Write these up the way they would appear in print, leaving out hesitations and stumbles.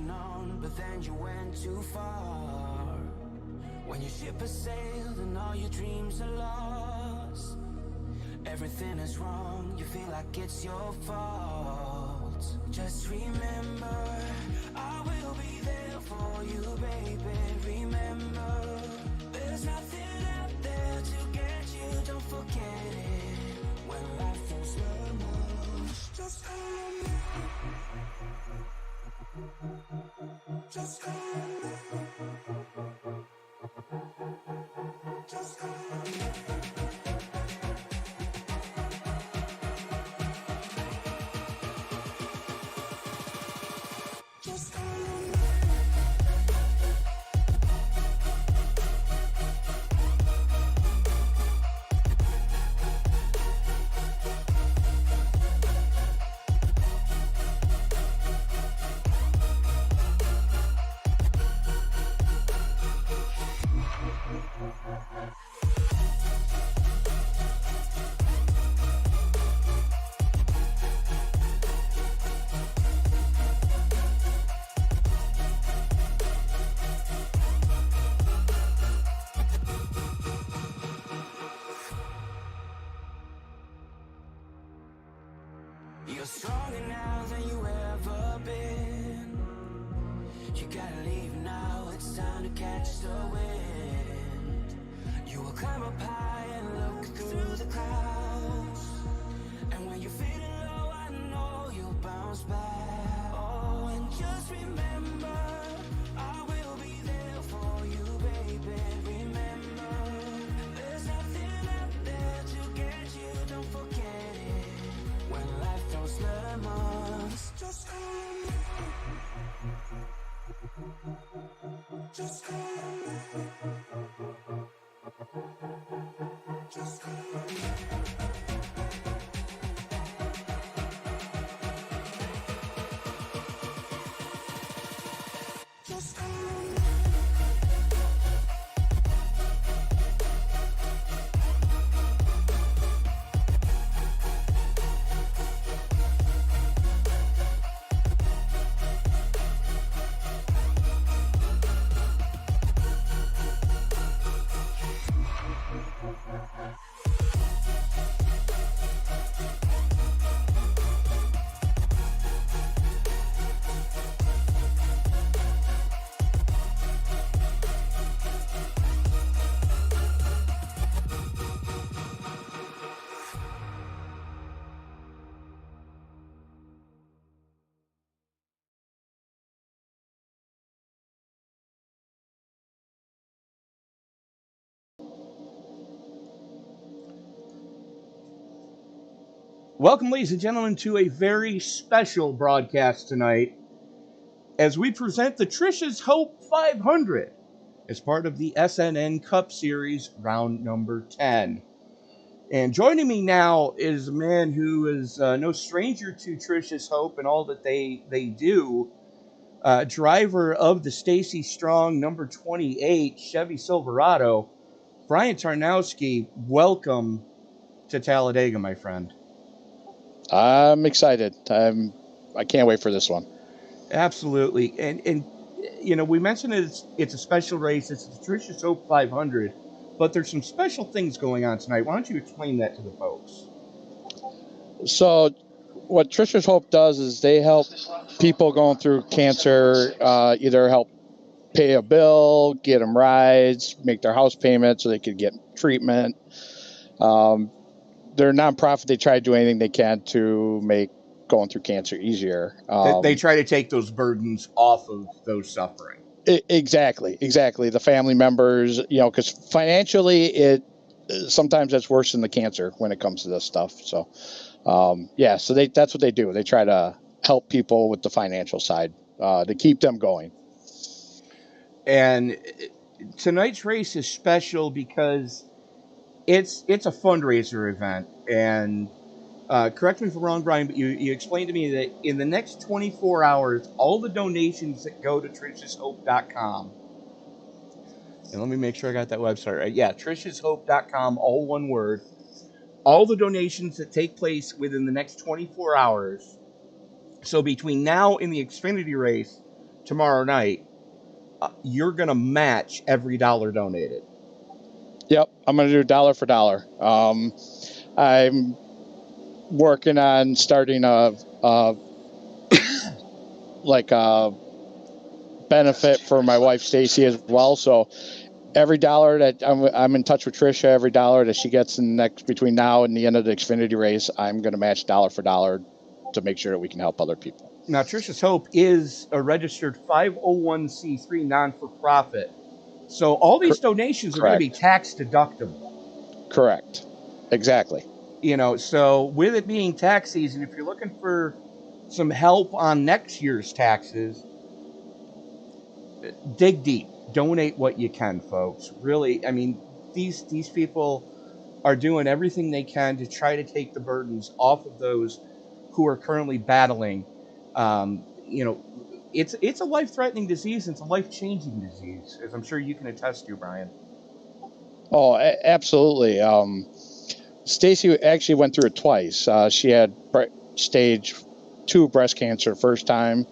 on, but then you went too far. When your ship has sailed and all your dreams are lost, everything is wrong, you feel like it's your fault. Just remember, I will be there for you, baby. Remember, there's nothing out there to get you, don't forget it. When life feels lemons, just call me. Just call me. Just call me. Just call me. You're stronger now than you ever been. You gotta leave now, it's time to catch the wind. You will climb up high and look through the clouds. And when you're feeling low, I know you'll bounce back. Oh, and just remember, I will be there for you, baby. Remember, there's nothing out there to get you, don't forget it. When life throws lemons, just call me. Just call me. Just call me. Just call me. Welcome, ladies and gentlemen, to a very special broadcast tonight as we present the Tricia's Hope 500 as part of the SNN Cup Series round number 10. And joining me now is a man who is no stranger to Tricia's Hope and all that they do. Driver of the Stacy Strong number 28 Chevy Silverado, Brian Tarnowski. Welcome to Talladega, my friend. I'm excited. I can't wait for this one. Absolutely. And you know, we mentioned it's a special race. It's the Tricia's Hope 500, but there's some special things going on tonight. Why don't you explain that to the folks? So what Tricia's Hope does is they help people going through cancer, either help pay a bill, get them rides, make their house payment so they could get treatment. They're a nonprofit. They try to do anything they can to make going through cancer easier. They try to take those burdens off of those suffering. Exactly. The family members, you know, because financially sometimes that's worse than the cancer when it comes to this stuff. So, so that's what they do. They try to help people with the financial side to keep them going. And tonight's race is special because it's a fundraiser event. And correct me if I'm wrong, Brian, but you explained to me that in the next 24 hours, all the donations that go to triciashope.com, and let me make sure I got that website right. Yeah, triciashope.com, all one word. All the donations that take place within the next 24 hours, so between now and the Xfinity race, tomorrow night, you're going to match every dollar donated. Yep, I'm going to do dollar for dollar. I'm working on starting a benefit for my wife Stacy as well. So every dollar that I'm in touch with Tricia, every dollar that she gets in the next between now and the end of the Xfinity race, I'm going to match dollar for dollar to make sure that we can help other people. Now, Tricia's Hope is a registered 501c3 non-for-profit. So all these donations are going to be tax deductible. Correct. Exactly. You know, so with it being tax season, if you're looking for some help on next year's taxes, dig deep. Donate what you can, folks. Really, I mean, these people are doing everything they can to try to take the burdens off of those who are currently battling. You know, it's a life-threatening disease. And it's a life-changing disease, as I'm sure you can attest to, Brian. Oh, absolutely. Stacy actually went through it twice. She had stage 2 breast cancer first time,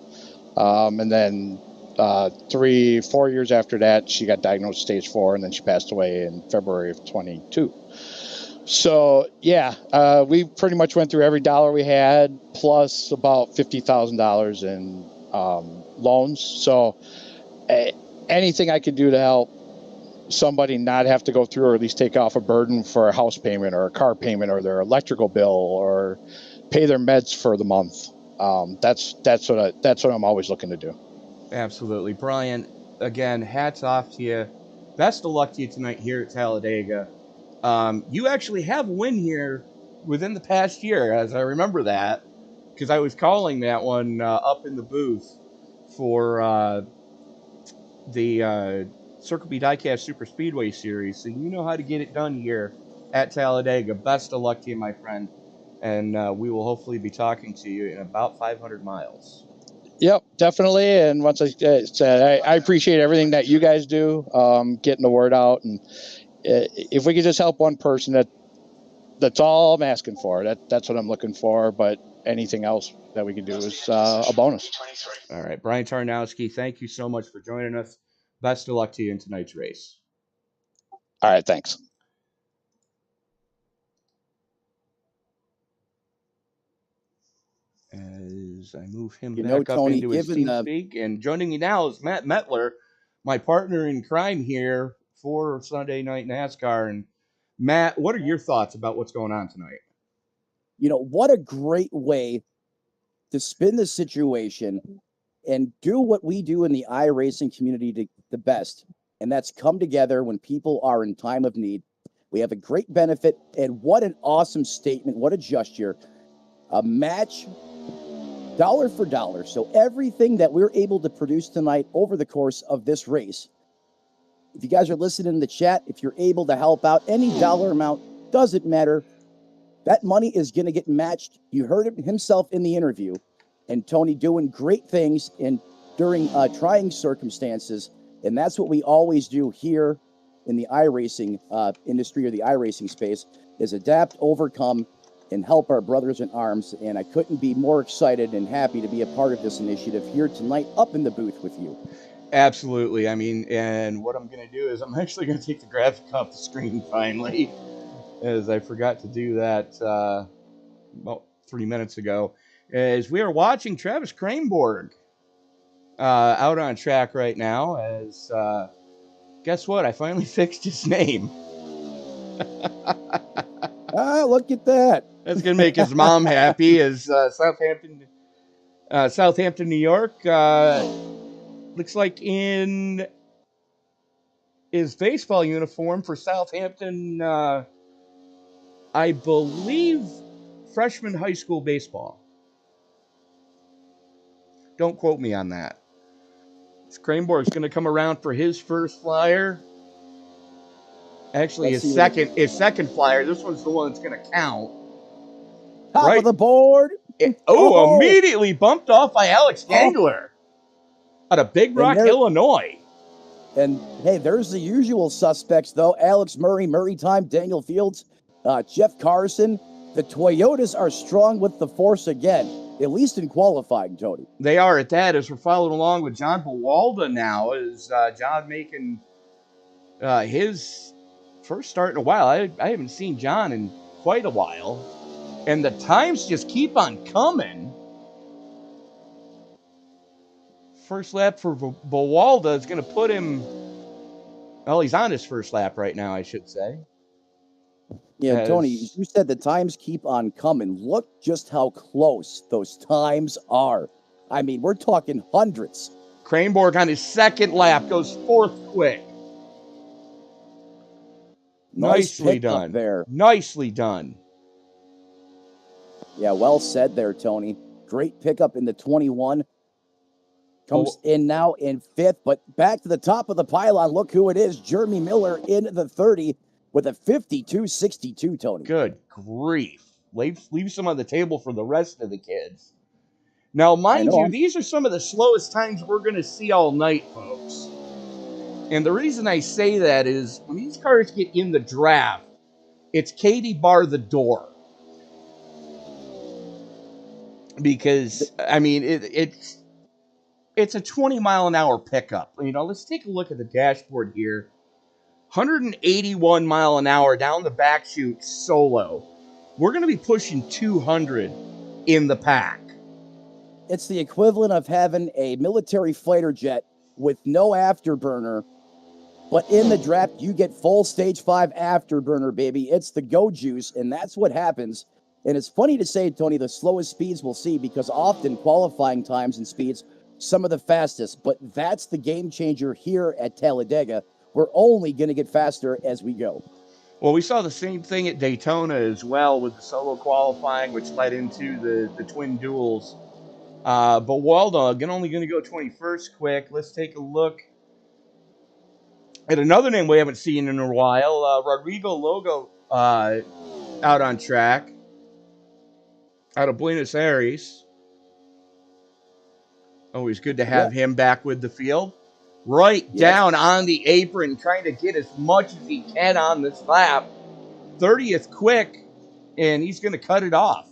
and then 3-4 years after that, she got diagnosed stage 4, and then she passed away in February of 22. So yeah, we pretty much went through every dollar we had, plus about $50,000 in loans. So anything I could do to help somebody not have to go through, or at least take off a burden for a house payment or a car payment or their electrical bill or pay their meds for the month. That's what I'm always looking to do. Absolutely. Brian, again, hats off to you. Best of luck to you tonight here at Talladega. You actually have a win here within the past year, as I remember that, because I was calling that one up in the booth for the Circle B Diecast Superspeedway series. So you know how to get it done here at Talladega. Best of luck to you, my friend. And we will hopefully be talking to you in about 500 miles. Yep, definitely. And once I said, I appreciate everything that you guys do, getting the word out. And if we could just help one person, that's all I'm asking for. That's what I'm looking for. But anything else that we can do is a bonus. All right, Brian Tarnowski, thank you so much for joining us. Best of luck to you in tonight's race. All right, thanks. As I move him back up into his team speak, and joining me now is Matt Mettler, my partner in crime here for Sunday Night NASCAR. And Matt, what are your thoughts about what's going on tonight? You know, what a great way to spin the situation and do what we do in the iRacing community the best, and that's come together when people are in time of need. We have a great benefit, and what an awesome statement, what a gesture. A match, dollar for dollar. So everything that we're able to produce tonight over the course of this race, if you guys are listening in the chat, if you're able to help out, any dollar amount, doesn't matter. That money is going to get matched. You heard him himself in the interview. And Tony doing great things during trying circumstances. And that's what we always do here in the iRacing industry, or the iRacing space, is adapt, overcome, and help our brothers in arms. And I couldn't be more excited and happy to be a part of this initiative here tonight up in the booth with you. Absolutely. I mean, and what I'm going to do is I'm actually going to take the graphic off the screen finally, as I forgot to do that about 3 minutes ago, as we are watching Travis Cranborg out on track right now. As guess what? I finally fixed his name. Look at that. That's going to make his mom happy. As Southampton, New York, looks like in his baseball uniform for Southampton, I believe freshman high school baseball. Don't quote me on that. Cranborg's going to come around for his first flyer. Actually, his second flyer. This one's the one that's going to count. Top of the board. Immediately bumped off by Alex Gangler out of Big Rock, Illinois. And hey, there's the usual suspects, though. Alex Murray, Murray Time, Daniel Fields, Jeff Carson. The Toyotas are strong with the force again. at least in qualifying, Tony. They are at that, as we're following along with John Bawalda now, as John making his first start in a while. I haven't seen John in quite a while, and the times just keep on coming. First lap for Bawalda is going to put him, well, he's on his first lap right now, I should say. Yeah, Tony, you said the times keep on coming. Look just how close those times are. I mean, we're talking hundreds. Kranborg on his second lap goes fourth quick. Nicely done there. Nicely done. Yeah, well said there, Tony. Great pickup in the 21. Comes in now in fifth, but back to the top of the pylon. Look who it is. Jeremy Miller in the 30 with a 52.62, Tony. Good grief. Leave some on the table for the rest of the kids. Now, mind you, these are some of the slowest times we're going to see all night, folks. And the reason I say that is when these cars get in the draft, it's Katie bar the door. Because, I mean, it's a 20-mile-an-hour pickup. You know, let's take a look at the dashboard here. 181 mile an hour down the back chute solo. We're going to be pushing 200 in the pack. It's the equivalent of having a military fighter jet with no afterburner, but in the draft, you get full stage 5 afterburner, baby. It's the go juice, and that's what happens. And it's funny to say, Tony, the slowest speeds we'll see, because often qualifying times and speeds, some of the fastest, but that's the game changer here at Talladega. We're only going to get faster as we go. Well, we saw the same thing at Daytona as well with the solo qualifying, which led into the twin duels. But Waldo only going to go 21st quick. Let's take a look at another name we haven't seen in a while. Rodrigo Logo out on track out of Buenos Aires. Always good to have him back with the field. Down on the apron, trying to get as much as he can on this lap. 30th quick, and he's going to cut it off.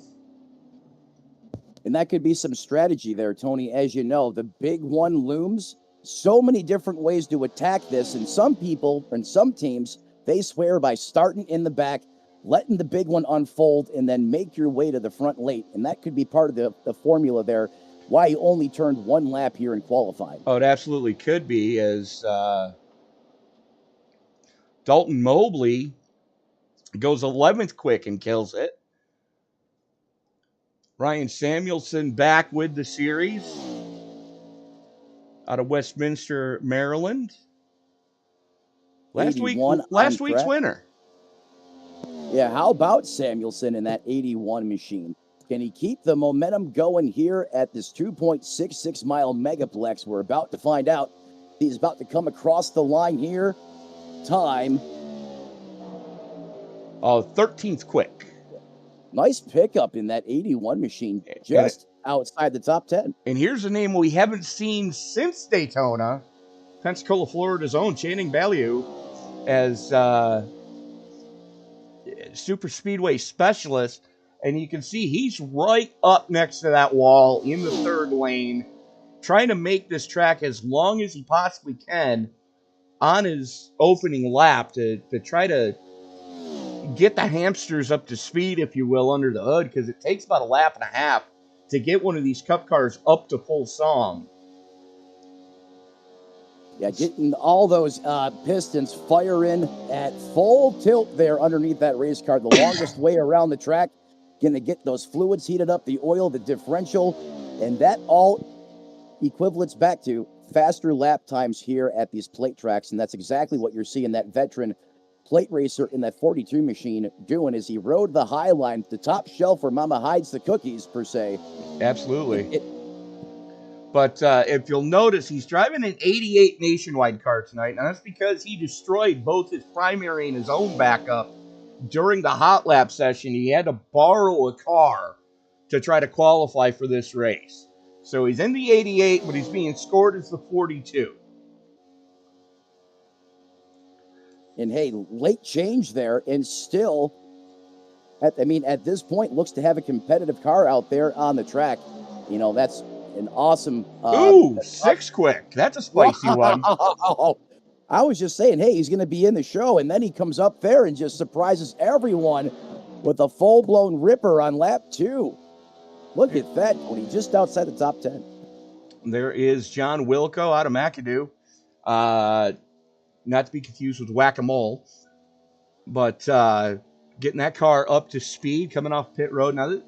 And that could be some strategy there, Tony. As you know, the big one looms. So many different ways to attack this, and some people and some teams, they swear by starting in the back, letting the big one unfold, and then make your way to the front late. And that could be part of the formula there. Why he only turned one lap here in qualifying. Oh, it absolutely could be, as Dalton Mobley goes 11th quick and kills it. Ryan Samuelson back with the series out of Westminster, Maryland. Last week's winner. Yeah, how about Samuelson in that 81 machine? Can he keep the momentum going here at this 2.66 mile megaplex? We're about to find out. He's about to come across the line here. Time. 13th quick. Nice pickup in that 81 machine, just outside the top 10. And here's a name we haven't seen since Daytona. Pensacola, Florida's own Channing Ballieu as Superspeedway specialist. And you can see he's right up next to that wall in the third lane, trying to make this track as long as he possibly can on his opening lap to try to get the hamsters up to speed, if you will, under the hood, because it takes about a lap and a half to get one of these cup cars up to full song. Yeah, getting all those pistons firing at full tilt there underneath that race car, the longest way around the track. Going to get those fluids heated up, the oil, the differential, and that all equivalents back to faster lap times here at these plate tracks, and that's exactly what you're seeing that veteran plate racer in that 42 machine doing, is he rode the high line, the top shelf where mama hides the cookies, per se. Absolutely. But if you'll notice, he's driving an 88 Nationwide car tonight, and that's because he destroyed both his primary and his own backup during the hot lap session. He had to borrow a car to try to qualify for this race. So he's in the 88, but he's being scored as the 42. And hey, late change there, and still At this point, looks to have a competitive car out there on the track. That's an awesome. Ooh, 6 quick. That's a spicy one. Wow. I was just saying, hey, he's going to be in the show, and then he comes up there and just surprises everyone with a full-blown ripper on lap 2. Look at that, Tony, just outside the top 10. There is John Wilco out of McAdoo. Not to be confused with Whack-A-Mole, but getting that car up to speed coming off pit road. Now,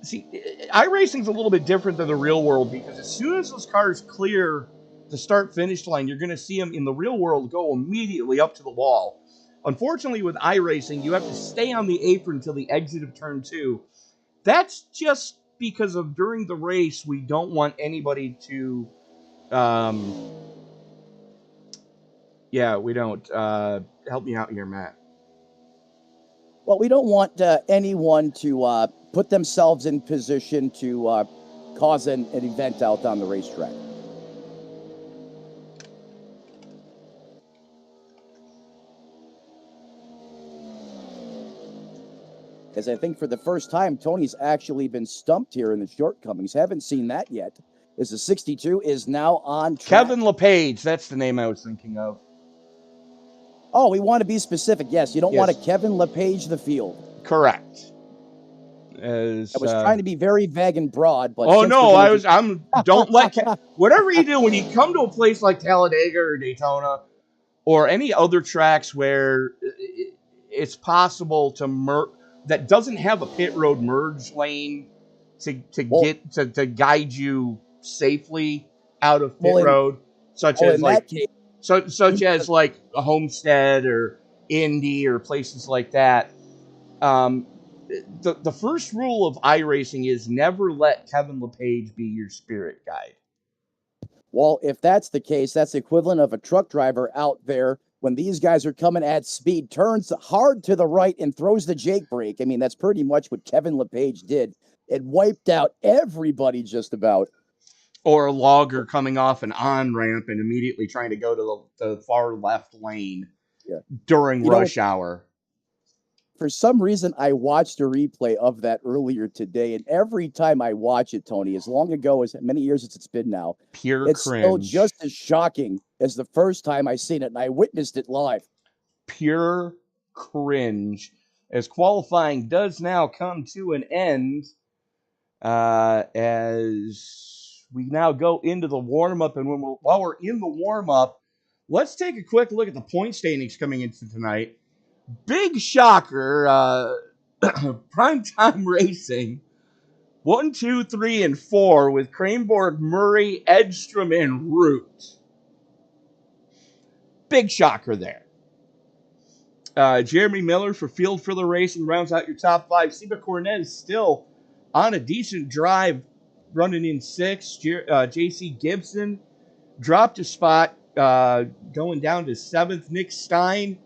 see, iRacing's a little bit different than the real world, because as soon as those cars clear the start-finish line, you're going to see them in the real world go immediately up to the wall. Unfortunately, with iRacing, you have to stay on the apron until the exit of turn 2. That's just because of during the race, we don't want anybody to... we don't. Help me out here, Matt. Well, we don't want anyone to put themselves in position to cause an event out on the racetrack. As I think for the first time, Tony's actually been stumped here in the shortcomings. Haven't seen that yet. As the 62 is now on track. Kevin LePage, that's the name I was thinking of. Oh, we want to be specific. Yes, you don't want to Kevin LePage the field. Correct. I was trying to be very vague and broad, but don't let whatever you do when you come to a place like Talladega or Daytona or any other tracks where it's possible to that doesn't have a pit road merge lane to guide you safely out of pit road, such as like a Homestead or Indy or places like that. The first rule of iRacing is never let Kevin LePage be your spirit guide. Well, if that's the case, that's the equivalent of a truck driver out there when these guys are coming at speed, turns hard to the right and throws the Jake brake. I mean, that's pretty much what Kevin LePage did. It wiped out everybody just about. Or a logger coming off an on-ramp and immediately trying to go to the far left lane during rush hour. For some reason, I watched a replay of that earlier today, and every time I watch it, Tony, as long ago as many years as it's been now, it's cringe. still just as shocking as the first time I seen it, and I witnessed it live. Pure cringe. As qualifying does now come to an end, as we now go into the warm-up, and while we're in the warm-up, let's take a quick look at the point standings coming into tonight. Big shocker, Primetime Racing, 1, 2, 3, and 4 with Craneborg, Murray, Edstrom, and Root. Big shocker there. Jeremy Miller for Field Filler Racing rounds out your top 5. Seba Cornez still on a decent drive, running in 6th. JC Gibson dropped a spot, going down to 7th. Nick Stein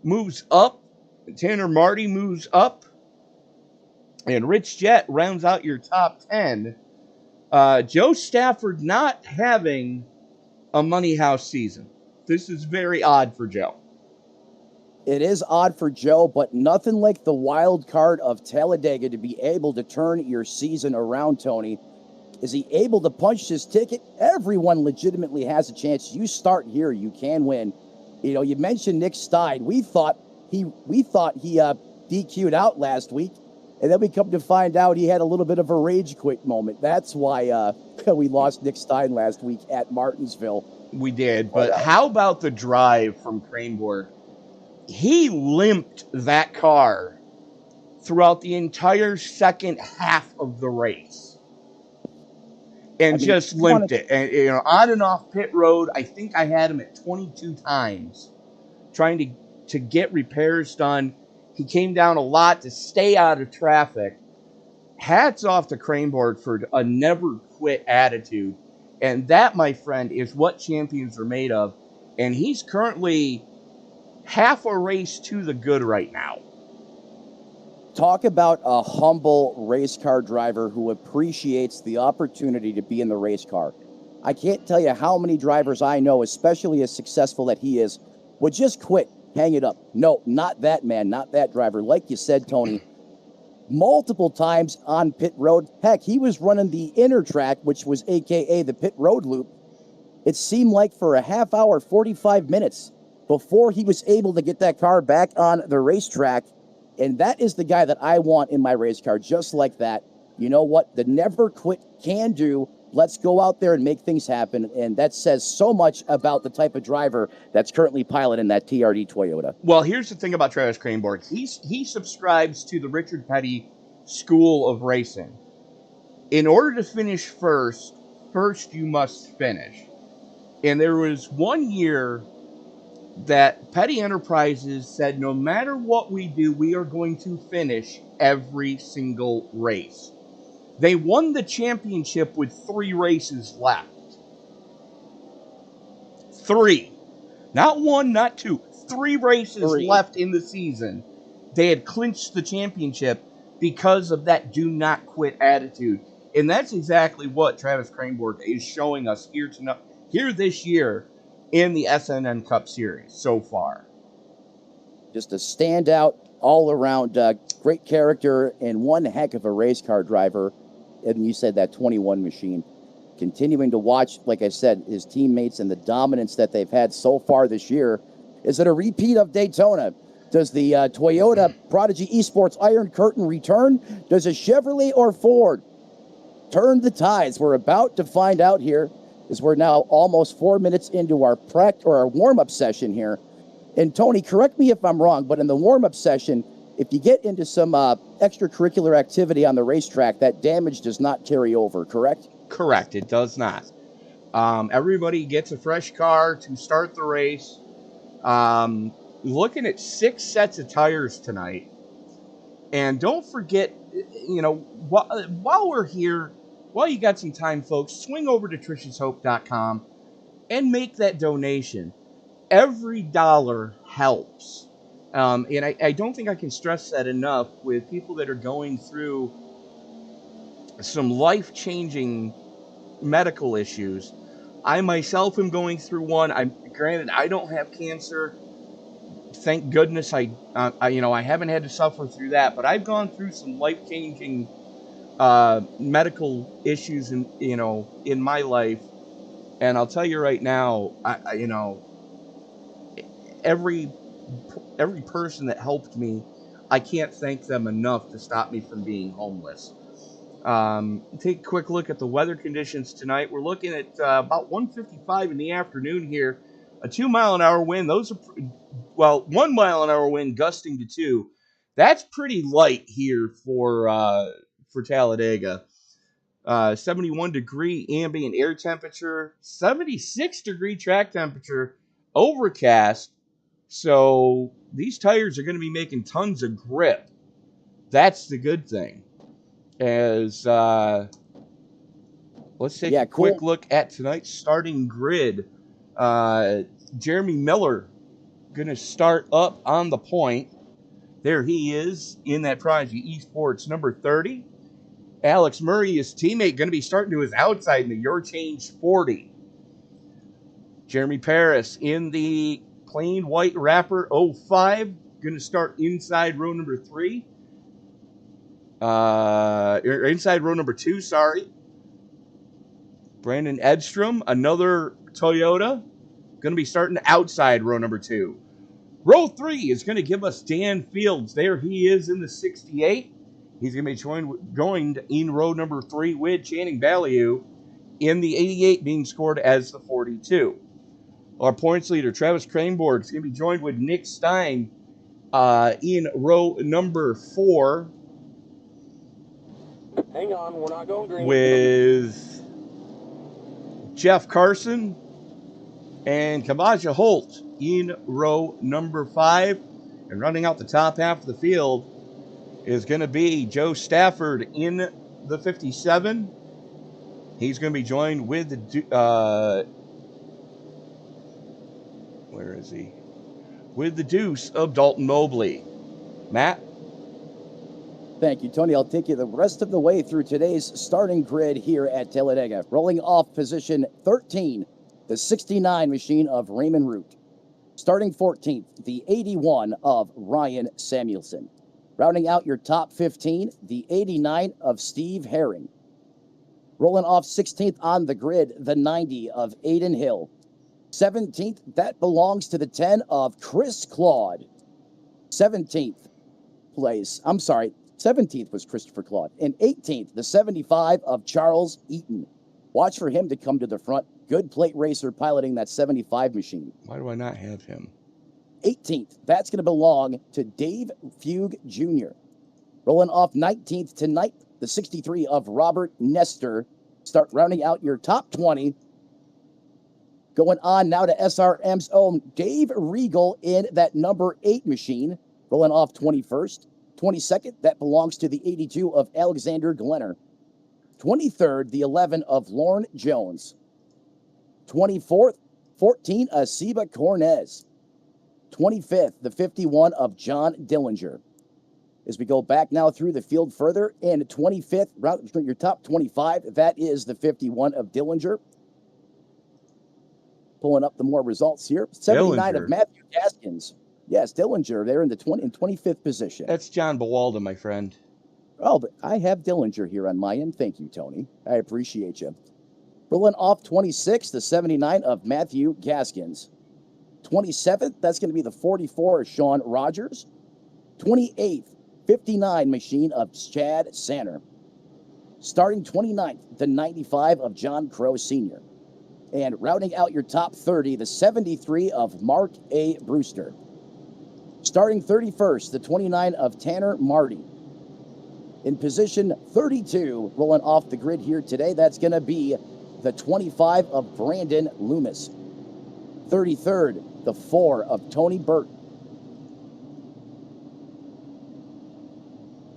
moves up. Tanner Marty moves up. And Rich Jett rounds out your top 10. Joe Stafford not having a Money House season. This is very odd for Joe. It is odd for Joe, but nothing like the wild card of Talladega to be able to turn your season around, Tony. Is he able to punch his ticket? Everyone legitimately has a chance. You start here, you can win. You know, you mentioned Nick Stein. We thought he DQ'd out last week, and then we come to find out he had a little bit of a rage quit moment. That's why we lost Nick Stein last week at Martinsville. We did, but how about the drive from Craneborg? He limped that car throughout the entire second half of the race. And just limped it. And on and off pit road, I think I had him at 22 times trying to get repairs done. He came down a lot to stay out of traffic. Hats off to Craneborg for a never quit attitude. And that, my friend, is what champions are made of. And he's currently half a race to the good right now. Talk about a humble race car driver who appreciates the opportunity to be in the race car. I can't tell you how many drivers I know, especially as successful that he is, would just quit, hang it up. No, not that man, not that driver. Like you said, Tony, multiple times on pit road. Heck, he was running the inner track, which was AKA the pit road loop. It seemed like for a half hour, 45 minutes before he was able to get that car back on the racetrack. And that is the guy that I want in my race car, just like that. You know what? The never quit can do. Let's go out there and make things happen. And that says so much about the type of driver that's currently piloting that TRD Toyota. Well, here's the thing about Travis Cranborg. He subscribes to the Richard Petty School of Racing. In order to finish first you must finish. And there was one year that Petty Enterprises said, no matter what we do, we are going to finish every single race. They won the championship with 3 races left. 3. Not 1, not 2. 3 races left in the season. They had clinched the championship because of that do not quit attitude. And that's exactly what Travis Cranborg is showing us here this year in the SNN Cup Series so far. Just a standout, all-around great character and one heck of a race car driver. And you said that 21 machine. Continuing to watch, like I said, his teammates and the dominance that they've had so far this year. Is it a repeat of Daytona? Does the Toyota Prodigy Esports Iron Curtain return? Does a Chevrolet or Ford turn the tides? We're about to find out here, as we're now almost 4 minutes into our warm-up session here. And Tony, correct me if I'm wrong, but in the warm-up session, if you get into some extracurricular activity on the racetrack, that damage does not carry over, correct? Correct, it does not. Everybody gets a fresh car to start the race. Looking at 6 sets of tires tonight. And don't forget, while we're here, while you got some time, folks, swing over to triciashope.com and make that donation. Every dollar helps. And I don't think I can stress that enough with people that are going through some life-changing medical issues. I myself am going through one. Granted, I don't have cancer. Thank goodness I haven't had to suffer through that, but I've gone through some life-changing medical issues in my life. And I'll tell you right now, every person that helped me, I can't thank them enough to stop me from being homeless. Take a quick look at the weather conditions tonight. We're looking at about 1:55 in the afternoon here. A 2-mile-an-hour wind. Those are 1-mile-an-hour wind gusting to 2. That's pretty light here for Talladega. 71-degree ambient air temperature, 76-degree track temperature, overcast. So these tires are going to be making tons of grip. That's the good thing. As let's take a quick look at tonight's starting grid. Jeremy Miller going to start up on the point. There he is in that Prodigy Esports number 30. Alex Murray, his teammate, going to be starting to his outside in the Your Change 40. Jeremy Paris in the plain white wrapper 05, going to start inside row number 3. Inside row number 2, sorry. Brandon Edstrom, another Toyota, going to be starting outside row number 2. Row 3 is going to give us Dan Fields. There he is in the 68. He's going to be joined in row number 3 with Channing Ballieu in the 88, being scored as the 42. Our points leader, Travis Cranborg, is going to be joined with Nick Stein in row number 4. Hang on, we're not going green. With Jeff Carson and Kabaja Holt in row number 5. And running out the top half of the field is going to be Joe Stafford in the 57. He's going to be joined with where is he? With the deuce of Dalton Mobley. Matt? Thank you, Tony. I'll take you the rest of the way through today's starting grid here at Talladega. Rolling off position 13, the 69 machine of Raymond Root. Starting 14th, the 81 of Ryan Samuelson. Rounding out your top 15, the 89 of Steve Herring. Rolling off 16th on the grid, the 90 of Aiden Hill. 17th, that belongs to the 10 of Chris Claude. 17th was Christopher Claude. And 18th, the 75 of Charles Eaton. Watch for him to come to the front. Good plate racer piloting that 75 machine. Why do I not have him? 18th, that's going to belong to Dave Fugue Jr. Rolling off 19th tonight, the 63 of Robert Nestor. Start rounding out your top 20. Going on now to SRM's own Dave Regal in that number 8 machine. Rolling off 21st. 22nd, that belongs to the 82 of Alexander Glenner. 23rd, the 11 of Lorne Jones. 24th, 14, Asiba Cornez. 25th, the 51 of John Dillinger. As we go back now through the field further, and 25th, your top 25, that is the 51 of Dillinger. Pulling up the more results here. 79 Dillinger. Of Matthew Gaskins. Yes, Dillinger, they're in the 25th position. That's John Bawalda, my friend. Oh, but I have Dillinger here on my end. Thank you, Tony. I appreciate you. Rolling off 26, the 79 of Matthew Gaskins. 27th, that's going to be the 44 of Sean Rogers. 28th, 59 machine of Chad Sanner. Starting 29th, the 95 of John Crow Sr. And rounding out your top 30, the 73 of Mark A. Brewster. Starting 31st, the 29 of Tanner Marty. In position 32, rolling off the grid here today, that's going to be the 25 of Brandon Loomis. 33rd, the 4 of Tony Burt.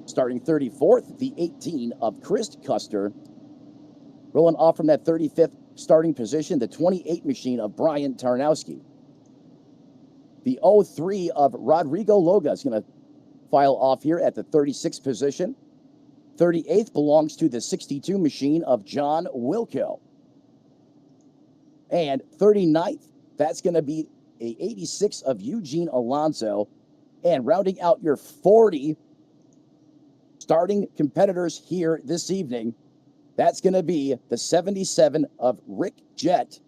Starting 34th, the 18 of Chris Custer. Rolling off from that 35th starting position, the 28 machine of Brian Tarnowski. The 03 of Rodrigo Loga is going to file off here at the 36th position. 38th belongs to the 62 machine of John Wilco. And 39th, that's going to be a 86 of Eugene Alonso. And rounding out your 40 starting competitors here this evening, that's going to be the 77 of Rick Jett.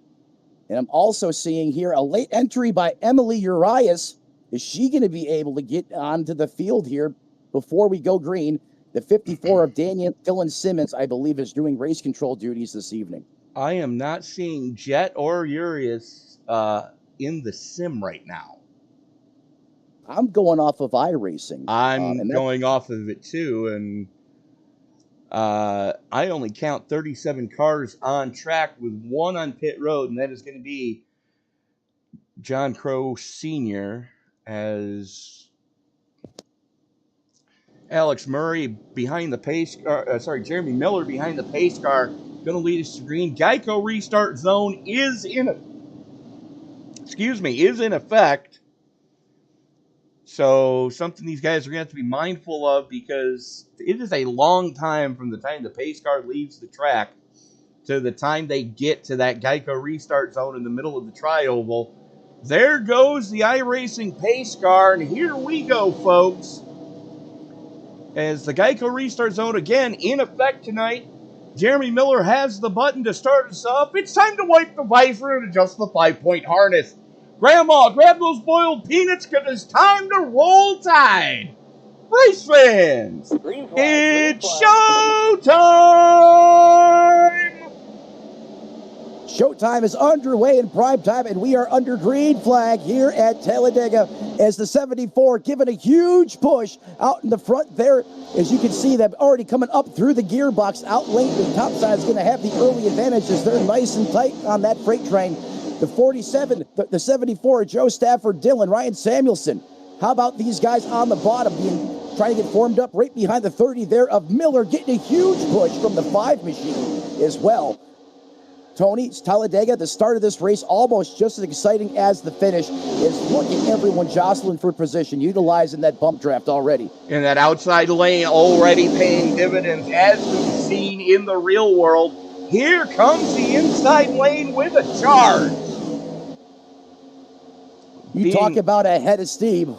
And I'm also seeing here a late entry by Emily Urias. Is she going to be able to get onto the field here before we go green? The 54 of Dylan Simmons, I believe, is doing race control duties this evening. I am not seeing Jet or Urias in the sim right now. I'm going off of iRacing. I'm going off of it too, and I only count 37 cars on track with 1 on pit road, and that is going to be John Crow Sr. as Alex Murray behind the pace car. Jeremy Miller behind the pace car, going to lead us to green. Geico restart zone is in effect. So something these guys are going to have to be mindful of, because it is a long time from the time the pace car leaves the track to the time they get to that Geico restart zone in the middle of the tri-oval. There goes the iRacing pace car, and here we go, folks. As the Geico restart zone again in effect tonight, Jeremy Miller has the button to start us off. It's time to wipe the visor and adjust the 5-point harness. Grandma, grab those boiled peanuts, because it's time to roll tide. Race fans, it's showtime! Showtime is underway in prime time, and we are under green flag here at Talladega as the 74 giving a huge push out in the front there. As you can see, them already coming up through the gearbox. Out late, the top side is going to have the early advantage as they're nice and tight on that freight train. The 47, the 74, Joe Stafford, Dillon, Ryan Samuelson. How about these guys on the bottom trying to get formed up right behind the 30 there of Miller, getting a huge push from the 5 machine as well. Tony, Talladega, the start of this race, almost just as exciting as the finish, is look at everyone jostling for position, utilizing that bump draft already. And that outside lane already paying dividends, as we've seen in the real world. Here comes the inside lane with a charge. You talk about a head of steam.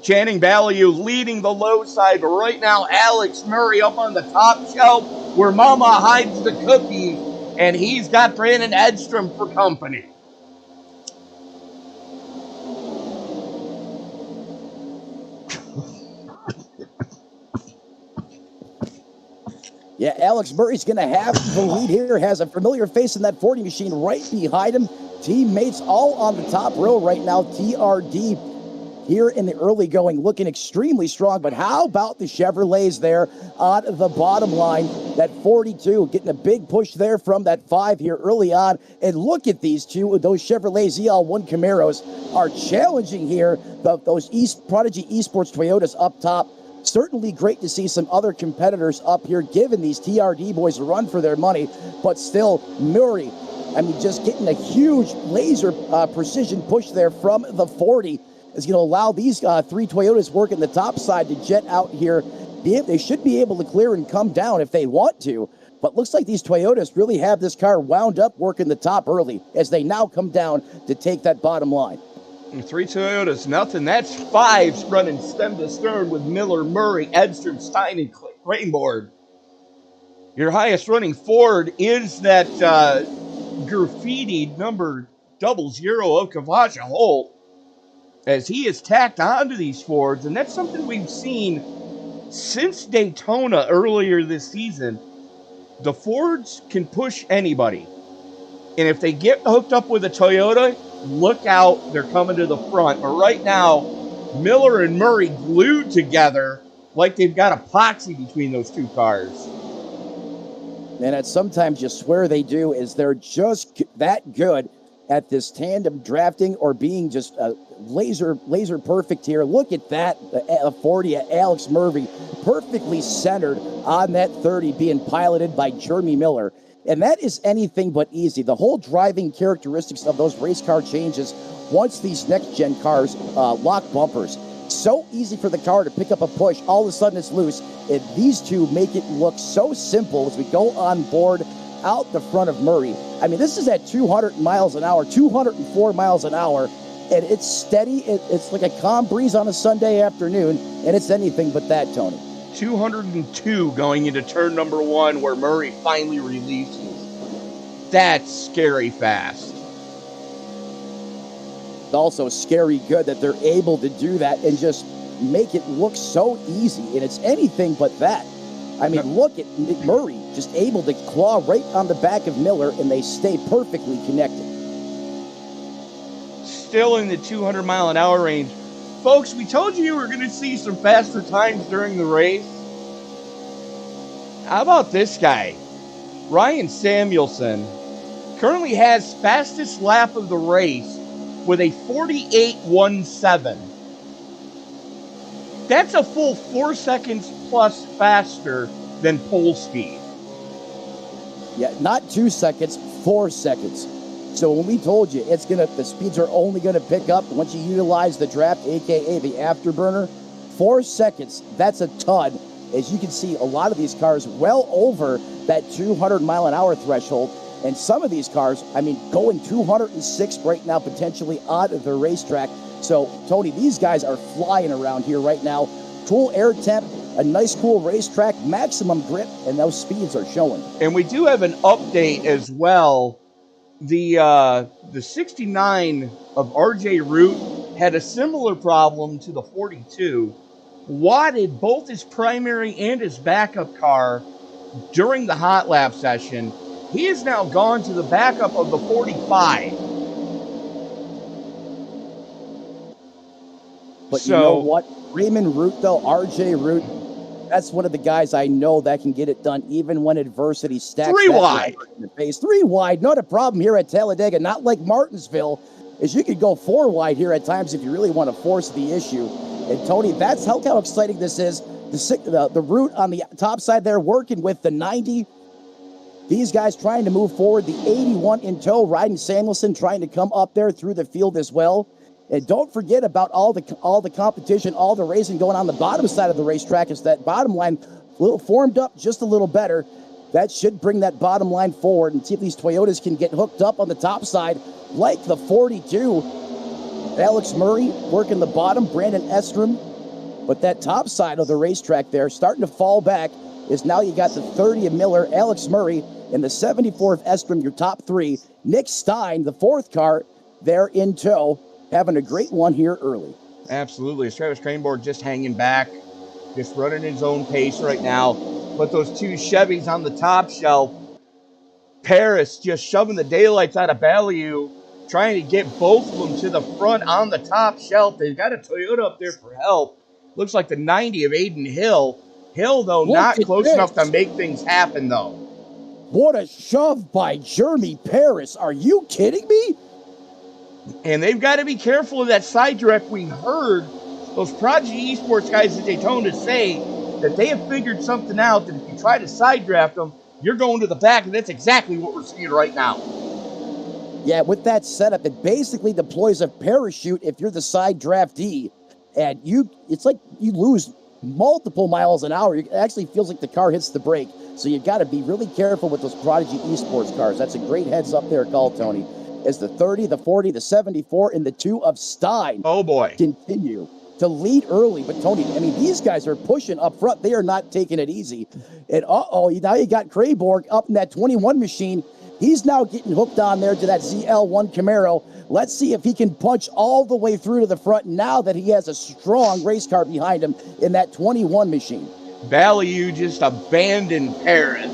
Channing Ballieu leading the low side, but right now Alex Murray up on the top shelf where Mama hides the cookie, and he's got Brandon Edstrom for company. Yeah, Alex Murray's going to have the lead here, has a familiar face in that 40 machine right behind him. Teammates all on the top row right now. TRD here in the early going, looking extremely strong. But how about the Chevrolets there on the bottom line? That 42 getting a big push there from that 5 here early on. And look at these two, those Chevrolet ZL1 Camaros are challenging here. Those Prodigy Esports Toyotas up top. Certainly great to see some other competitors up here giving these TRD boys a run for their money. But still, Murray, I mean, just getting a huge laser precision push there from the 40 is going to allow these 3 Toyotas working the top side to jet out here. They should be able to clear and come down if they want to. But looks like these Toyotas really have this car wound up working the top early as they now come down to take that bottom line. 3 Toyotas, nothing. That's 5 running stem to stern with Miller, Murray, Edstrom, Stein, and Craigmore. Your highest running Ford is that graffitied number 00 of Kavacha Holt, as he is tacked onto these Fords, and that's something we've seen since Daytona earlier this season. The Fords can push anybody, and if they get hooked up with a Toyota, look out, they're coming to the front. But right now, Miller and Murray glued together like they've got epoxy between those two cars. And at sometimes you swear they do, is they're just that good at this tandem drafting or being just laser perfect here. Look at that, 40 at Alex Murray, perfectly centered on that 30 being piloted by Jeremy Miller. And that is anything but easy. The whole driving characteristics of those race car changes once these next-gen cars lock bumpers. So easy for the car to pick up a push. All of a sudden it's loose. And these two make it look so simple as we go on board out the front of Murray. I mean, this is at 200 miles an hour, 204 miles an hour, and it's steady. It's like a calm breeze on a Sunday afternoon, and it's anything but that, Tony. 202 going into turn number 1 where Murray finally releases. That's scary fast. It's also scary good that they're able to do that and just make it look so easy, and it's anything but that. I mean, look at Murray just able to claw right on the back of Miller, and they stay perfectly connected. Still in the 200 mile an hour range. Folks, we told you were going to see some faster times during the race. How about this guy? Ryan Samuelson currently has fastest lap of the race with a 48.17. That's a full 4 seconds plus faster than pole speed. Yeah, not 2 seconds, 4 seconds. So when we told you the speeds are only gonna pick up once you utilize the draft, aka the afterburner, 4 seconds, that's a ton. As you can see, a lot of these cars well over that 200 mile an hour threshold. And some of these cars, I mean, going 206 right now, potentially on the racetrack. So, Tony, these guys are flying around here right now. Cool air temp, a nice cool racetrack, maximum grip, and those speeds are showing. And we do have an update as well. The 69 of RJ Root had a similar problem to the 42. Wadded both his primary and his backup car during the hot lap session. He has now gone to the backup of the 45. But you know what? Raymond Root, though, RJ Root, that's one of the guys I know that can get it done even when adversity stacks. 3 wide. In the face. 3 wide, not a problem here at Talladega. Not like Martinsville, as you could go 4 wide here at times if you really want to force the issue. And Tony, that's how exciting this is. The Root on the top side there working with the 90. These guys trying to move forward. The 81 in tow, Ryan Samuelson trying to come up there through the field as well. And don't forget about all the competition, all the racing going on the bottom side of the racetrack. Is that bottom line a little formed up just a little better. That should bring that bottom line forward and see if these Toyotas can get hooked up on the top side like the 42. Alex Murray working the bottom. Brandon Edstrom But that top side of the racetrack there, starting to fall back, is now you got the 30 of Miller, Alex Murray, and the 74th Estrom, your top three. Nick Stein, the fourth car, there in tow, having a great one here early. Absolutely. Travis Cranborg just hanging back, just running his own pace right now. But those two Chevys on the top shelf, Paris just shoving the daylights out of Ballyhoo, trying to get both of them to the front on the top shelf. They've got a Toyota up there for help. Looks like the 90 of Aiden Hill. Hill, though, not close enough to make things happen, though. What a shove by Jeremy Paris. Are you kidding me? And they've got to be careful of that side direct. We heard those Prodigy Esports guys at Daytona say that they have figured something out, that if you try to side draft them, you're going to the back, and that's exactly what we're seeing right now. Yeah, with that setup, it basically deploys a parachute if you're the side draftee, and it's like you lose multiple miles an hour. It actually feels like the car hits the brake, so you've got to be really careful with those Prodigy Esports cars. That's a great heads up there call, Tony. As the 30, the 40, the 74, and the 2 of Stein continue to lead early. But, Tony, I mean, these guys are pushing up front. They are not taking it easy. And, now you got Krayborg up in that 21 machine. He's now getting hooked on there to that ZL1 Camaro. Let's see if he can punch all the way through to the front now that he has a strong race car behind him in that 21 machine. Ballyhoo just abandoned Paris,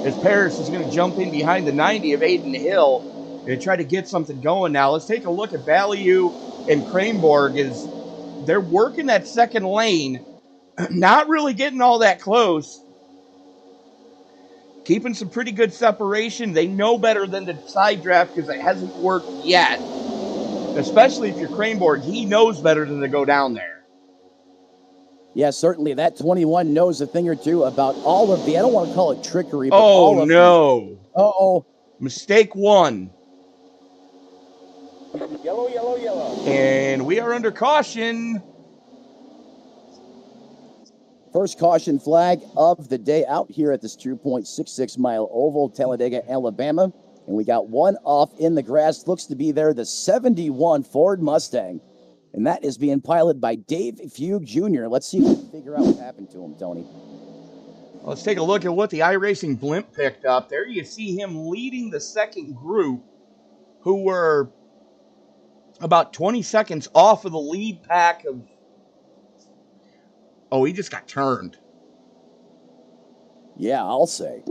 as Paris is going to jump in behind the 90 of Aiden Hill and try to get something going now. Let's take a look at Ballyhoo and Cranborg as they're working that second lane, not really getting all that close, keeping some pretty good separation. They know better than to side draft because it hasn't worked yet, especially if you're Cranborg. He knows better than to go down there. Yeah, certainly. That 21 knows a thing or two about all of the, I don't want to call it trickery, but oh, no. Uh-oh. Mistake one. Yellow, yellow, yellow. And we are under caution. First caution flag of the day out here at this 2.66 mile oval, Talladega, Alabama. And we got one off in the grass. Looks to be there, the 71 Ford Mustang. And that is being piloted by Dave Fugue Jr. Let's see if we can figure out what happened to him, Tony. Let's take a look at what the iRacing blimp picked up. There you see him leading the second group, who were about 20 seconds off of the lead pack of... Oh, he just got turned. Yeah, I'll say.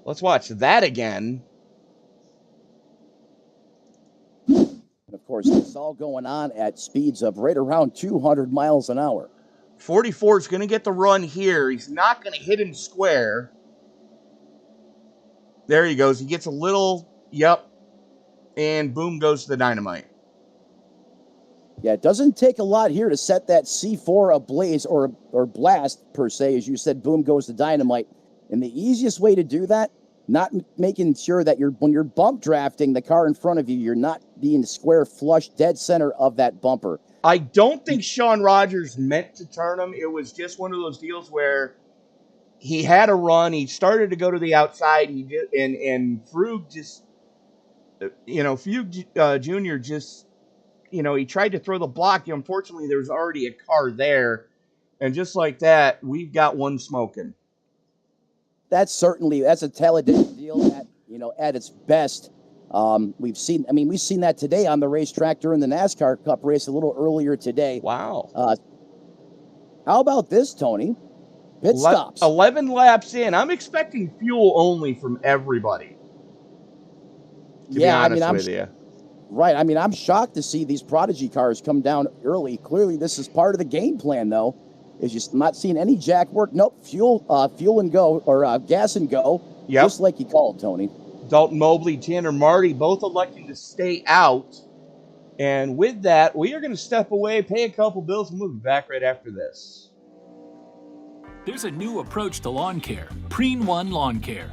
Let's watch that again. Of course, it's all going on at speeds of right around 200 miles an hour. 44 is going to get the run here. He's not going to hit him square. There he goes. He gets a little, and boom goes the dynamite. Yeah, it doesn't take a lot here to set that C4 ablaze or blast, per se. As you said, boom goes the dynamite. And the easiest way to do that, not making sure that when you're bump drafting the car in front of you, you're not being square flush dead center of that bumper. I don't think Sean Rogers meant to turn him. It was just one of those deals where he had a run. He started to go to the outside. And Frug just, Fugue Jr. just, he tried to throw the block. Unfortunately, there was already a car there. And just like that, we've got one smoking. That's a Talladega deal at its best. We've seen that today on the racetrack during the NASCAR Cup race a little earlier today. Wow. How about this, Tony? Pit stops. 11 laps in. I'm expecting fuel only from everybody. To be honest with you. Right. I'm shocked to see these Prodigy cars come down early. Clearly, this is part of the game plan, though. Is just not seeing any jack work. Nope. Fuel and go, or gas and go. Yep. Just like you called, Tony. Dalton Mobley, Tanner Marty, both electing to stay out. And with that, we are going to step away, pay a couple bills, and we'll be back right after this. There's a new approach to lawn care, Preen One Lawn Care.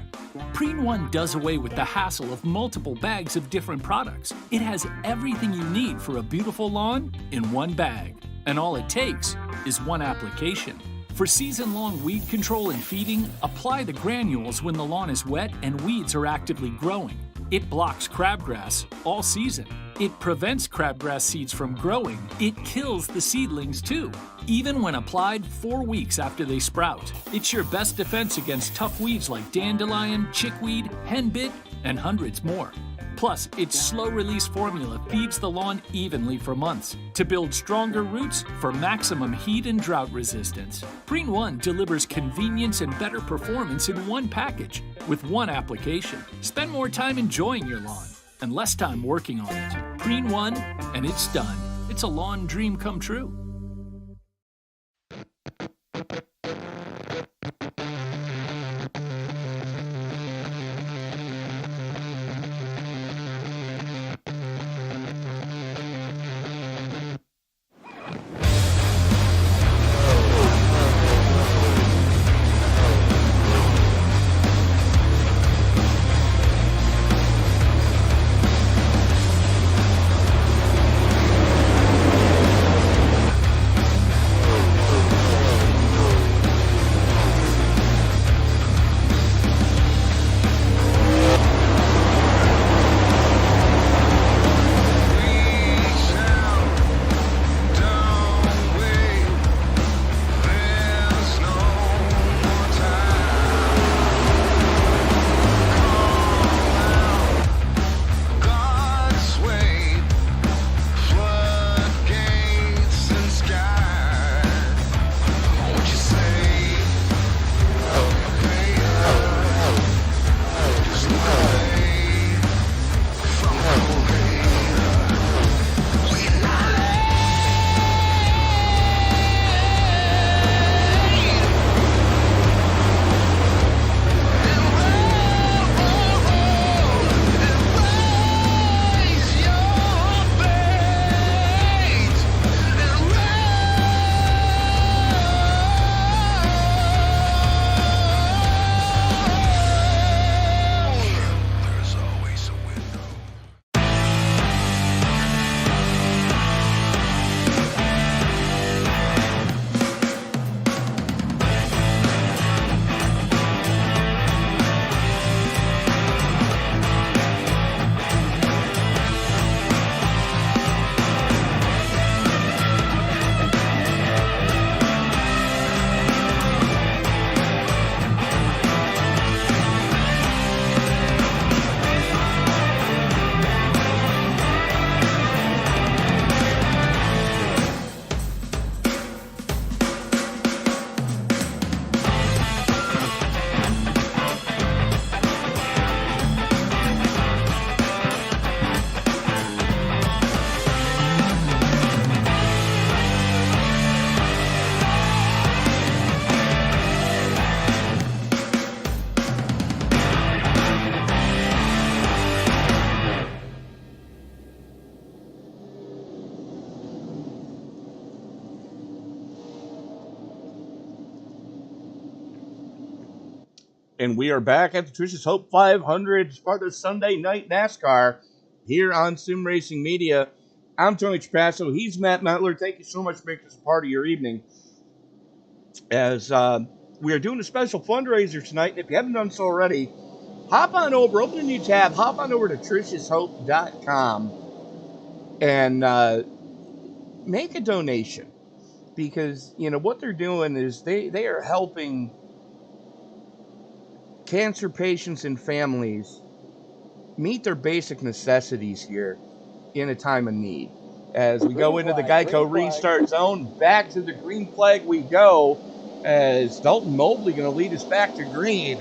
Preen One does away with the hassle of multiple bags of different products. It has everything you need for a beautiful lawn in one bag. And all it takes is one application. For season-long weed control and feeding, apply the granules when the lawn is wet and weeds are actively growing. It blocks crabgrass all season. It prevents crabgrass seeds from growing. It kills the seedlings too, even when applied 4 weeks after they sprout. It's your best defense against tough weeds like dandelion, chickweed, henbit, and hundreds more. Plus, its slow-release formula feeds the lawn evenly for months to build stronger roots for maximum heat and drought resistance. Preen 1 delivers convenience and better performance in one package with one application. Spend more time enjoying your lawn and less time working on it. Preen 1, and it's done. It's a lawn dream come true. And we are back at the Tricia's Hope 500 as part of the Sunday Night NASCAR here on Sim Racing Media. I'm Tony Trapasso. He's Matt Metler. Thank you so much for making this part of your evening. As we are doing a special fundraiser tonight, and if you haven't done so already, hop on over, open a new tab, hop on over to triciashope.com and make a donation. Because, you know, what they're doing is they are helping cancer patients and families meet their basic necessities here in a time of need. As we go into the Geico restart zone, back to the green flag we go, as Dalton Mobley going to lead us back to green.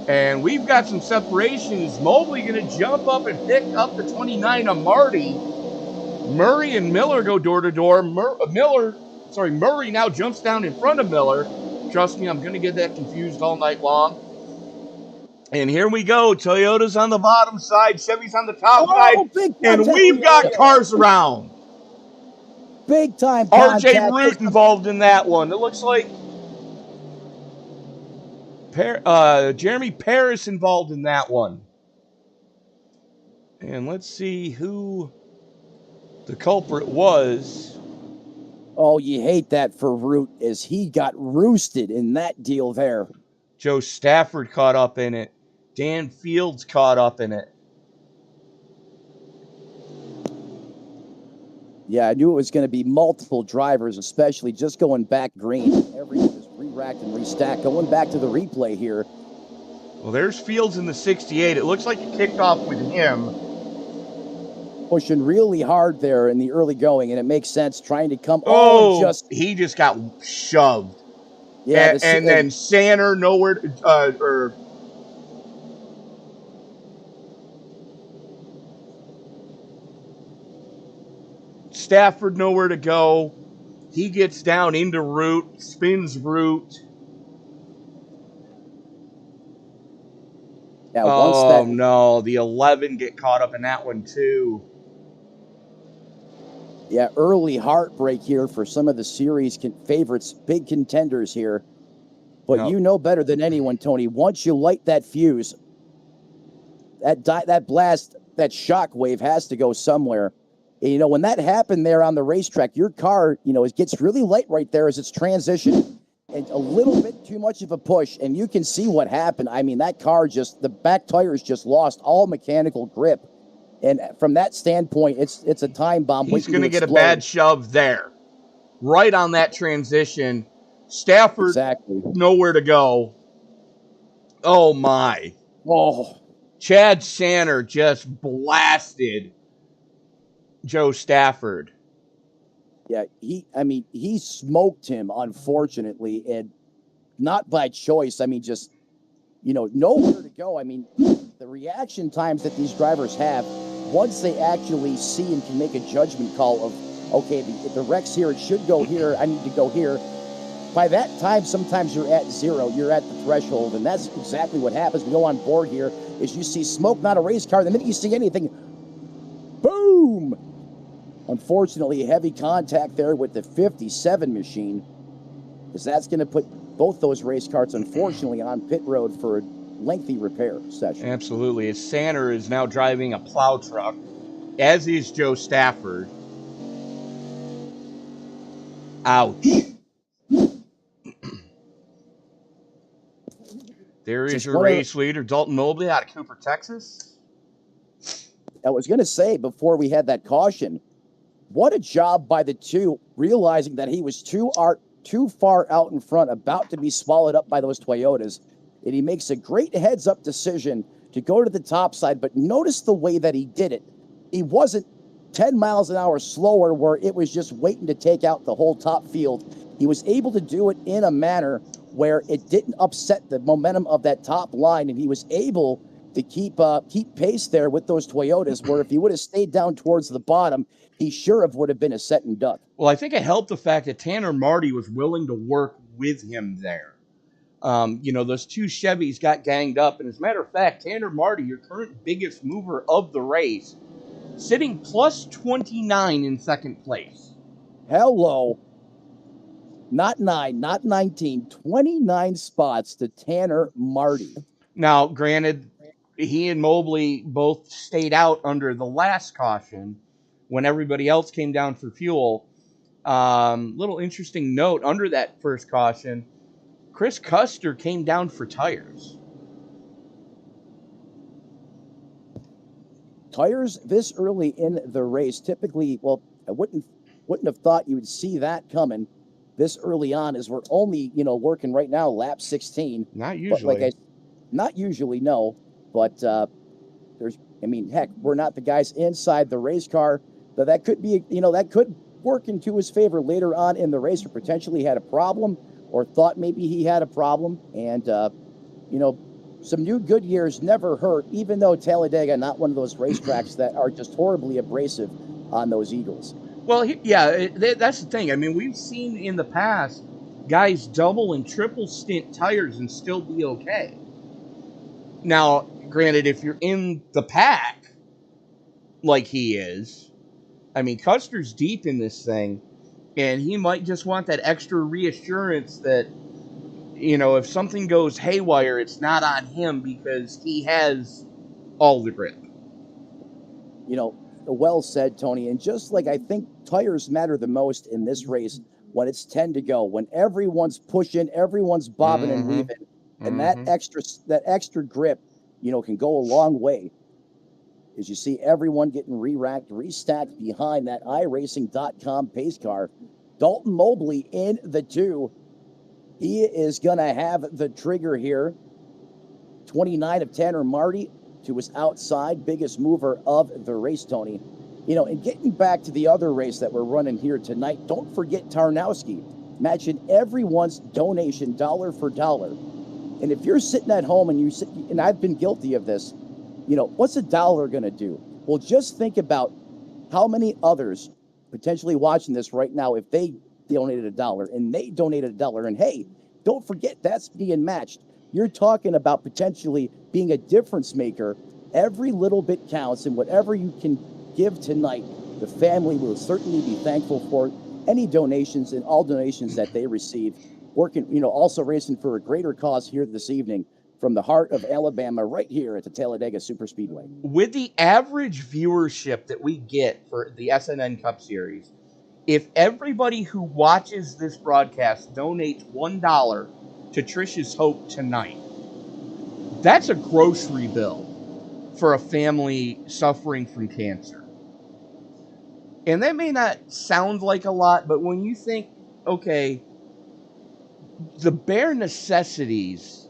And we've got some separations. Mobley going to jump up and pick up the 29 of Marty. Murray and Miller go door to door. Murray now jumps down in front of Miller. Trust me, I'm going to get that confused all night long. And here we go. Toyota's on the bottom side. Chevy's on the top side. And we've got cars around. Big time RJ Root involved in that one. It looks like Jeremy Paris involved in that one. And let's see who the culprit was. Oh, you hate that for Root, as he got roosted in that deal there. Joe Stafford caught up in it. Dan Fields caught up in it. Yeah, I knew it was going to be multiple drivers, especially just going back green. Everyone is re-racked and restacked. Going back to the replay here. Well, there's Fields in the 68. It looks like it kicked off with him. Pushing really hard there in the early going, and it makes sense trying to come. He just got shoved. Yeah, and then Sanner nowhere to, Stafford nowhere to go. He gets down into route, spins route. Yeah, no, the 11 get caught up in that one too. Yeah, early heartbreak here for some of the series favorites, big contenders here. But you know better than anyone, Tony. Once you light that fuse, that blast, that shock wave has to go somewhere. And, when that happened there on the racetrack, your car, it gets really light right there as it's transitioning, and a little bit too much of a push, and you can see what happened. I mean, that car the back tires just lost all mechanical grip. And from that standpoint, it's a time bomb. He's going to get a bad shove there. Right on that transition. Stafford, nowhere to go. Oh, my. Oh. Chad Sanner just blasted Joe Stafford. Yeah, he smoked him, unfortunately, and not by choice. I mean, just, nowhere to go. I mean, the reaction times that these drivers have, once they actually see and can make a judgment call of, okay, the wreck's here, it should go here, I need to go here. By that time, sometimes you're at zero, you're at the threshold, and that's exactly what happens. We go on board here, is you see smoke, not a race car. The minute you see anything, boom! Unfortunately, heavy contact there with the 57 machine, because that's going to put both those race cars, unfortunately, on pit road for a lengthy repair session. Absolutely. As Sanner is now driving a plow truck, as is Joe Stafford. Ouch. There is your race leader, Dalton Mobley out of Cooper, Texas. I was going to say, before we had that caution, what a job by the two, realizing that he was too far out in front, about to be swallowed up by those Toyotas. And he makes a great heads-up decision to go to the top side, but notice the way that he did it. He wasn't 10 miles an hour slower where it was just waiting to take out the whole top field. He was able to do it in a manner where it didn't upset the momentum of that top line, and he was able to keep pace there with those Toyotas, where if he would have stayed down towards the bottom, he sure would have been a set and duck. Well, I think it helped the fact that Tanner Marty was willing to work with him there. Those two Chevys got ganged up, and as a matter of fact, Tanner Marty, your current biggest mover of the race, sitting plus 29 in second place. Hello. Not 9, not 19, 29 spots to Tanner Marty. Now, granted, he and Mobley both stayed out under the last caution when everybody else came down for fuel. Little interesting note, under that first caution, Chris Custer came down for tires. Tires this early in the race, typically, well, I wouldn't have thought you would see that coming this early on, as we're only, working right now lap 16. Not usually. Not usually, no. But heck, we're not the guys inside the race car. But that could be, that could work into his favor later on in the race, or potentially had a problem, or thought maybe he had a problem. And, some new Goodyears never hurt, even though Talladega, not one of those racetracks that are just horribly abrasive on those Eagles. Well, that's the thing. I mean, we've seen in the past guys double and triple stint tires and still be okay. Now, granted, if you're in the pack like he is, I mean, Custer's deep in this thing, and he might just want that extra reassurance that, if something goes haywire, it's not on him because he has all the grip. Well said, Tony. And just like I think tires matter the most in this race when it's 10 to go, when everyone's pushing, everyone's bobbing and weaving, and that extra grip, can go a long way. as you see everyone getting re-racked, restacked behind that iRacing.com pace car. Dalton Mobley in the 2. He is going to have the trigger here. 29 of Tanner Marty to his outside, biggest mover of the race, Tony. You know, and getting back to the other race that we're running here tonight, don't forget Tarnowski. Matching everyone's donation dollar for dollar. And if you're sitting at home and and I've been guilty of this, you know, what's a dollar going to do? Well, just think about how many others potentially watching this right now, if they donated $1 and they donated $1, and hey, don't forget that's being matched. You're talking about potentially being a difference maker. Every little bit counts, and whatever you can give tonight, the family will certainly be thankful for any donations and all donations that they receive. Working, you know, also racing for a greater cause here this evening from the heart of Alabama, right here at the Talladega Superspeedway. With the average viewership that we get for the SNN Cup Series, if everybody who watches this broadcast donates $1 to Tricia's Hope tonight, that's a grocery bill for a family suffering from cancer. And that may not sound like a lot, but when you think, okay, the bare necessities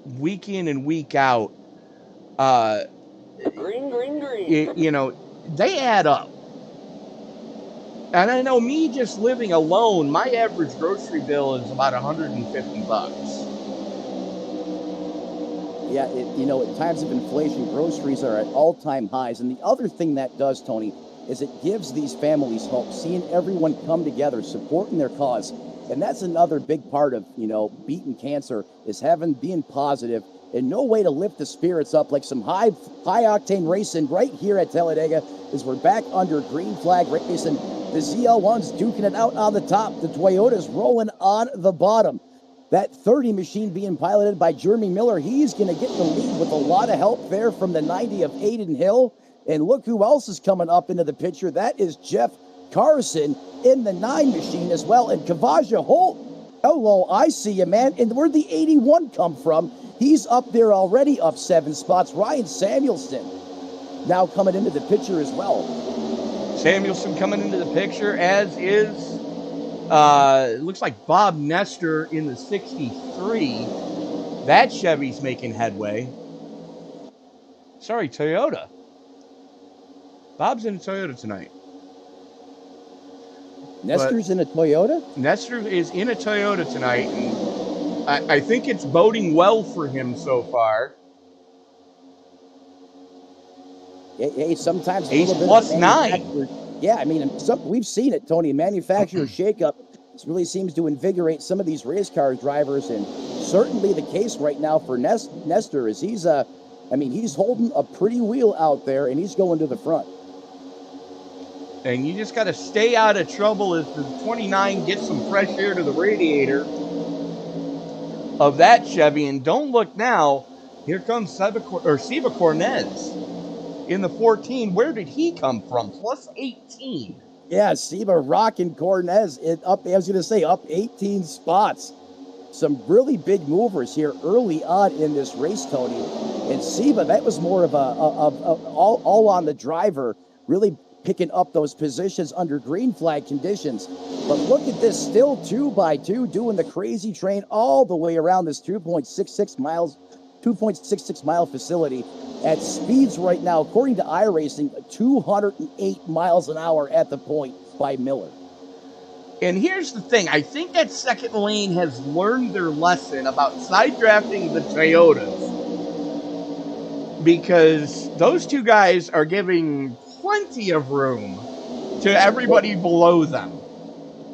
week in and week out, Green. you know, they add up. And I know me just living alone, my average grocery bill is about $150. Yeah, you know, at times of inflation, groceries are at all-time highs. And the other thing that does, Tony, is it gives these families hope, seeing everyone come together, supporting their cause. And that's another big part of, you know, beating cancer, is being positive, and no way to lift the spirits up like some high octane racing right here at Talladega, as we're back under green flag racing. The ZL1's duking it out on the top. The Toyota's rolling on the bottom. That 30 machine being piloted by Jeremy Miller. He's going to get the lead with a lot of help there from the 90 of Aiden Hill. And look who else is coming up into the picture. That is Jeff Carson in the 9 machine as well. And Kavaja Holt. Hello, I see you, man. And where'd the 81 come from? He's up there already, up 7 spots. Ryan Samuelson now coming into the picture as well. Samuelson coming into the picture, as is, it looks like Bob Nestor in the 63. That Chevy's making headway. Sorry, Toyota. Bob's in a Toyota tonight. Nestor's in a Toyota? Nestor is in a Toyota tonight, and I think it's boding well for him so far. Hey, sometimes Ace plus 9. Yeah, I mean, we've seen it, Tony. Manufacturer shakeup really seems to invigorate some of these race car drivers, and certainly the case right now for Nestor is he's holding a pretty wheel out there, and he's going to the front. And you just got to stay out of trouble as the 29 gets some fresh air to the radiator of that Chevy. And don't look now. Here comes Siva Cornez in the 14. Where did he come from? Plus 18. Yeah, Siva rocking Cornez up 18 spots. Some really big movers here early on in this race, Tony. And Siva, that was more of all on the driver, really picking up those positions under green flag conditions. But look at this, still 2x2 doing the crazy train all the way around this 2.66 mile facility at speeds right now, according to iRacing, 208 miles an hour at the point by Miller. And here's the thing. I think that second lane has learned their lesson about side drafting the Toyotas, because those two guys are giving plenty of room to everybody below them.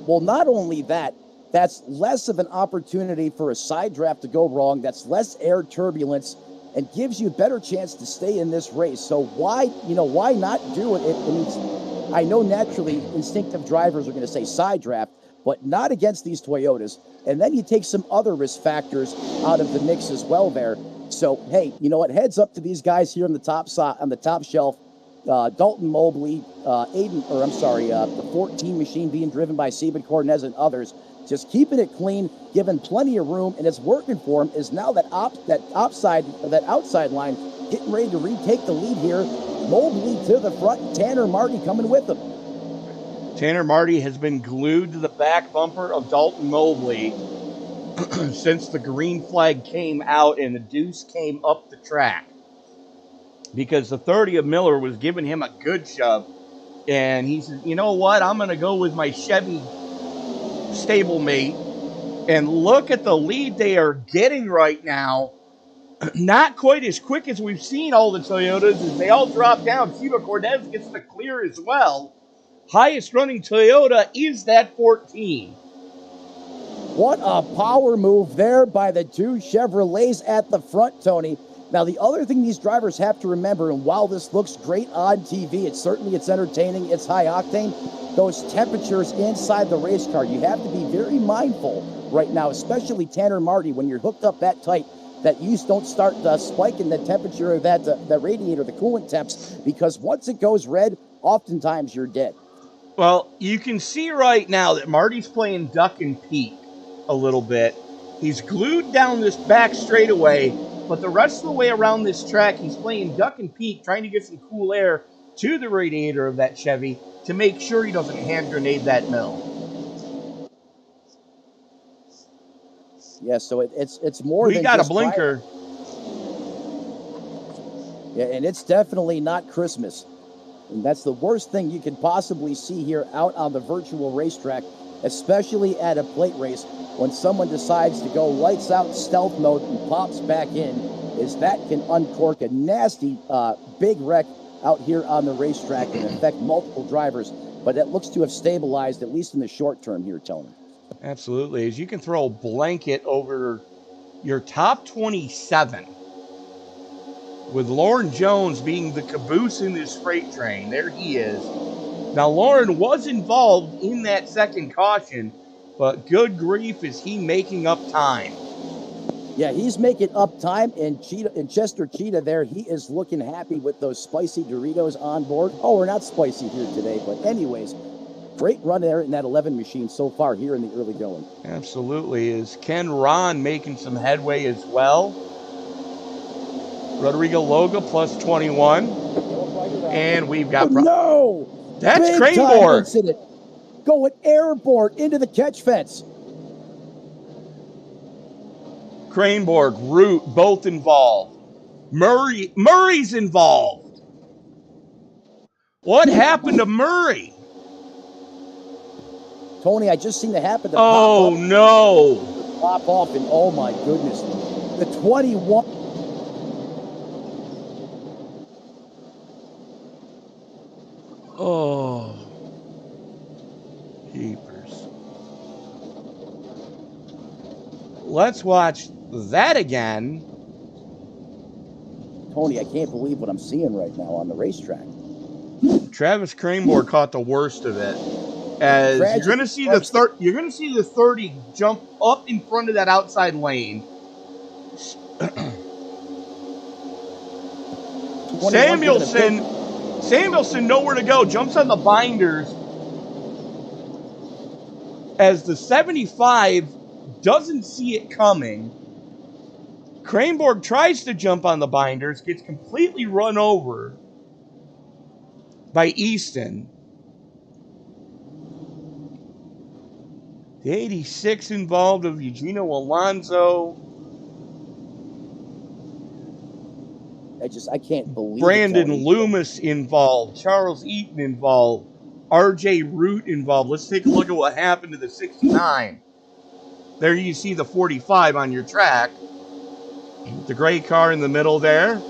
Well, not only that, that's less of an opportunity for a side draft to go wrong. That's less air turbulence and gives you a better chance to stay in this race. So why not do it? I know naturally instinctive drivers are going to say side draft, but not against these Toyotas. And then you take some other risk factors out of the mix as well there. So, hey, you know what? Heads up to these guys here on the top shelf. Dalton Mobley, the 14 machine being driven by Siva Cornez and others, just keeping it clean, giving plenty of room, and it's working for him. Is now that outside line getting ready to retake the lead here Mobley to the front, Tanner Marty coming with him. Tanner Marty has been glued to the back bumper of Dalton Mobley since the green flag came out and the deuce came up the track, because the 30 of Miller was giving him a good shove, and he said, you know what, I'm going to go with my Chevy stablemate, and look at the lead they are getting right now. Not quite as quick as we've seen all the Toyotas as they all drop down. Cuba Cortez gets the clear as well. Highest running Toyota is that 14. What a power move there by the two Chevrolets at the front, Tony. Now, the other thing these drivers have to remember, and while this looks great on TV, it's entertaining, it's high octane, those temperatures inside the race car, you have to be very mindful right now, especially Tanner Marty, when you're hooked up that tight, that you don't start spiking the temperature of that radiator, the coolant temps, because once it goes red, oftentimes you're dead. Well, you can see right now that Marty's playing duck and peek a little bit. He's glued down this back straightaway, but the rest of the way around this track, he's playing duck and peek, trying to get some cool air to the radiator of that Chevy to make sure he doesn't hand grenade that mill. Yeah, so it's more than we got a just blinker. Yeah, and it's definitely not Christmas. And that's the worst thing you could possibly see here out on the virtual racetrack, especially at a plate race, when someone decides to go lights out stealth mode and pops back in, is that can uncork a nasty big wreck out here on the racetrack and affect multiple drivers. But it looks to have stabilized, at least in the short term here, Tony. Absolutely. As you can throw a blanket over your top 27, with Lauren Jones being the caboose in this freight train. There he is. Now, Lauren was involved in that second caution, but good grief, is he making up time. Yeah, he's making up time, and Chester Cheetah there, he is looking happy with those spicy Doritos on board. Oh, we're not spicy here today, but anyways, great run there in that 11 machine so far here in the early going. Absolutely. Is Ken Ron making some headway as well? Rodrigo Loga plus 21. And we've got... no! That's Big Craneboard. Incident. Going airborne into the catch fence. Craneboard, Root, both involved. Murray's involved. What happened to Murray? Tony, I just seen it happen to Oh, pop up. no. Pop off, and oh my goodness. The 21... Oh, jeepers. Let's watch that again. Tony, I can't believe what I'm seeing right now on the racetrack. Travis Craneboard caught the worst of it. As you're going to see the 30 jump up in front of that outside lane. Samuelson, nowhere to go, jumps on the binders as the 75 doesn't see it coming. Craneboard tries to jump on the binders, gets completely run over by Easton. The 86 involved of Eugenio Alonso. I can't believe Brandon Loomis involved. Charles Eaton involved. RJ Root involved. Let's take a look at what happened to the 69. There you see the 45 on your track. The gray car in the middle there.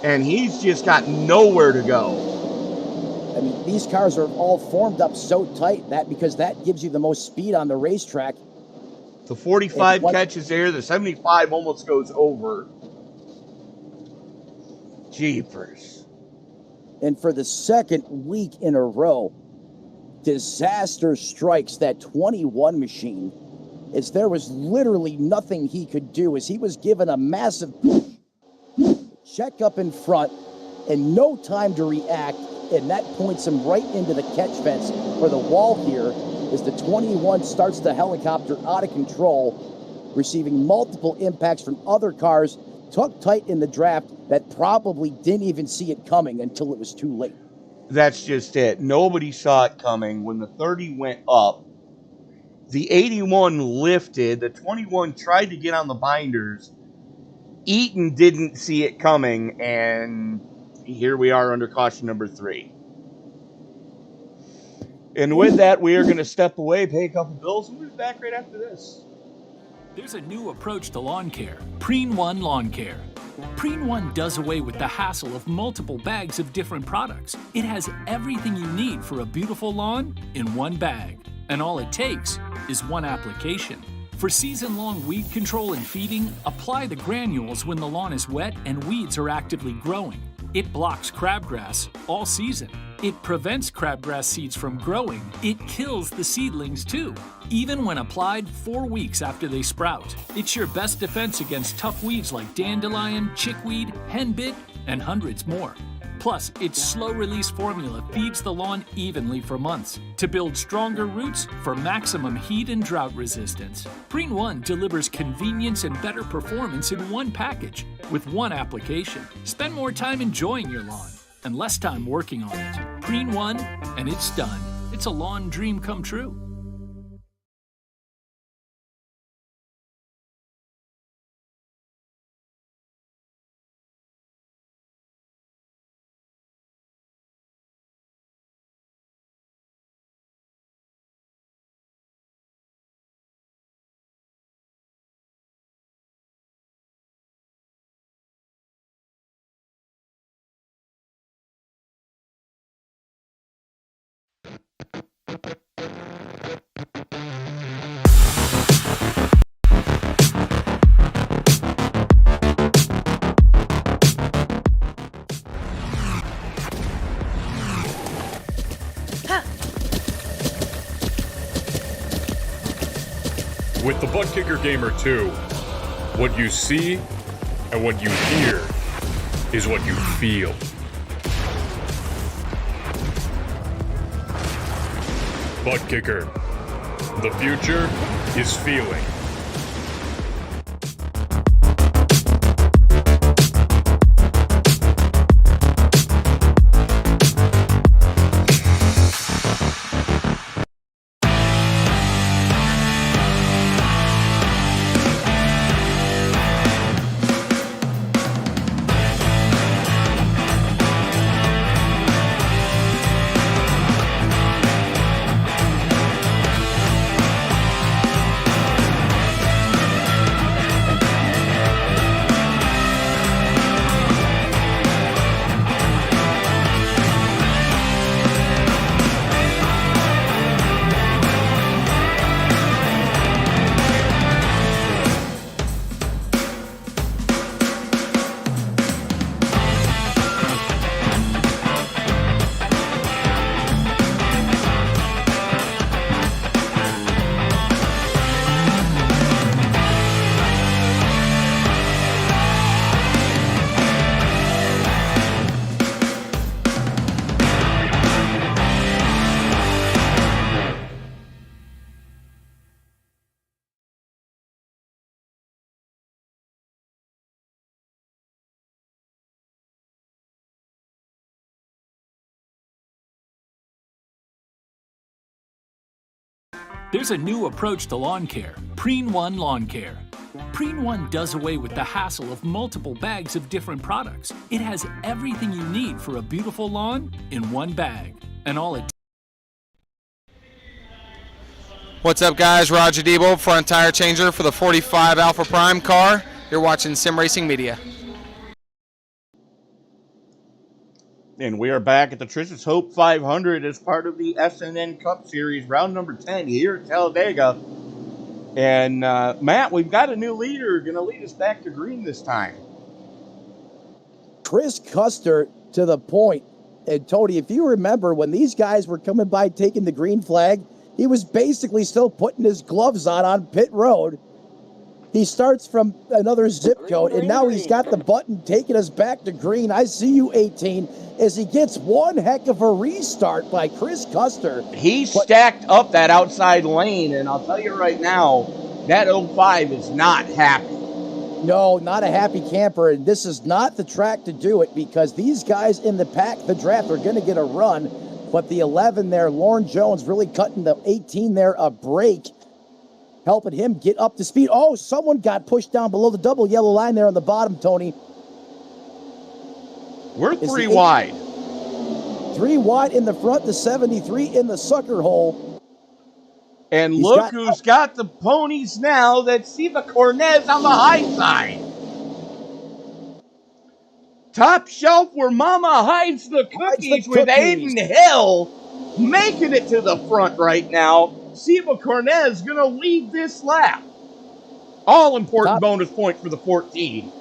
And he's just got nowhere to go. I mean, these cars are all formed up so tight because that gives you the most speed on the racetrack. The 45 catches there. The 75 almost goes over. Jeepers. And for the second week in a row, disaster strikes that 21 machine, as there was literally nothing he could do, as he was given a massive push, check up in front, and no time to react, and that points him right into the catch fence for the wall here, as the 21 starts the helicopter out of control, receiving multiple impacts from other cars tucked tight in the draft that probably didn't even see it coming until it was too late. That's just it. Nobody saw it coming. When the 30 went up, the 81 lifted. The 21 tried to get on the binders. Eaton didn't see it coming, and here we are under caution number 3. And with that, we are going to step away, pay a couple bills, and we'll be back right after this. There's a new approach to lawn care, Preen One Lawn Care. Preen One does away with the hassle of multiple bags of different products. It has everything you need for a beautiful lawn in one bag. And all it takes is one application. For season-long weed control and feeding, apply the granules when the lawn is wet and weeds are actively growing. It blocks crabgrass all season. It prevents crabgrass seeds from growing. It kills the seedlings too, even when applied 4 weeks after they sprout. It's your best defense against tough weeds like dandelion, chickweed, henbit, and hundreds more. Plus, its slow-release formula feeds the lawn evenly for months to build stronger roots for maximum heat and drought resistance. Preen One delivers convenience and better performance in one package with one application. Spend more time enjoying your lawn and less time working on it. Preen One, and it's done. It's a lawn dream come true. With the Butt Kicker Gamer 2, what you see and what you hear is what you feel. Butt Kicker. The future is feeling. There's a new approach to lawn care, Preen One Lawn Care. Preen One does away with the hassle of multiple bags of different products. It has everything you need for a beautiful lawn in one bag. And all it What's up, guys? Roger Debo, front tire changer for the 45 Alpha Prime car. You're watching Sim Racing Media. And we are back at the Tricia's Hope 500 as part of the SNN Cup Series, round number 10 here at Talladega. And Matt, we've got a new leader going to lead us back to green this time. Chris Custer to the point. And Tony, if you remember when these guys were coming by taking the green flag, he was basically still putting his gloves on pit road. He starts from another zip code, and now he's got the button taking us back to green. I see you, 18, as he gets one heck of a restart by Chris Custer. He stacked up that outside lane, and I'll tell you right now, that 05 is not happy. No, not a happy camper, and this is not the track to do it because these guys in the pack, the draft, are going to get a run, but the 11 there, Lauren Jones, really cutting the 18 there a break, helping him get up to speed. Oh, someone got pushed down below the double yellow line there on the bottom, Tony. We're 3 wide. 3 wide in the front, the 73 in the sucker hole. And look who's got the ponies now. That's Siva Cornez on the high side. Top shelf where Mama hides the cookies with Aiden Hill making it to the front right now. Siva Cornez going to lead this lap. All important bonus point for the 14.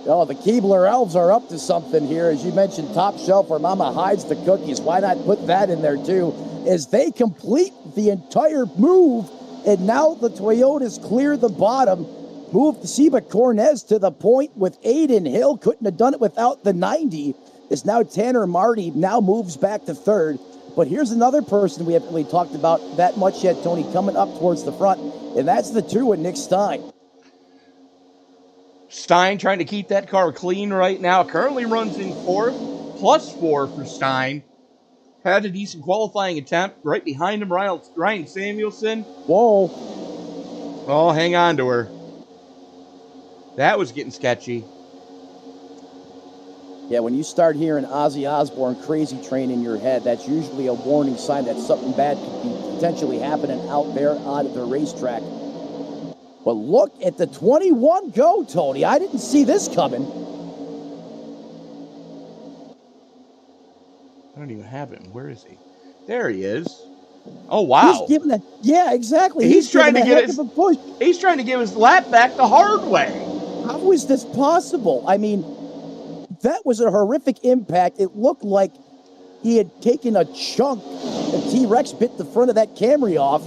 Oh, the Keebler Elves are up to something here. As you mentioned, top shelf where Mama hides the cookies. Why not put that in there too? As they complete the entire move, and now the Toyotas clear the bottom. Move the Siva Cornez to the point with Aiden Hill. Couldn't have done it without the 90. As now Tanner Marty now moves back to third. But here's another person we haven't really talked about that much yet, Tony, coming up towards the front, and that's the 2 with Nick Stein. Stein trying to keep that car clean right now. Currently runs in 4th, +4 for Stein. Had a decent qualifying attempt. Right behind him, Ryan Samuelson. Whoa. Oh, hang on to her. That was getting sketchy. Yeah, when you start hearing Ozzy Osbourne Crazy Train in your head, that's usually a warning sign that something bad could be potentially happening out there on the racetrack. But look at the 21 go, Tony. I didn't see this coming. I don't even have him. Where is he? There he is. Oh, wow. He's giving that. Yeah, exactly. He's trying to get his push. He's trying to give his lap back the hard way. How is this possible? I mean, that was a horrific impact. It looked like he had taken a chunk. The T-Rex bit the front of that Camry off.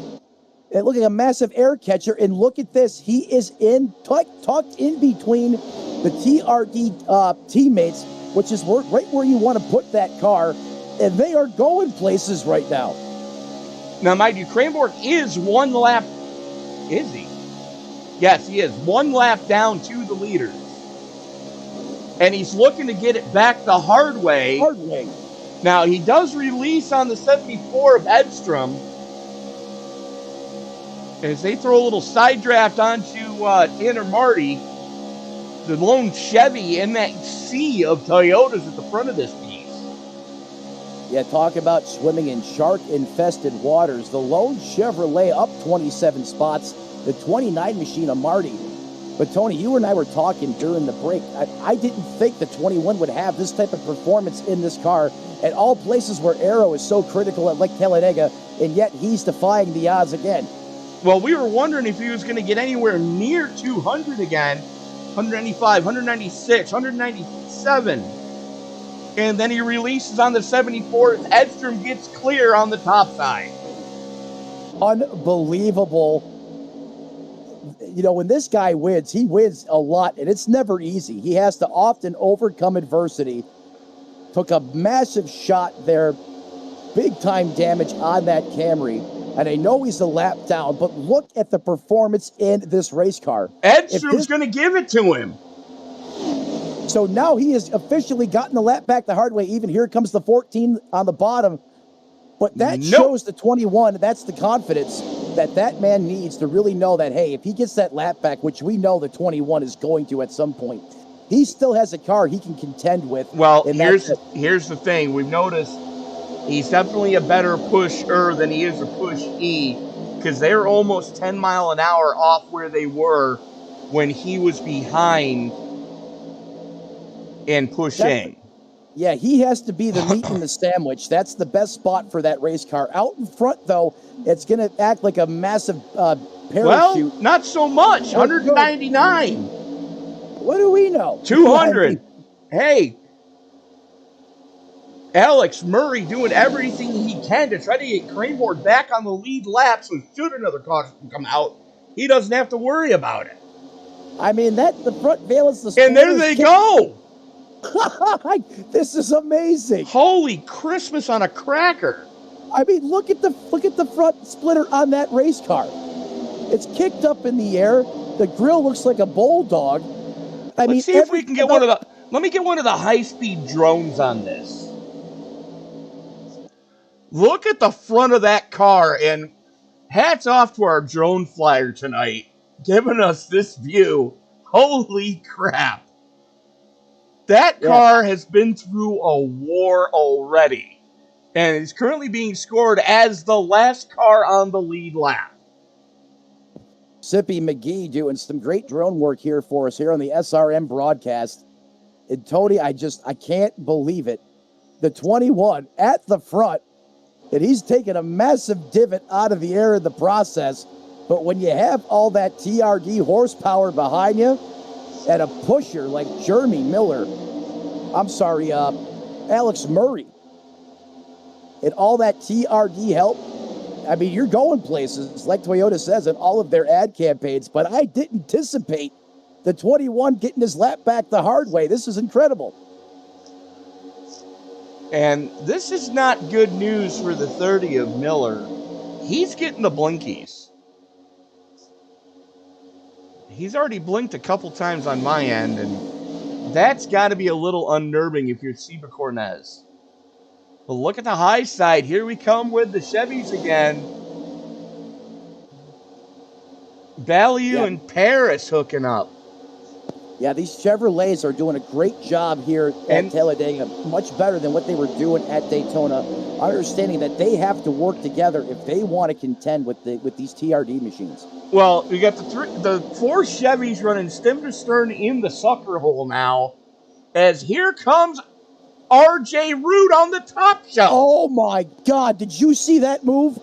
It looked like a massive air catcher. And look at this. He is tucked in between the TRD teammates, which is right where you want to put that car. And they are going places right now. Now, mind you, Cranborg is 1 lap. Is he? Yes, he is. 1 lap down to the leaders. And he's looking to get it back the hard way. Hard way. Now, he does release on the 74 of Edstrom. As they throw a little side draft onto Tanner Marty, the lone Chevy in that sea of Toyotas at the front of this piece. Yeah, talk about swimming in shark-infested waters. The lone Chevrolet up 27 spots, the 29 machine of Marty. But, Tony, you and I were talking during the break. I didn't think the 21 would have this type of performance in this car at all places where aero is so critical at Lake Talladega, and yet he's defying the odds again. Well, we were wondering if he was going to get anywhere near 200 again. 195, 196, 197. And then he releases on the 74 as Edstrom gets clear on the top side. Unbelievable. You know, when this guy wins, he wins a lot, and it's never easy. He has to often overcome adversity. Took a massive shot there. Big-time damage on that Camry. And I know he's a lap down, but look at the performance in this race car. Edstrom's going to give it to him. So now he has officially gotten the lap back the hard way. Even here comes the 14 on the bottom. But that shows the 21. That's the confidence that man needs to really know that, hey, if he gets that lap back, which we know the 21 is going to at some point, he still has a car he can contend with. Well, here's the thing. We've noticed he's definitely a better pusher than he is a push-E because they're almost 10 mile an hour off where they were when he was behind and pushing. Yeah, he has to be the meat in the sandwich. That's the best spot for that race car. Out in front, though, it's going to act like a massive parachute. Well, not so much. 199. What do we know? 200. Hey, Alex Murray doing everything he can to try to get Cranborg back on the lead lap, so should another caution come out, he doesn't have to worry about it. I mean, the front valence, and there they go. This is amazing. Holy Christmas on a cracker. I mean, look at the front splitter on that race car. It's kicked up in the air. The grill looks like a bulldog. Let's see if we can get one of the. Let me get one of the high-speed drones on this. Look at the front of that car, and hats off to our drone flyer tonight, giving us this view. Holy crap. That car has been through a war already, and is currently being scored as the last car on the lead lap. Sippy McGee doing some great drone work here for us here on the SRM broadcast. And Tony, I can't believe it. The 21 at the front, and he's taken a massive divot out of the air in the process. But when you have all that TRD horsepower behind you and a pusher like Alex Murray, and all that TRD help, I mean, you're going places, like Toyota says in all of their ad campaigns, but I didn't anticipate the 21 getting his lap back the hard way. This is incredible. And this is not good news for the 30 of Miller. He's getting the blinkies. He's already blinked a couple times on my end, and that's got to be a little unnerving if you're Seba Cornez. But look at the high side. Here we come with the Chevys again. Value and Paris hooking up. Yeah, these Chevrolets are doing a great job here at Talladega, much better than what they were doing at Daytona, understanding that they have to work together if they want to contend with these TRD machines. Well, we got the four Chevys running stem to stern in the sucker hole now, as here comes R.J. Root on the top shelf. Oh, my God. Did you see that move?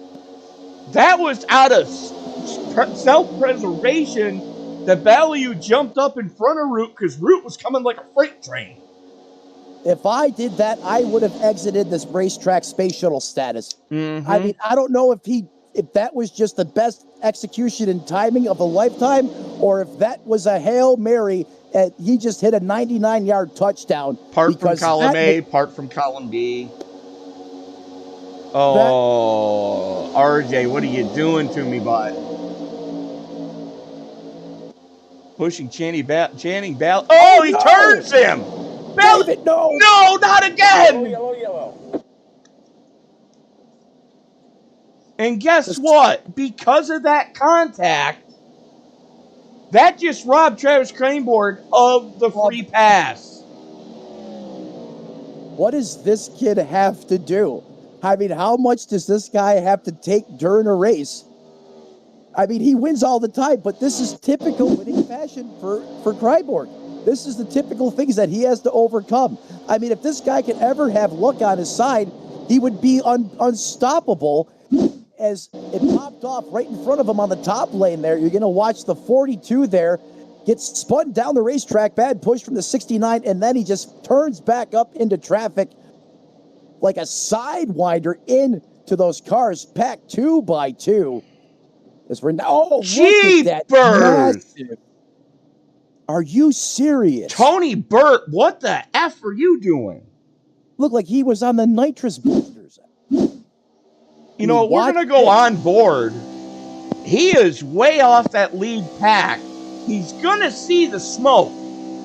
That was out of self-preservation. The Value jumped up in front of Root because Root was coming like a freight train. If I did that, I would have exited this racetrack space shuttle status. Mm-hmm. I mean, I don't know if that was just the best execution and timing of a lifetime, or if that was a Hail Mary and he just hit a 99-yard touchdown. Part from column A, part from column B. Oh, RJ, what are you doing to me, bud? Pushing Channing Bell. Oh, he turns him! David, no! No, not again! Yellow. And guess what? Because of that contact, that just robbed Travis Cranebourne of the free pass. What does this kid have to do? I mean, how much does this guy have to take during a race? I mean, he wins all the time, but this is typical winning fashion for Cranebourne. This is the typical things that he has to overcome. I mean, if this guy could ever have luck on his side, he would be unstoppable. As it popped off right in front of him on the top lane there, you're going to watch the 42 there get spun down the racetrack, bad push from the 69, and then he just turns back up into traffic like a sidewinder into those cars, packed 2 by 2. As we're look at that massive. Are you serious? Tony Burt, what the F are you doing? Looked like he was on the nitrous boosters. You know, we're going to go on board. He is way off that lead pack. He's going to see the smoke,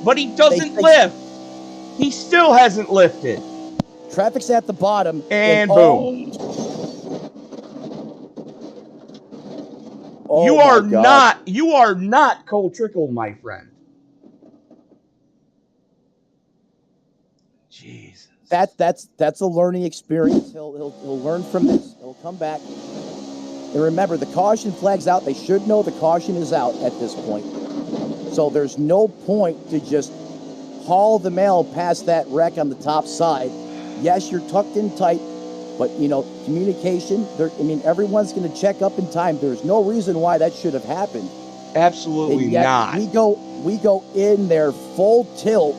but he doesn't lift. He still hasn't lifted. Traffic's at the bottom. And boom. You are not Cole Trickle, my friend. Jesus. That's a learning experience. He'll learn from this. He'll come back. And remember, the caution flag's out. They should know the caution is out at this point. So there's no point to just haul the mail past that wreck on the top side. Yes, you're tucked in tight, but, you know, communication, everyone's going to check up in time. There's no reason why that should have happened. Absolutely not. We go in there full tilt,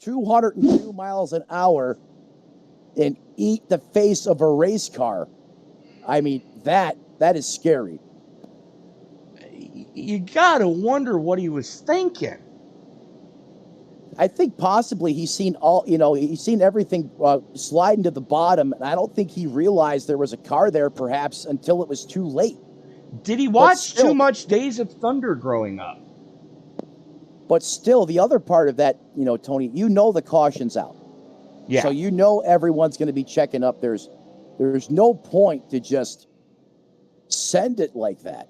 202 miles an hour, and eat the face of a race car. I mean, that is scary. You got to wonder what he was thinking. I think possibly he's seen everything sliding to the bottom, and I don't think he realized there was a car there perhaps until it was too late. Did he watch still- too much Days of Thunder growing up? But still, the other part of that, Tony, the caution's out. Yeah. So everyone's going to be checking up. There's no point to just send it like that.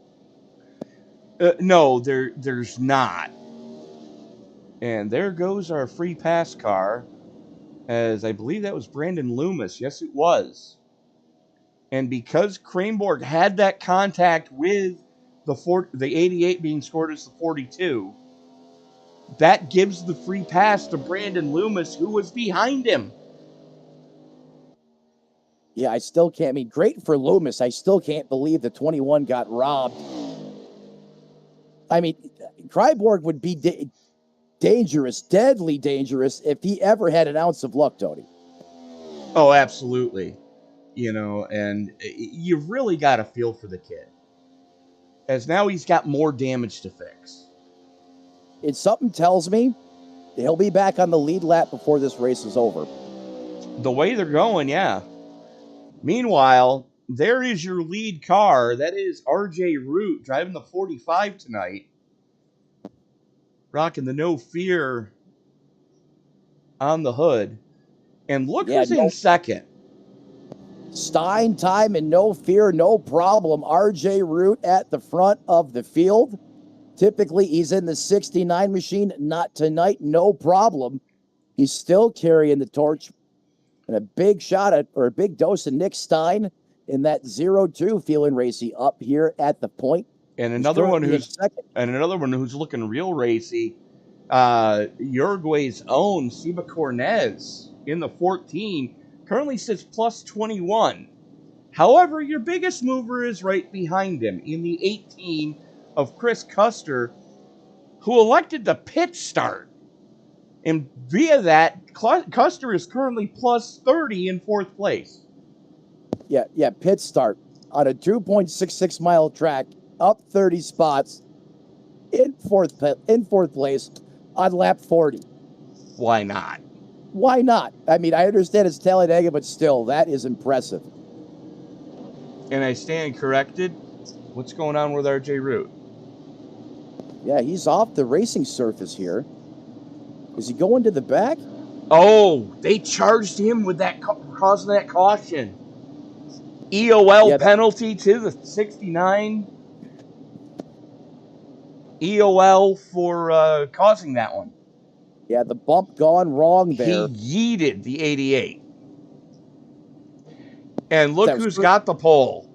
No, there's not. And there goes our free pass car, as I believe that was Brandon Loomis. Yes, it was. And because Kraneborg had that contact with the 88 being scored as the 42, that gives the free pass to Brandon Loomis, who was behind him. Yeah, I still can't. I mean, great for Loomis. I still can't believe the 21 got robbed. I mean, Kraneborg would be dangerous, deadly dangerous, if he ever had an ounce of luck, Tony. Oh, absolutely. And you've really got to feel for the kid, as now he's got more damage to fix. And something tells me he'll be back on the lead lap before this race is over. The way they're going, yeah. Meanwhile, there is your lead car. That is RJ Root driving the 45 tonight. Rocking the No Fear on the hood. And look who's in second. Stein time and No Fear, no problem. RJ Root at the front of the field. Typically, he's in the 69 machine. Not tonight, no problem. He's still carrying the torch. And a big big dose of Nick Stein in that 0-2 feeling racy up here at the point. And another one who's looking real racy. Uruguay's own Seba Cornez in the 14 currently sits plus 21. However, your biggest mover is right behind him in the 18 of Chris Custer, who elected the pit start. And via that, Custer is currently plus 30 in fourth place. Yeah, pit start on a 2.66 mile track, up 30 spots in fourth place on lap 40. Why not? Why not? I mean, I understand it's Talladega, but still, that is impressive. And I stand corrected. What's going on with RJ Root? Yeah, he's off the racing surface here. Is he going to the back? Oh, they charged him with that causing that caution. EOL penalty to the 69. EOL for causing that one. Yeah, the bump gone wrong there. He yeeted the 88. And look who's got the pole.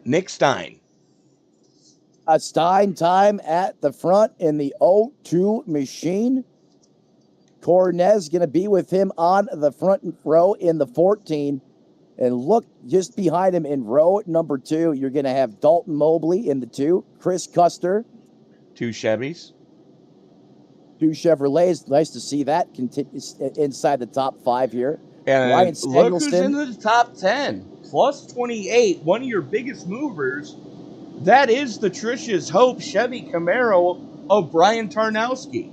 Nick Stein. A Stein time at the front in the 0-2 machine. Cornez going to be with him on the front row in the 14. And look, just behind him in row number 2, you're going to have Dalton Mobley in the 2. Chris Custer. 2 Chevys. 2 Chevrolets. Nice to see that inside the top 5 here. And Ryan look who's in the top 10. Plus 28, one of your biggest movers. That is the Tricia's Hope Chevy Camaro of Brian Tarnowski.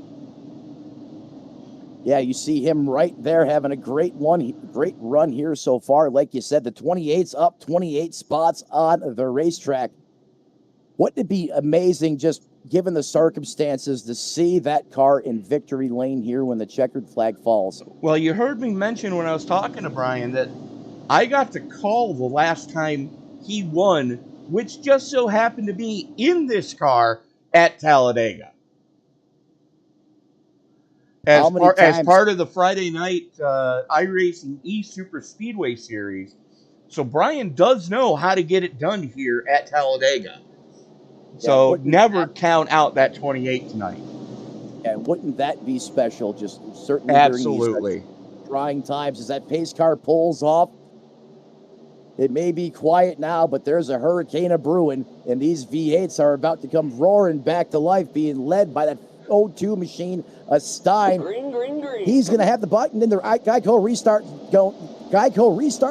Yeah, you see him right there having a great run here so far. Like you said, the 28's up 28 spots on the racetrack. Wouldn't it be amazing, just given the circumstances, to see that car in victory lane here when the checkered flag falls? Well, you heard me mention when I was talking to Brian that I got to call the last time he won, which just so happened to be in this car at Talladega. As part of the Friday night iRacing Superspeedway series. So Brian does know how to get it done here at Talladega. So never count out that 28 tonight. And wouldn't that be special? Just certainly absolutely during these trying times as that pace car pulls off. It may be quiet now, but there's a hurricane a brewing, and these V8s are about to come roaring back to life, being led by that 0-2 machine, a Stein. Green. He's going to have the button in the Geico restart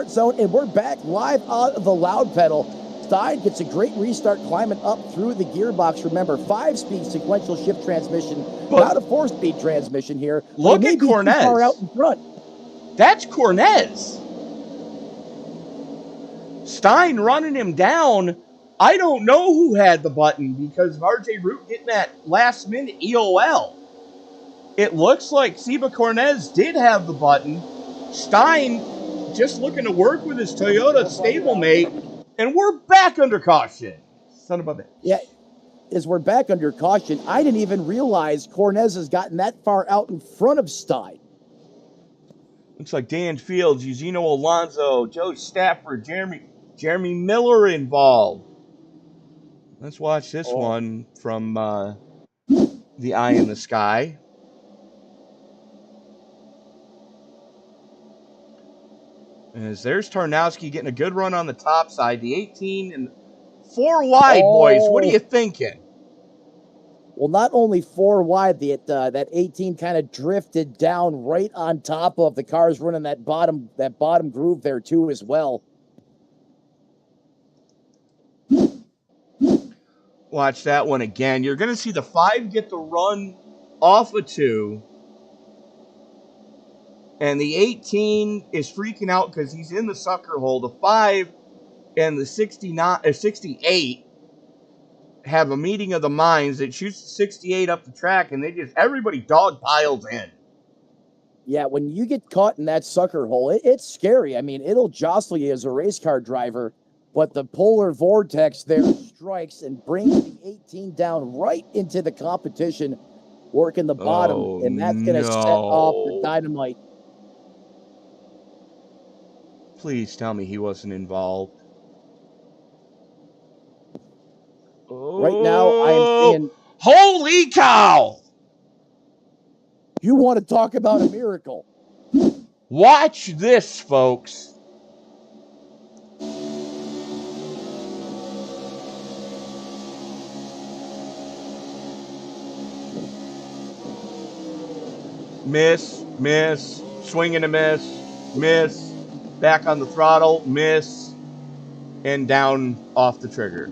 zone, and we're back live on the loud pedal. Stein gets a great restart climbing up through the gearbox. Remember, 5-speed sequential shift transmission, not a 4-speed transmission here. Look at Cornez. Too far out in front. That's Cornez. Stein running him down I don't know who had the button because of RJ Root getting that last minute EOL. It looks like Seba Cornez did have the button. Stein just looking to work with his Toyota stablemate, and we're back under caution. Son of a bitch. Yeah, as we're back under caution, I didn't even realize Cornez has gotten that far out in front of Stein. Looks like Dan Fields, Eugenio Alonso, Joe Stafford, Jeremy Miller involved. Let's watch this one from the Eye in the Sky. As there's Tarnowski getting a good run on the top side. The 18 and 4 wide, boys. What are you thinking? Well, not only 4 wide, that 18 kind of drifted down right on top of the cars running that bottom groove there too as well. Watch that one again. You're going to see the 5 get the run off of 2. And the 18 is freaking out because he's in the sucker hole. The 5 and the 68 have a meeting of the minds that shoots the 68 up the track, and everybody dog piles in. Yeah, when you get caught in that sucker hole, it's scary. I mean, it'll jostle you as a race car driver, but the polar vortex there strikes and brings the 18 down right into the competition, working the bottom, and that's going to set off the dynamite. Please tell me he wasn't involved. Right now, I am seeing... Holy cow! You want to talk about a miracle. Watch this, folks. Miss, swing and a miss, back on the throttle, miss, and down off the trigger.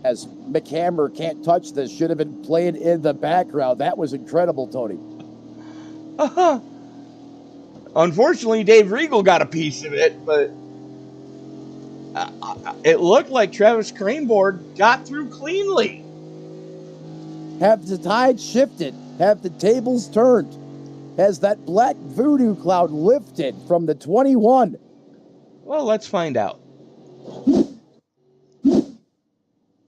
As McHammer can't touch this, should have been played in the background. That was incredible, Tony. Unfortunately, Dave Regal got a piece of it, but it looked like Travis Craneboard got through cleanly. Have the tide shifted? Have the tables turned? Has that black voodoo cloud lifted from the 21? Well, let's find out.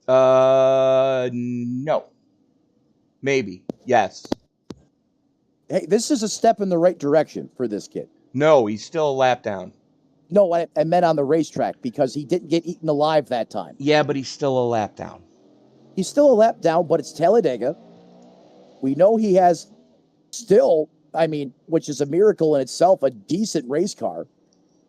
No. Maybe. Yes. Hey, this is a step in the right direction for this kid. No, he's still a lap down. No, I meant on the racetrack because he didn't get eaten alive that time. Yeah, but he's still a lap down. He's still a lap down, but it's Talladega. We know he has still, which is a miracle in itself, a decent race car.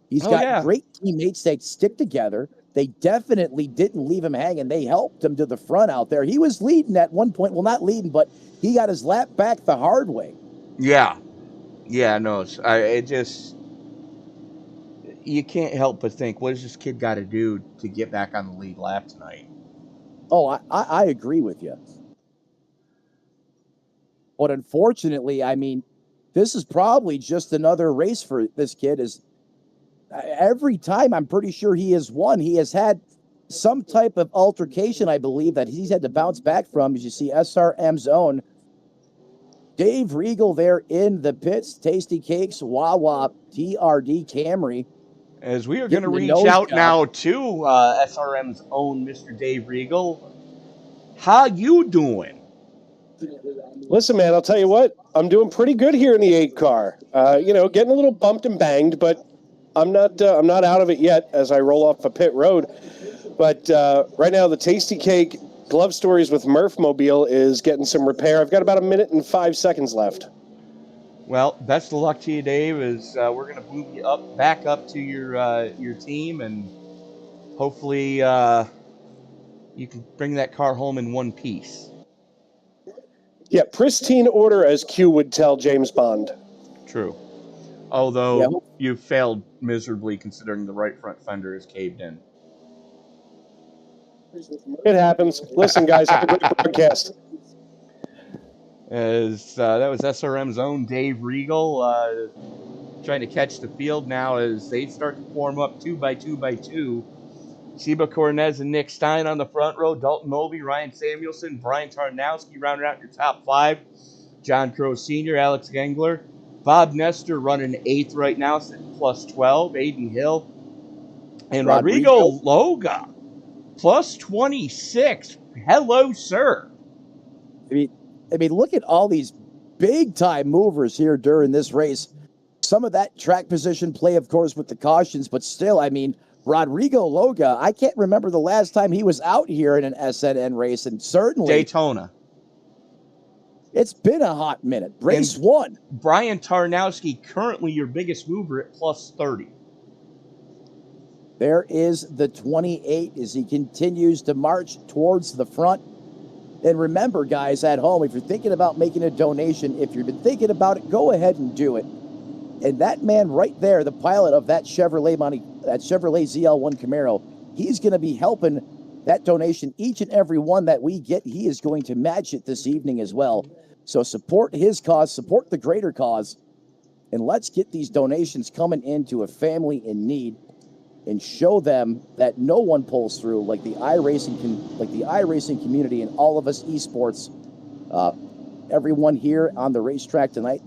He's got great teammates that stick together. They definitely didn't leave him hanging. They helped him to the front out there. He was leading at one point. Well, not leading, but he got his lap back the hard way. Yeah. Yeah, no. You can't help but think, what does this kid got to do to get back on the lead lap tonight? Oh, I agree with you. But unfortunately, this is probably just another race for this kid. Every time I'm pretty sure he has won, he has had some type of altercation, I believe, that he's had to bounce back from. As you see, SRM's own Dave Regal there in the pits. Tasty Cakes, Wawa, TRD Camry. As we are going to reach out now to SRM's own Mr. Dave Regal. How you doing? Listen, man, I'll tell you what. I'm doing pretty good here in the 8 car. Getting a little bumped and banged, but I'm not out of it yet as I roll off a pit road. But right now, the Tasty Cake Glove Stories with Murph Mobile is getting some repair. I've got about 1 minute and 5 seconds left. Well, best of luck to you, Dave. As we're going to move you back up to your team, and hopefully you can bring that car home in one piece. Yeah, pristine order, as Q would tell James Bond. True. Although you failed miserably considering the right front fender is caved in. It happens. Listen, guys, have a great broadcast. As that was SRM's own Dave Regal trying to catch the field now as they start to form up 2 by 2 by 2. Seba Cornez and Nick Stein on the front row. Dalton Mulvey, Ryan Samuelson, Brian Tarnowski rounding out your top 5. John Crow Sr., Alex Gengler. Bob Nestor running 8th right now, plus 12. Aiden Hill. And Rodrigo Loga, plus 26. Hello, sir. I mean, look at all these big-time movers here during this race. Some of that track position play, of course, with the cautions, but still, I mean, Rodrigo Loga, I can't remember the last time he was out here in an SNN race, and certainly Daytona. It's been a hot minute. Race 1. Brian Tarnowski, currently your biggest mover at plus 30. There is the 28 as he continues to march towards the front. And remember, guys at home, if you're thinking about making a donation, if you've been thinking about it, go ahead and do it. And that man right there, the pilot of that Chevrolet ZL1 Camaro, he's going to be helping that donation. Each and every one that we get, he is going to match it this evening as well. So support his cause, support the greater cause, and let's get these donations coming into a family in need and show them that no one pulls through like the iRacing community and all of us esports. Everyone here on the racetrack tonight,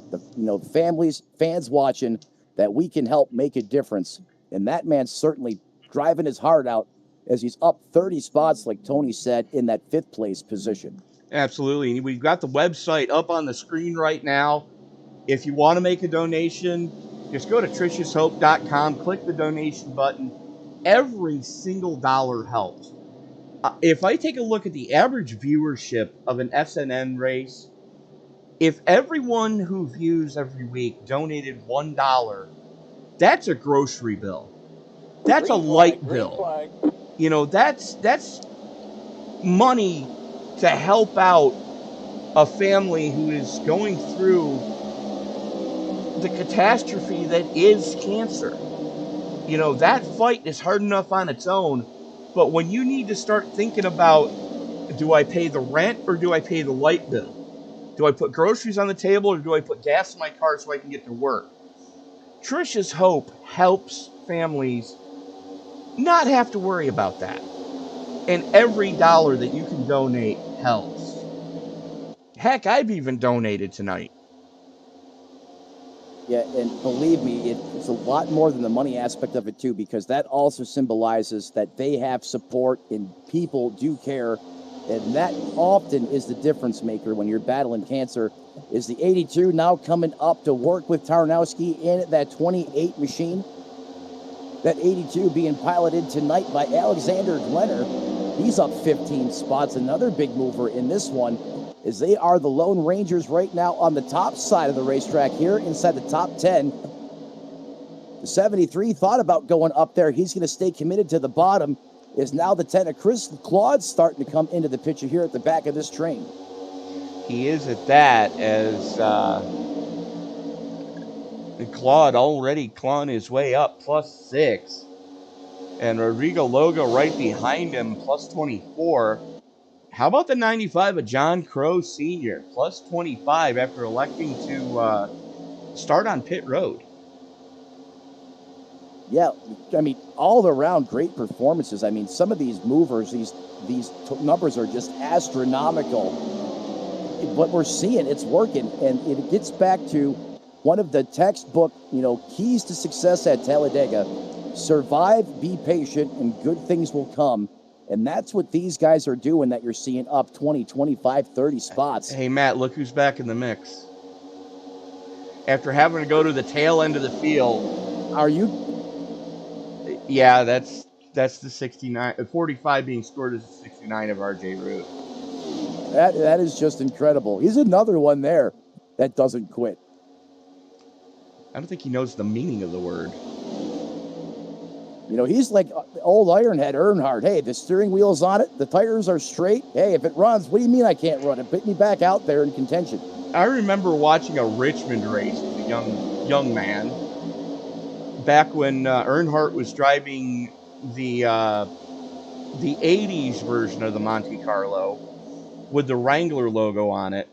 families, fans watching, that we can help make a difference. And that man's certainly driving his heart out as he's up 30 spots, like Tony said, in that 5th place position. Absolutely. We've got the website up on the screen right now. If you want to make a donation, just go to triciashope.com, click the donation button. Every single dollar helps. If I take a look at the average viewership of an SNN race, if everyone who views every week donated $1, that's a grocery bill. That's a light bill. That's money to help out a family who is going through the catastrophe that is cancer. That fight is hard enough on its own, but when you need to start thinking about, do I pay the rent or do I pay the light bill? Do I put groceries on the table or do I put gas in my car so I can get to work? Tricia's Hope helps families not have to worry about that. And every dollar that you can donate helps. Heck, I've even donated tonight. Yeah, and believe me, it's a lot more than the money aspect of it, too, because that also symbolizes that they have support and people do care. And that often is the difference maker when you're battling cancer. Is the 82 now coming up to work with Tarnowski in that 28 machine? That 82 being piloted tonight by Alexander Glenner. He's up 15 spots, another big mover in this one, as they are the Lone Rangers right now on the top side of the racetrack here inside the top 10. The 73 thought about going up there. He's going to stay committed to the bottom. Is now the 10 of Chris Claude starting to come into the picture here at the back of this train. He is at that as Claude already clawing his way up, plus 6. And Rodrigo Loga right behind him, plus 24. How about the 95 of John Crow Sr., plus 25 after electing to start on pit road? Yeah, I mean, all around great performances. I mean, some of these movers, these numbers are just astronomical. What we're seeing, it's working, and it gets back to one of the textbook, keys to success at Talladega. Survive, be patient, and good things will come. And that's what these guys are doing that you're seeing up 20, 25, 30 spots. Hey, Matt, look who's back in the mix. After having to go to the tail end of the field. Are you? Yeah, that's the 69. 45 being scored as the 69 of RJ Root. That is just incredible. He's another one there that doesn't quit. I don't think he knows the meaning of the word. He's like old Ironhead Earnhardt. Hey, the steering wheel's on it. The tires are straight. Hey, if it runs, what do you mean I can't run it? Put me back out there in contention. I remember watching a Richmond race with a young man back when Earnhardt was driving the 80s version of the Monte Carlo with the Wrangler logo on it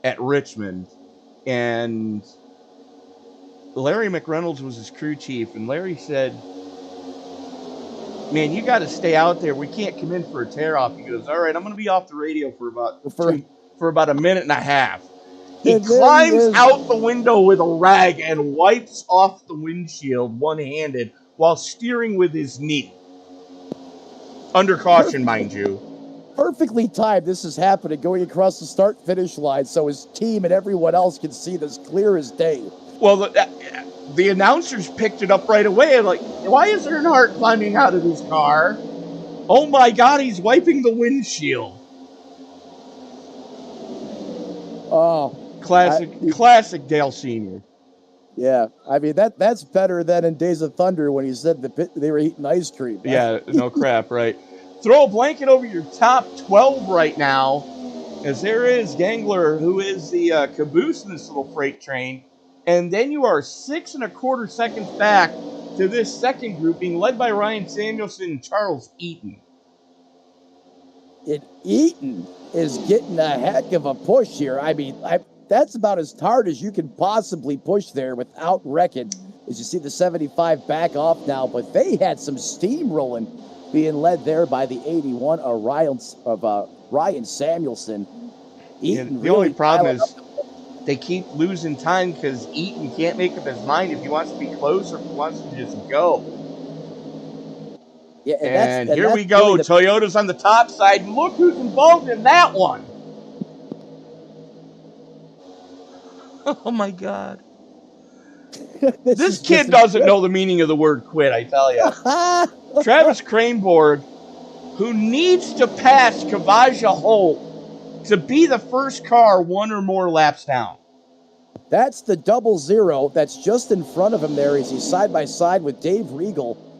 at Richmond. And Larry McReynolds was his crew chief, and Larry said, man, you got to stay out there. We can't come in for a tear off. He goes, all right, I'm going to be off the radio for about a minute and a half. He climbs out the window with a rag and wipes off the windshield one-handed while steering with his knee. Under caution, mind you. Perfectly timed. This is happening going across the start-finish line so his team and everyone else can see this clear as day. Well, the announcers picked it up right away. Like, why is Earnhardt climbing out of his car? Oh my God, he's wiping the windshield. Oh, classic Dale Sr. Yeah, I mean that's better than in Days of Thunder when he said they were eating ice cream. Yeah, no crap, right? Throw a blanket over your top 12 right now, as there is Gangler, who is the caboose in this little freight train, and then you are 6 1/4 seconds back to this second group being led by Ryan Samuelson and Charles Eaton. And Eaton is getting a heck of a push here. I mean, that's about as hard as you can possibly push there without wrecking. As you see the 75 back off now, but they had some steam rolling, being led there by the 81 of Ryan Samuelson. Eaton the only problem is they keep losing time because Eaton can't make up his mind if he wants to be close or if he wants to just go. Yeah, and here we go. Really Toyota's on the top side. Look who's involved in that one. Oh, my God. This kid doesn't know the meaning of the word quit, I tell you. Travis Kraneborg, who needs to pass Kavaja Holt to be the first car 1 or more laps down. That's the 00 that's just in front of him there as he's side by side with Dave Regal.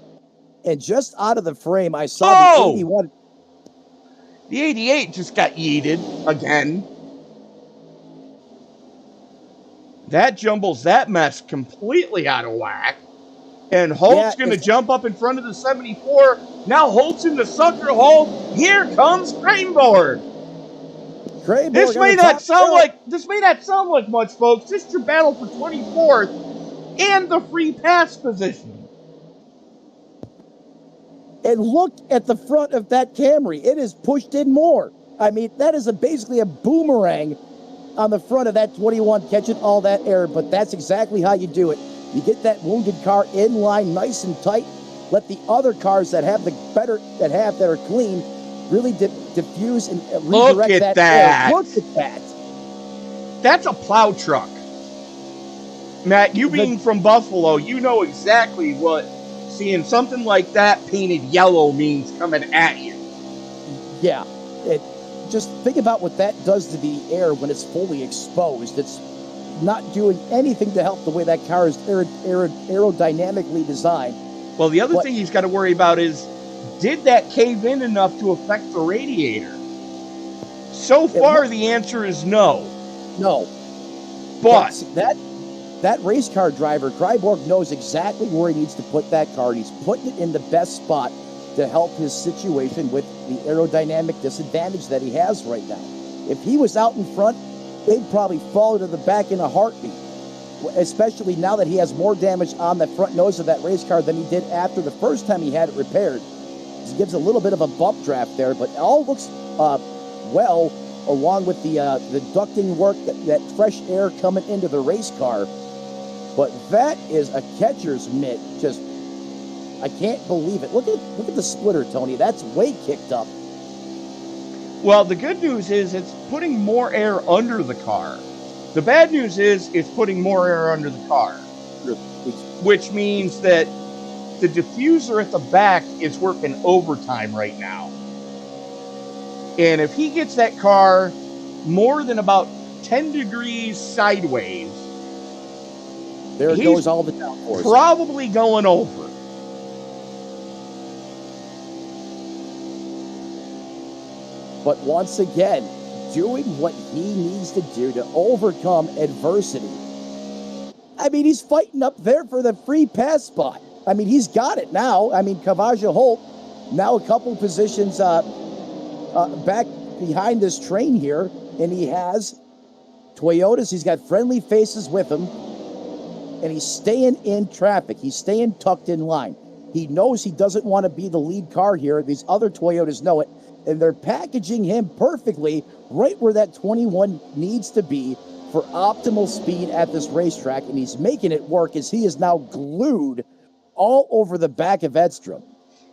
And just out of the frame, I saw the 81. The 88 just got yeeted again. That jumbles that mess completely out of whack. And Holt's going to jump up in front of the 74. Now Holt's in the sucker hole. Here comes Kraneborg. This may not sound like much, folks. This is your battle for 24th and the free pass position. And look at the front of that Camry. It is pushed in more. I mean, that is basically a boomerang on the front of that 21, catching all that air, but that's exactly how you do it. You get that wounded car in line nice and tight, let the other cars that have that are clean really diffuse and redirect that air. Look at that. That's a plow truck. Matt, you being from Buffalo, you know exactly what seeing something like that painted yellow means coming at you. Yeah. Just think about what that does to the air when it's fully exposed. It's not doing anything to help the way that car is aerodynamically designed. Well, the other thing he's got to worry about is, did that cave in enough to affect the radiator? So far, the answer is no. No. But that race car driver, Kraneborg, knows exactly where he needs to put that car, and he's putting it in the best spot to help his situation with the aerodynamic disadvantage that he has right now. If he was out in front, they'd probably fall to the back in a heartbeat, especially now that he has more damage on the front nose of that race car than he did after the first time he had it repaired. It gives a little bit of a bump draft there, but it all looks well, along with the ducting work, that fresh air coming into the race car. But that is a catcher's mitt. Just, I can't believe it. Look at the splitter, Tony. That's way kicked up. Well, the good news is it's putting more air under the car. The bad news is it's putting more air under the car, which means that the diffuser at the back is working overtime right now. And if he gets that car more than about 10 degrees sideways, there goes all the downforce. Probably going over. But once again, doing what he needs to do to overcome adversity. I mean, he's fighting up there for the free pass spot. I mean, he's got it now. I mean, Kavaja Holt now a couple positions back behind this train here, and he has Toyotas. He's got friendly faces with him, and he's staying in traffic. He's staying tucked in line. He knows he doesn't want to be the lead car here. These other Toyotas know it, and they're packaging him perfectly right where that 21 needs to be for optimal speed at this racetrack, and he's making it work as he is now glued all over the back of Edstrom.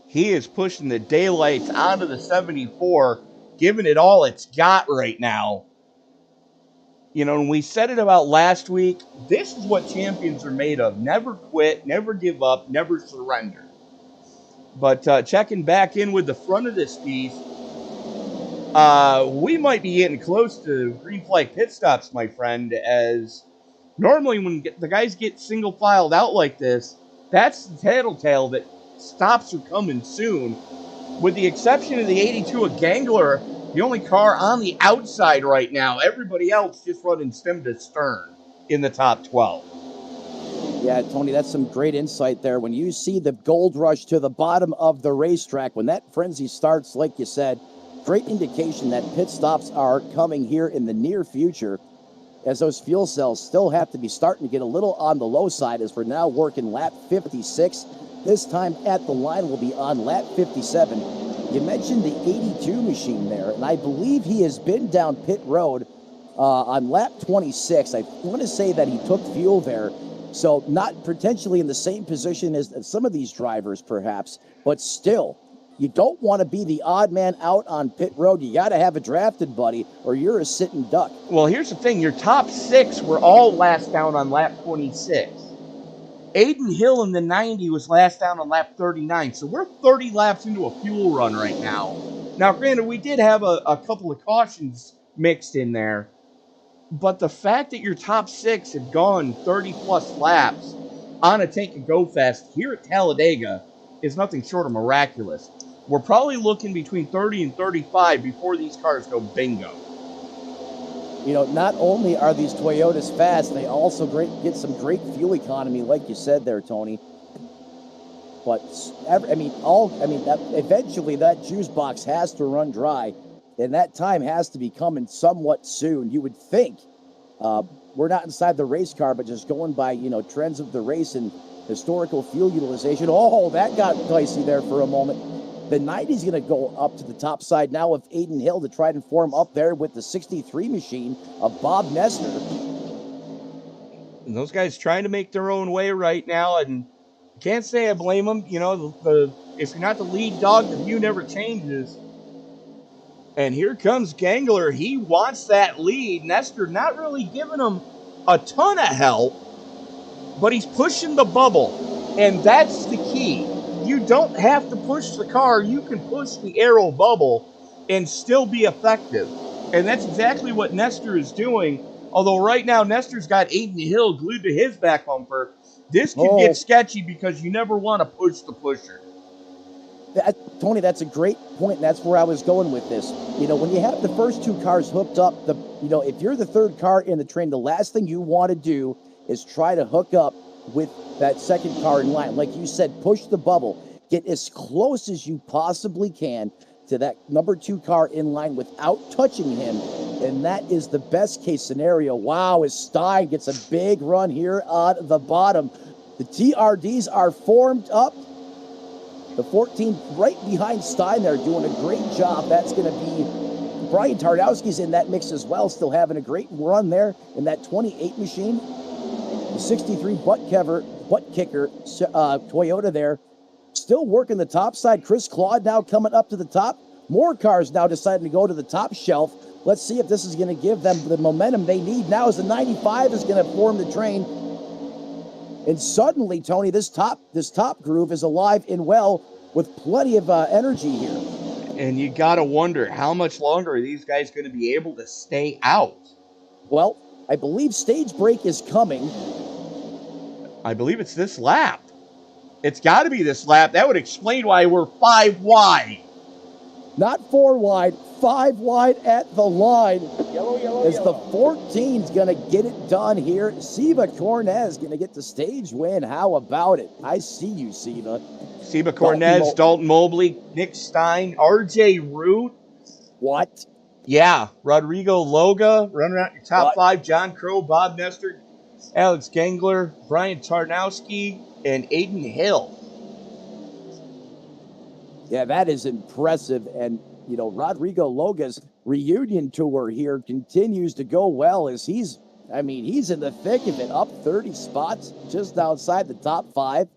He is pushing the daylights onto the 74, giving it all it's got right now. You know, and we said it about last week, this is what champions are made of. Never quit, never give up, never surrender. But checking back in with the front of this piece, we might be getting close to green flag pit stops, my friend, as normally when the guys get single filed out like this, that's the tattletale that stops are coming soon. With the exception of the 82 of Gangler, the only car on the outside right now, everybody else just running stem to stern in the top 12. Yeah, Tony, that's some great insight there. When you see the gold rush to the bottom of the racetrack, when that frenzy starts, like you said, great indication that pit stops are coming here in the near future, as those fuel cells still have to be starting to get a little on the low side as we're now working lap 56. This time at the line will be on lap 57. You mentioned the 82 machine there, and I believe he has been down pit road on lap 26. I want to say that he took fuel there, so not potentially in the same position as some of these drivers perhaps, but still, you don't want to be the odd man out on pit road. You got to have a drafted buddy, or you're a sitting duck. Well, here's the thing. Your top 6 were all last down on lap 26. Aiden Hill in the 90 was last down on lap 39, so we're 30 laps into a fuel run right now. Now, granted, we did have a couple of cautions mixed in there, but the fact that your top 6 have gone 30-plus laps on a tank and go fast here at Talladega is nothing short of miraculous. We're probably looking between 30 and 35 before these cars go bingo. You know, not only are these Toyotas fast, they also get some great fuel economy, like you said there, Tony. But eventually that juice box has to run dry, and that time has to be coming somewhat soon. You would think. We're not inside the race car, but just going by trends of the race and historical fuel utilization. Oh, that got dicey there for a moment. The 90's going to go up to the top side now of Aiden Hill to try and form up there with the 63 machine of Bob Nestor. And those guys trying to make their own way right now, and can't say I blame them. You know, if you're not the lead dog, the view never changes. And here comes Gangler. He wants that lead. Nestor not really giving him a ton of help, but he's pushing the bubble, and that's the key. You don't have to push the car. You can push the aero bubble and still be effective. And that's exactly what Nestor is doing. Although right now Nestor's got Aiden Hill glued to his back bumper. This could get sketchy because you never want to push the pusher. Tony, that's a great point, and that's where I was going with this. You know, when you have the first 2 cars hooked up, if you're the third car in the train, the last thing you want to do is try to hook up with that second car in line. Like you said, push the bubble. Get as close as you possibly can to that number 2 car in line without touching him. And that is the best case scenario. Wow, as Stein gets a big run here on the bottom. The TRDs are formed up. The 14 right behind Stein there doing a great job. That's going to be Brian Tarnowski's in that mix as well, still having a great run there in that 28 machine. The 63 butt kicker Toyota there, still working the top side. Chris Claude now coming up to the top. More cars now deciding to go to the top shelf. Let's see if this is going to give them the momentum they need now as the 95 is going to form the train. And suddenly, Tony, this top groove is alive and well with plenty of energy here. And you got to wonder, how much longer are these guys going to be able to stay out? Well, I believe stage break is coming. I believe it's this lap. It's got to be this lap. That would explain why we're 5 wide. Not 4 wide, 5 wide at the line. Yellow, as the 14's going to get it done here. Siva Cornez going to get the stage win. How about it? I see you, Siva. Siva Cornez, Dalton Mobley, Nick Stein, RJ Root. What? Yeah, Rodrigo Loga, running out your top 5. John Crow, Bob Nestor, Alex Gangler, Brian Tarnowski, and Aiden Hill. Yeah, that is impressive. And, you know, Rodrigo Loga's reunion tour here continues to go well as he's in the thick of it, up 30 spots just outside the top 5.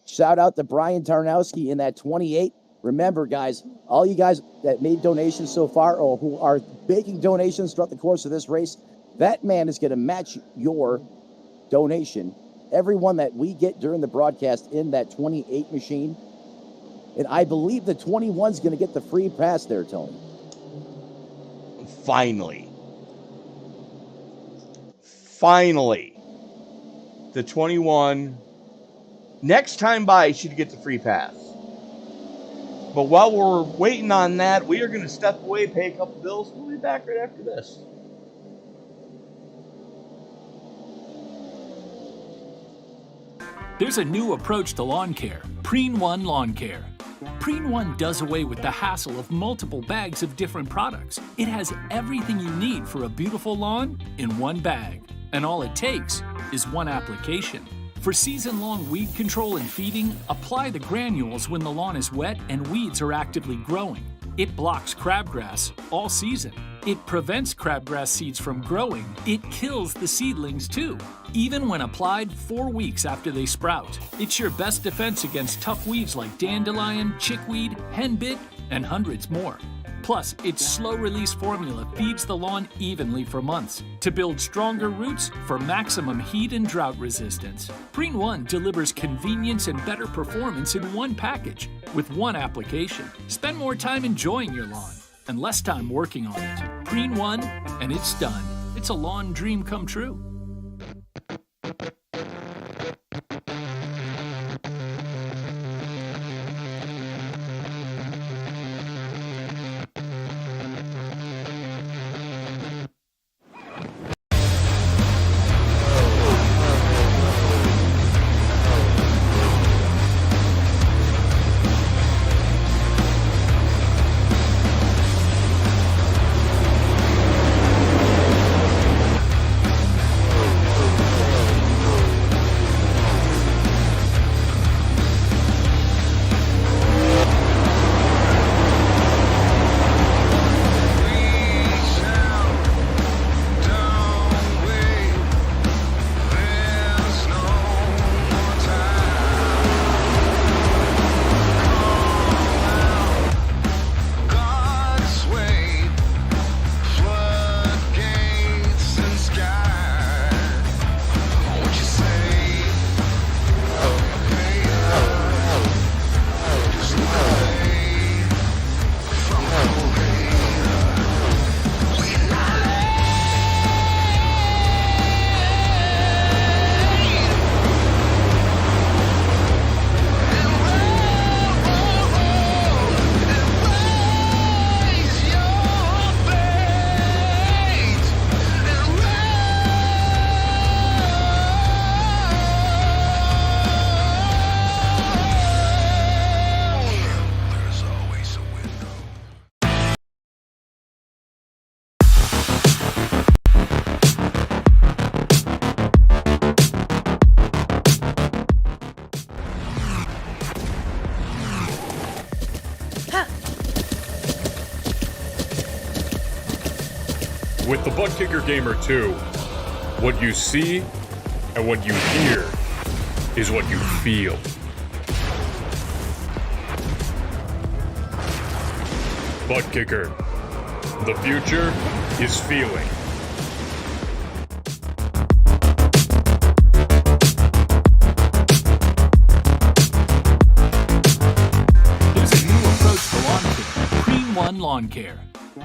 Shout out to Brian Tarnowski in that 28. Remember, guys, all you guys that made donations so far or who are making donations throughout the course of this race, that man is going to match your donation. Everyone that we get during the broadcast in that 28 machine. And I believe the 21's going to get the free pass there, Tony. Finally, the 21, next time by, should get the free pass. But while we're waiting on that, we are going to step away, pay a couple bills. We'll be back right after this. There's a new approach to lawn care, Preen One Lawn Care. Preen One does away with the hassle of multiple bags of different products. It has everything you need for a beautiful lawn in one bag. And all it takes is one application. For season-long weed control and feeding, apply the granules when the lawn is wet and weeds are actively growing. It blocks crabgrass all season. It prevents crabgrass seeds from growing. It kills the seedlings too, even when applied 4 weeks after they sprout. It's your best defense against tough weeds like dandelion, chickweed, henbit, and hundreds more. Plus, its slow-release formula feeds the lawn evenly for months to build stronger roots for maximum heat and drought resistance. Preen One delivers convenience and better performance in one package with one application. Spend more time enjoying your lawn and less time working on it. Preen One, and it's done. It's a lawn dream come true. With the Butt Kicker Gamer 2, what you see and what you hear is what you feel. Butt Kicker. The future is feeling. There's a new approach to lawn care, Preen One Lawn Care.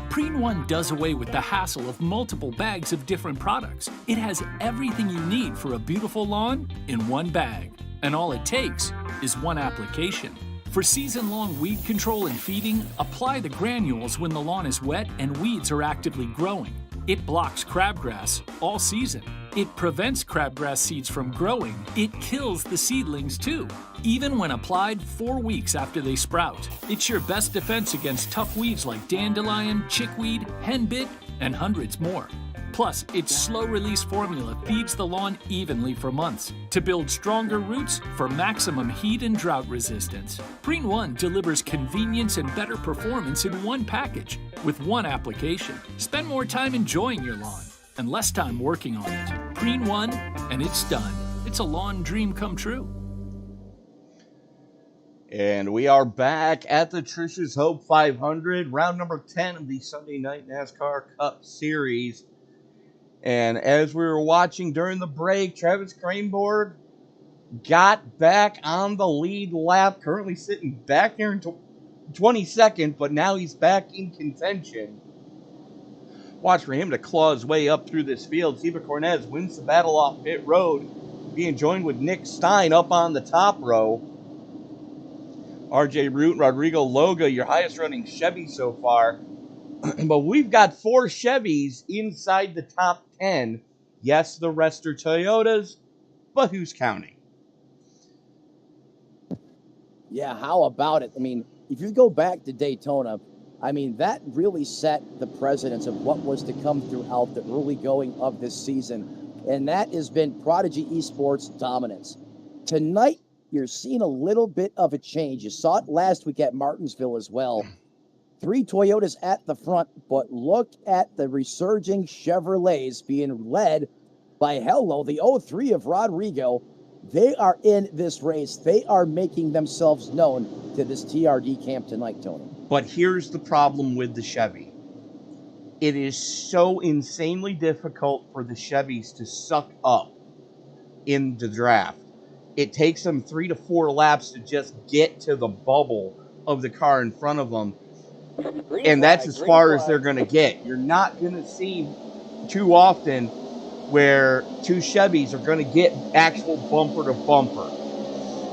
Preen One does away with the hassle of multiple bags of different products. It has everything you need for a beautiful lawn in one bag. And all it takes is one application. For season-long weed control and feeding, apply the granules when the lawn is wet and weeds are actively growing. It blocks crabgrass all season. It prevents crabgrass seeds from growing. It kills the seedlings too, even when applied 4 weeks after they sprout. It's your best defense against tough weeds like dandelion, chickweed, henbit, and hundreds more. Plus, its slow-release formula feeds the lawn evenly for months to build stronger roots for maximum heat and drought resistance. Preen 1 delivers convenience and better performance in one package with one application. Spend more time enjoying your lawn and less time working on it. Preen 1, and it's done. It's a lawn dream come true. And we are back at the Tricia's Hope 500, round number 10 of the Sunday Night NASCAR Cup Series. And as we were watching during the break, Travis Cranborg got back on the lead lap, currently sitting back here in 22nd, but now he's back in contention. Watch for him to claw his way up through this field. Seba Cornez wins the battle off pit road, being joined with Nick Stein up on the top row. RJ Root, Rodrigo Loga, your highest running Chevy so far. But we've got 4 Chevys inside the top 10. Yes, the rest are Toyotas, but who's counting? Yeah, how about it? I mean, if you go back to Daytona, I mean, that really set the precedence of what was to come throughout the early going of this season. And that has been Prodigy Esports dominance. Tonight, you're seeing a little bit of a change. You saw it last week at Martinsville as well. 3 Toyotas at the front, but look at the resurging Chevrolets being led by the 03 of Rodrigo. They are in this race. They are making themselves known to this TRD camp tonight, Tony. But here's the problem with the Chevy. It is so insanely difficult for the Chevys to suck up in the draft. It takes them 3 to 4 laps to just get to the bubble of the car in front of them. And that's as far as they're going to get. You're not going to see too often where 2 Chevys are going to get actual bumper to bumper.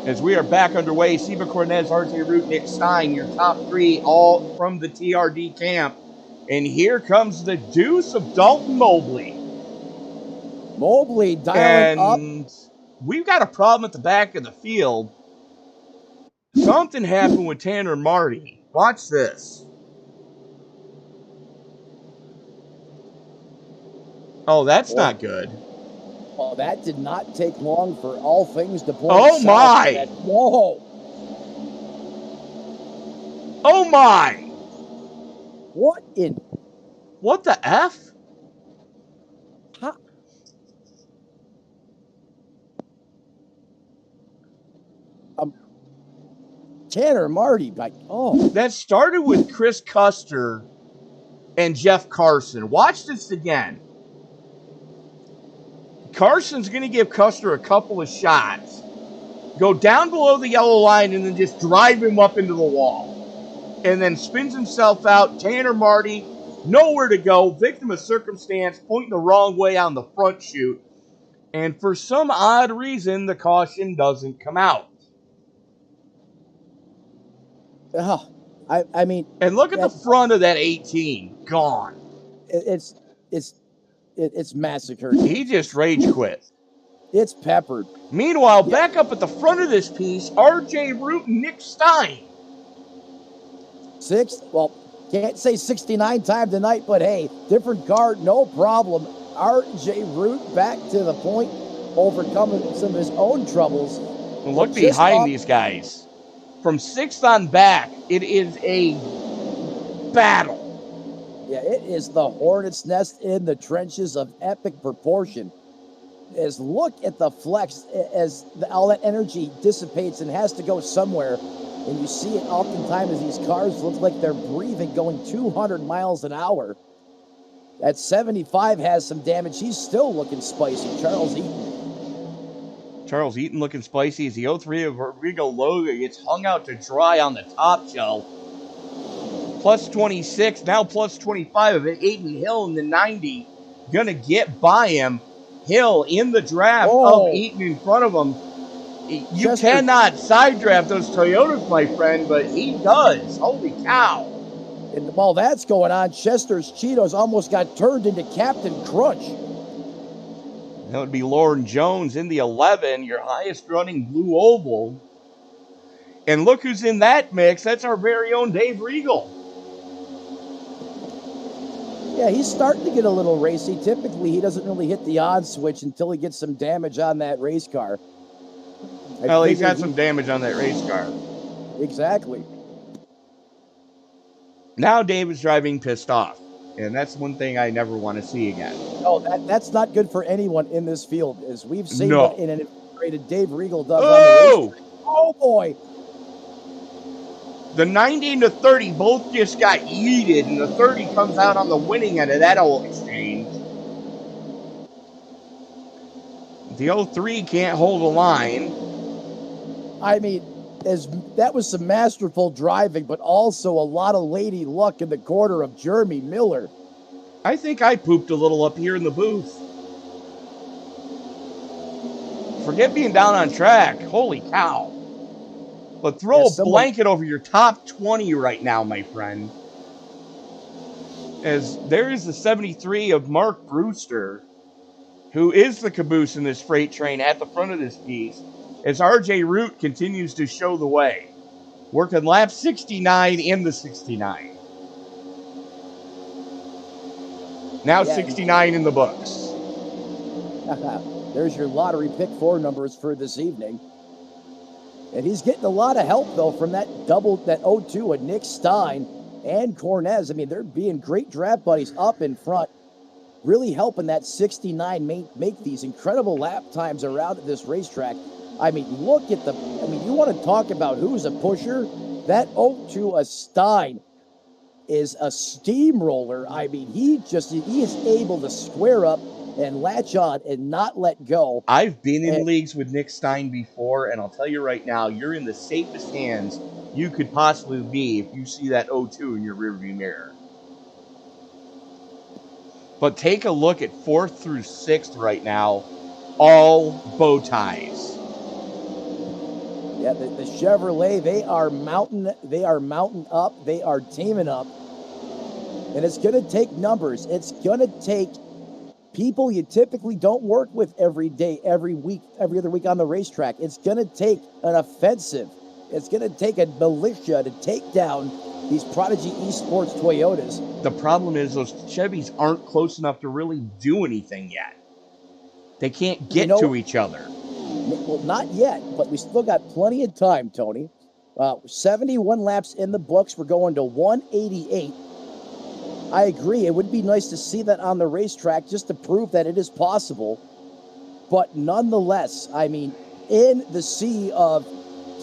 As we are back underway, Seba Cornez, RJ Root, Nick Stein, your top 3, all from the TRD camp. And here comes the deuce of Dalton Mobley. Mobley dialing up. And we've got a problem at the back of the field. Something happened with Tanner Marty. Watch this. Oh, that's not good. Oh, that did not take long for all things to point. Oh, my. Whoa. Oh, my. What the F? Huh? Tanner Marty, That started with Chris Custer and Jeff Carson. Watch this again. Carson's going to give Custer a couple of shots, go down below the yellow line, and then just drive him up into the wall. And then spins himself out. Tanner Marty, nowhere to go, victim of circumstance, pointing the wrong way on the front chute. And for some odd reason, the caution doesn't come out. I mean... And look at the front of that 18. Gone. It's massacred. He just rage quit. It's peppered. Meanwhile, back up at the front of this piece, RJ Root and Nick Stein. Can't say 69 time tonight, but hey, different car, no problem. RJ Root back to the point, overcoming some of his own troubles. And look behind these guys. From 6th on back, it is a battle. Yeah, it is the hornet's nest in the trenches of epic proportion. As look at the flex as all that energy dissipates and has to go somewhere. And you see it oftentimes as these cars look like they're breathing, going 200 miles an hour. That 75 has some damage. He's still looking spicy. Charles Eaton looking spicy as the 03 of Rodrigo Loga gets hung out to dry on the top shelf. Plus 26, now plus 25 of it. Aiden Hill in the 90. Gonna get by him. Hill in the draft of Eaton in front of him. You cannot side draft those Toyotas, my friend, but he does. Holy cow. And while that's going on, Chester's Cheetos almost got turned into Captain Crunch. That would be Lauren Jones in the 11, your highest running blue oval. And look who's in that mix. That's our very own Dave Regal. Yeah, he's starting to get a little racy. Typically, he doesn't really hit the on switch until he gets some damage on that race car. Well, he's got some damage on that race car. Exactly. Now David's driving pissed off, and that's one thing I never want to see again. Oh, that's not good for anyone in this field, as we've seen what in an integrated Dave Regal does on the race. Oh, boy. The 90 and the 30 both just got yeeted, and the 30 comes out on the winning end of that old exchange. The 03 can't hold a line. I mean, that was some masterful driving, but also a lot of lady luck in the corner of Jeremy Miller. I think I pooped a little up here in the booth. Forget being down on track. Holy cow. But throw a blanket over your top 20 right now, my friend. As there is the 73 of Mark Brewster, who is the caboose in this freight train at the front of this piece, as RJ Root continues to show the way. Working lap 69 in the 69. Now 69 in the books. There's your lottery pick 4 numbers for this evening. And he's getting a lot of help, though, from that 0-2 with Nick Stein and Cornez. I mean, they're being great draft buddies up in front, really helping that 69 make these incredible lap times around at this racetrack. I mean, look at you want to talk about who's a pusher? That 0-2 a Stein is a steamroller. I mean, he is able to square up and latch on and not let go. I've been in leagues with Nick Stein before, and I'll tell you right now, you're in the safest hands you could possibly be if you see that 0-2 in your rearview mirror. But take a look at 4th through 6th right now, all bow ties. Yeah, the Chevrolet, they are mounting up, they are teaming up. And it's going to take numbers. It's going to take people you typically don't work with every day, every week, every other week on the racetrack. It's going to take an offensive. It's going to take a militia to take down these Prodigy Esports Toyotas. The problem is those Chevys aren't close enough to really do anything yet. They can't get to each other. Well, not yet, but we still got plenty of time, Tony. 71 laps in the books. We're going to 188. I agree. It would be nice to see that on the racetrack just to prove that it is possible. But nonetheless, I mean, in the sea of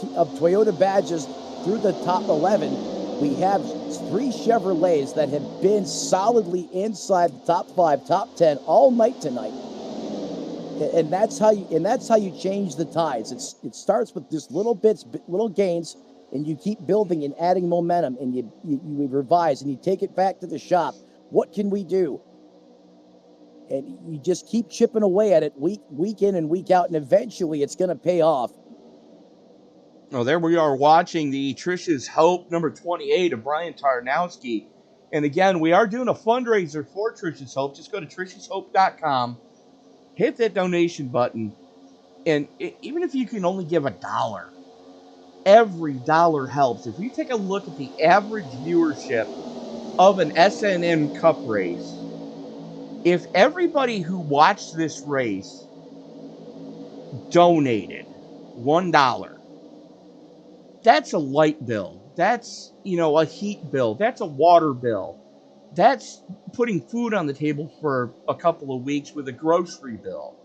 Toyota badges through the top 11, we have 3 Chevrolets that have been solidly inside the top 5, top 10 all night tonight. And that's how you change the tides. It starts with just little bits, little gains, and you keep building and adding momentum, and you revise and you take it back to the shop. What can we do? And you just keep chipping away at it week in and week out, and eventually it's going to pay off. Oh, there we are watching the Tricia's Hope number 28 of Brian Tarnowski. And again, we are doing a fundraiser for Tricia's Hope. Just go to triciashope.com. Hit that donation button, and even if you can only give $1, every dollar helps. If you take a look at the average viewership of an SNN Cup race, if everybody who watched this race donated $1, that's a light bill. That's, a heat bill. That's a water bill. That's putting food on the table for a couple of weeks with a grocery bill.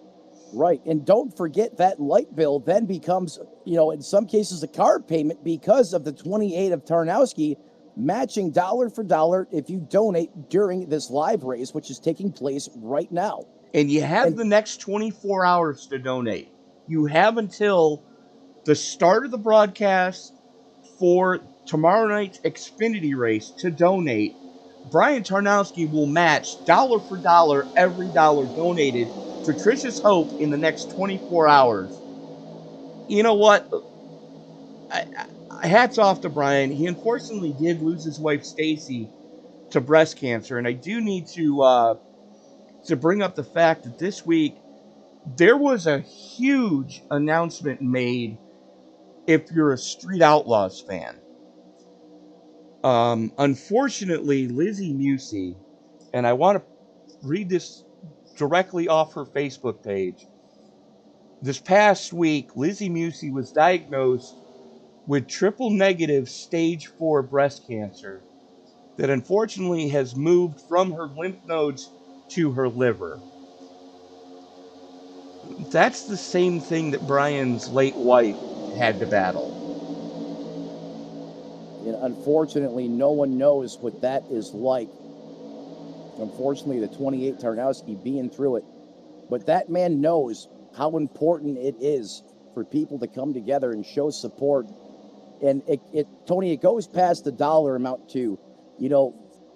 Right. And don't forget that light bill then becomes, in some cases a car payment because of the 28 of Tarnowski matching dollar for dollar if you donate during this live race, which is taking place right now. And you have the next 24 hours to donate. You have until the start of the broadcast for tomorrow night's Xfinity race to donate. Brian Tarnowski will match dollar for dollar every dollar donated to Tricia's Hope in the next 24 hours. You know what? Hats off to Brian. He unfortunately did lose his wife Stacy to breast cancer, and I do need to bring up the fact that this week there was a huge announcement made if you're a Street Outlaws fan. Unfortunately, Lizzie Musey, And I want to read this directly off her Facebook page. This past week, Lizzie Musey was diagnosed with triple negative stage 4 breast cancer that unfortunately has moved from her lymph nodes to her liver. That's the same thing that Brian's late wife had to battle. And unfortunately, no one knows what that is like. Unfortunately, the 28 Tarnowski being through it. But that man knows how important it is for people to come together and show support. And Tony, it goes past the dollar amount too. You know,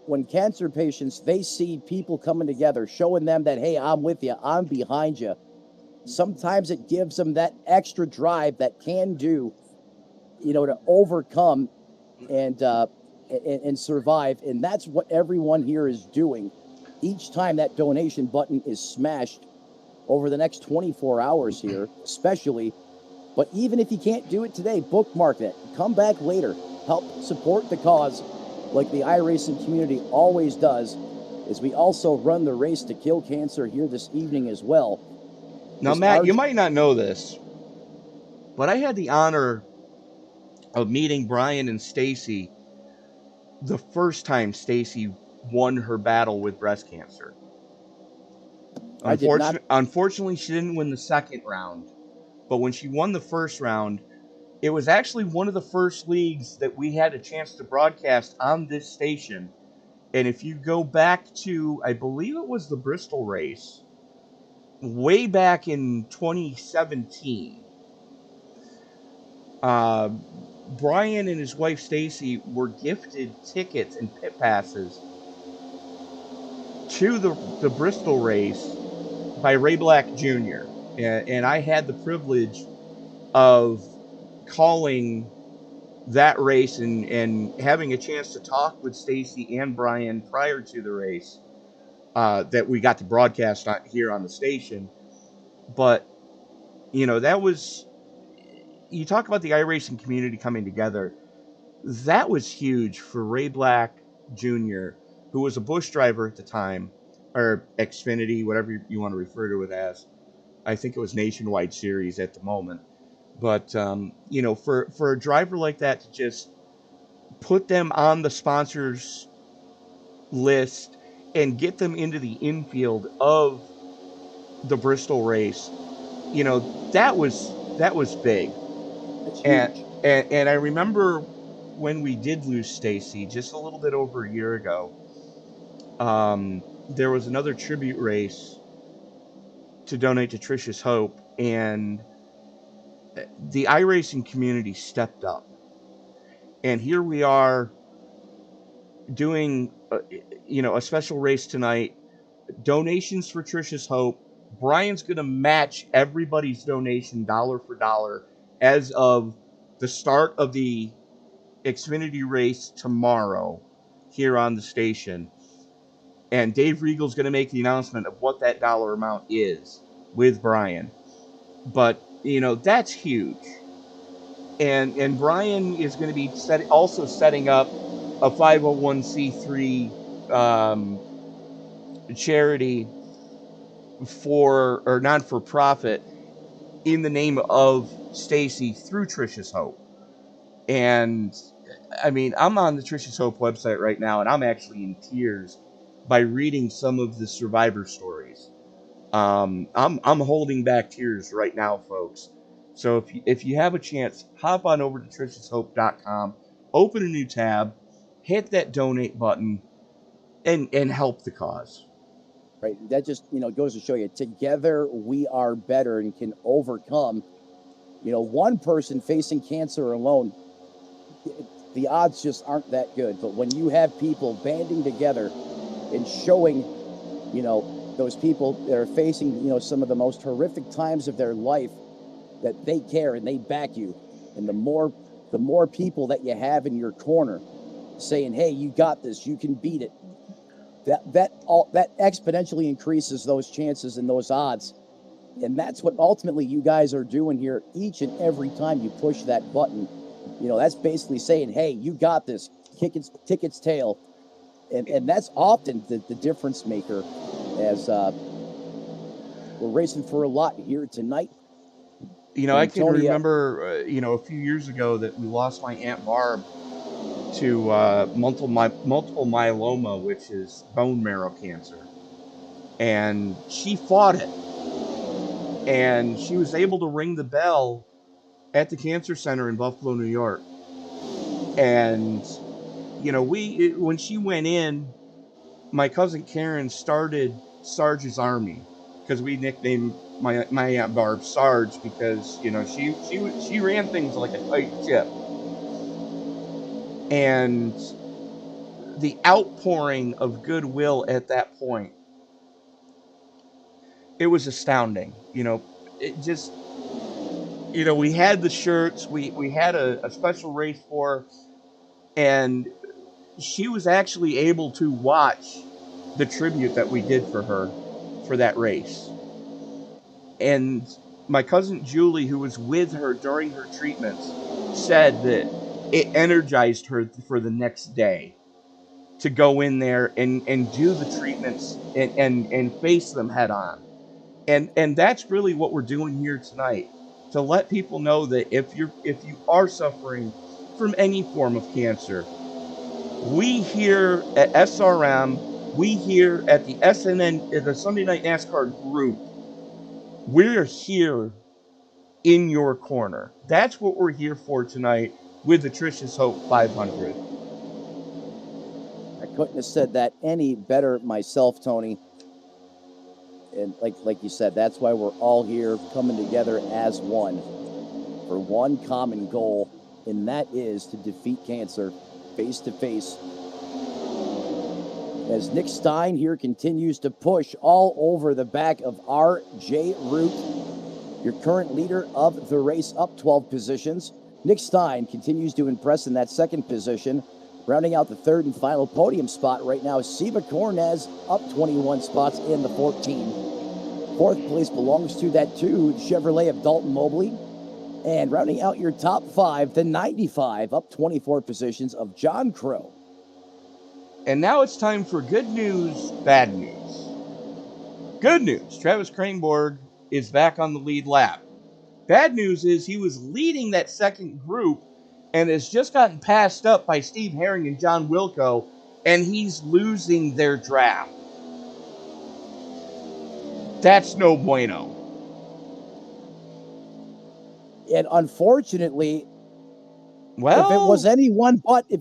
when cancer patients, they see people coming together, showing them that, hey, I'm with you, I'm behind you. Sometimes it gives them that extra drive, that can do, you know, to overcome and survive. And that's what everyone here is doing. Each time that donation button is smashed over the next 24 hours here, especially. But even if you can't do it today, bookmark it. Come back later. Help support the cause like the iRacing community always does, as we also run the race to kill cancer here this evening as well. Now, Matt, you might not know this, but I had the honor of meeting Brian and Stacy the first time Stacy won her battle with breast cancer. Unfortunately, she didn't win the second round. But when she won the first round, it was actually one of the first leagues that we had a chance to broadcast on this station. And if you go back to, I believe it was the Bristol race, way back in 2017, Brian and his wife Stacy were gifted tickets and pit passes to the Bristol race by Ray Black Jr. And I had the privilege of calling that race and having a chance to talk with Stacy and Brian prior to the race that we got to broadcast here on the station. But, you know, that was, you talk about the iRacing community coming together. That was huge for Ray Black Jr., who was a Busch driver at the time, or Xfinity, whatever you want to refer to it as. I think it was Nationwide Series at the moment. But, you know, for a driver like that to just put them on the sponsors list and get them into the infield of the Bristol race, you know, that was big. And I remember when we did lose Stacy just a little bit over a year ago, there was another tribute race to donate to Tricia's Hope, and the iRacing community stepped up. And here we are doing, you know, a special race tonight, donations for Tricia's Hope. Brian's going to match everybody's donation dollar for dollar as of the start of the Xfinity race tomorrow here on the station. And Dave Riegel's going to make the announcement of what that dollar amount is with Brian. But, you know, that's huge. And Brian is going to be also setting up a 501c3 charity or non-for-profit in the name of Stacy through Tricia's Hope. And, I mean, I'm on the Tricia's Hope website right now, and I'm actually in tears by reading some of the survivor stories. I'm holding back tears right now, folks. So if you have a chance, hop on over to triciashope.com, open a new tab, hit that donate button, and help the cause. Right. That just, you know, goes to show you, together we are better and can overcome. You know, one person facing cancer alone, the odds just aren't that good. But when you have people banding together and showing, you know, those people that are facing, you know, some of the most horrific times of their life, that they care and they back you. And the more people that you have in your corner saying, hey, you got this, you can beat it, that exponentially increases those chances and those odds. And that's what ultimately you guys are doing here each and every time you push that button. You know, that's basically saying, hey, you got this, kick its tail. And that's often the difference maker as we're racing for a lot here tonight. You know, I can Antonia- remember, a few years ago that we lost my Aunt Barb to multiple myeloma, which is bone marrow cancer. And she fought it. And she was able to ring the bell at the cancer center in Buffalo, New York. And, when she went in, my cousin Karen started Sarge's Army, because we nicknamed my Aunt Barb Sarge because, she ran things like a tight ship. And the outpouring of goodwill at that point, it was astounding. It just, we had the shirts, we had a special race for her, and she was actually able to watch the tribute that we did for her for that race. And my cousin Julie, who was with her during her treatments, said that it energized her for the next day to go in there and do the treatments and face them head on. And that's really what we're doing here tonight, to let people know that if you are suffering from any form of cancer, we here at SRM, we here at the SNN, the Sunday Night NASCAR group, we're here in your corner. That's what we're here for tonight with the Tricia's Hope 500. I couldn't have said that any better myself, Tony. And like you said, that's why we're all here coming together as one for one common goal, and that is to defeat cancer face to face. As Nick Stein here continues to push all over the back of R.J. Root, your current leader of the race, up 12 positions. Nick Stein continues to impress in that second position. Rounding out the third and final podium spot right now, Seba Cornez up 21 spots in the 14. Fourth place belongs to that two Chevrolet of Dalton Mobley. And rounding out your top five, the 95, up 24 positions of John Crow. And now it's time for good news, bad news. Good news, Travis Kranborg is back on the lead lap. Bad news is he was leading that second group and has just gotten passed up by Steve Herring and John Wilco, and he's losing their draft. That's no bueno. And unfortunately, well, if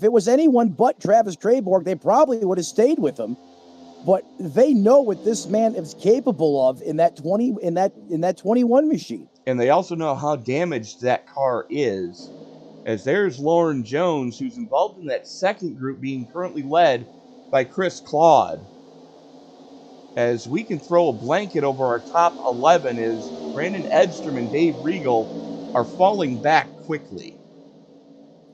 it was anyone but Travis Kranborg, they probably would have stayed with him. But they know what this man is capable of in that 21 machine. And they also know how damaged that car is. As there's Lauren Jones, who's involved in that second group, being currently led by Chris Claude. As we can throw a blanket over our top 11, as Brandon Edstrom and Dave Regal are falling back quickly.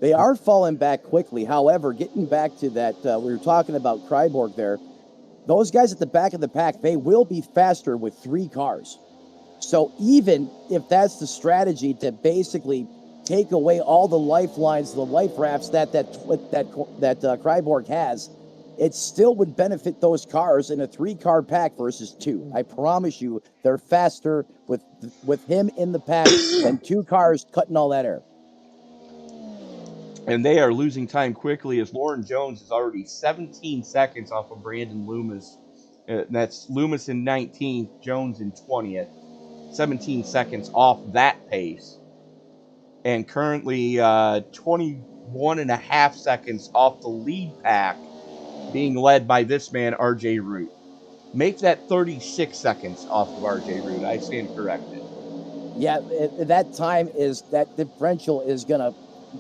They are falling back quickly. However, getting back to that, we were talking about Kranborg there. Those guys at the back of the pack, they will be faster with three cars. So even if that's the strategy to basically take away all the lifelines, the life rafts that Kranborg has, it still would benefit those cars in a three-car pack versus two. I promise you, they're faster with him in the pack than two cars cutting all that air. And they are losing time quickly, as Lauren Jones is already 17 seconds off of Brandon Loomis. That's Loomis in 19th, Jones in 20th. 17 seconds off that pace. And currently 21 and a half seconds off the lead pack, being led by this man, R.J. Root. Make that 36 seconds off of R.J. Root. I stand corrected. Yeah, that differential is going to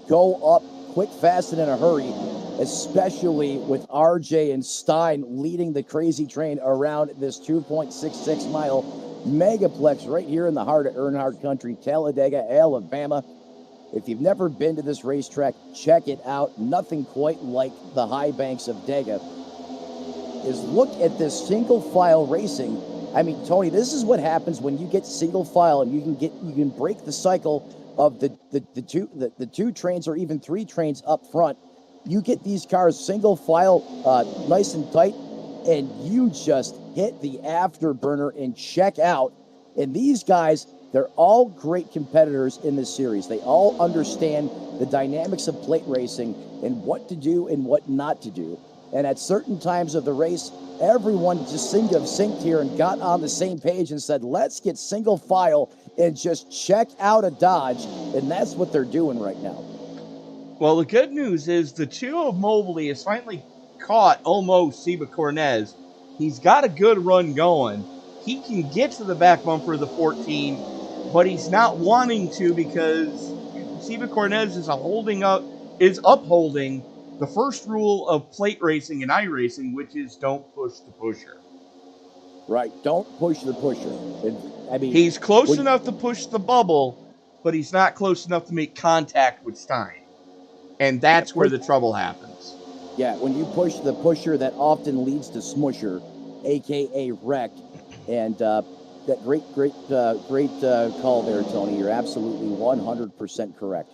go up quick, fast, and in a hurry, especially with RJ and Stein leading the crazy train around this 2.66 mile megaplex right here in the heart of Earnhardt Country, Talladega, Alabama. If you've never been to this racetrack, check it out. Nothing quite like the high banks of Dega. Is look at this single file racing. I mean, Tony, this is what happens when you get single file and you can break the cycle of the two trains or even three trains up front, You get these cars single file, nice and tight, and you just hit the afterburner and check out. And these guys, they're all great competitors in this series. They all understand the dynamics of plate racing and what to do and what not to do. And at certain times of the race, everyone just seemed to have synced here and got on the same page and said, let's get single file and just check out a Dodge. And that's what they're doing right now. Well, the good news is the 2 of Mobley has finally caught almost Seba Cornez. He's got a good run going. He can get to the back bumper of the 14, but he's not wanting to because Seba Cornez is upholding the first rule of plate racing and iRacing, which is don't push the pusher. Right, don't push the pusher. I mean, he's close enough to push the bubble, but he's not close enough to make contact with Stein. And that's where the trouble happens. Yeah, when you push the pusher, that often leads to smusher, a.k.a. wreck. And that great call there, Tony. You're absolutely 100% correct.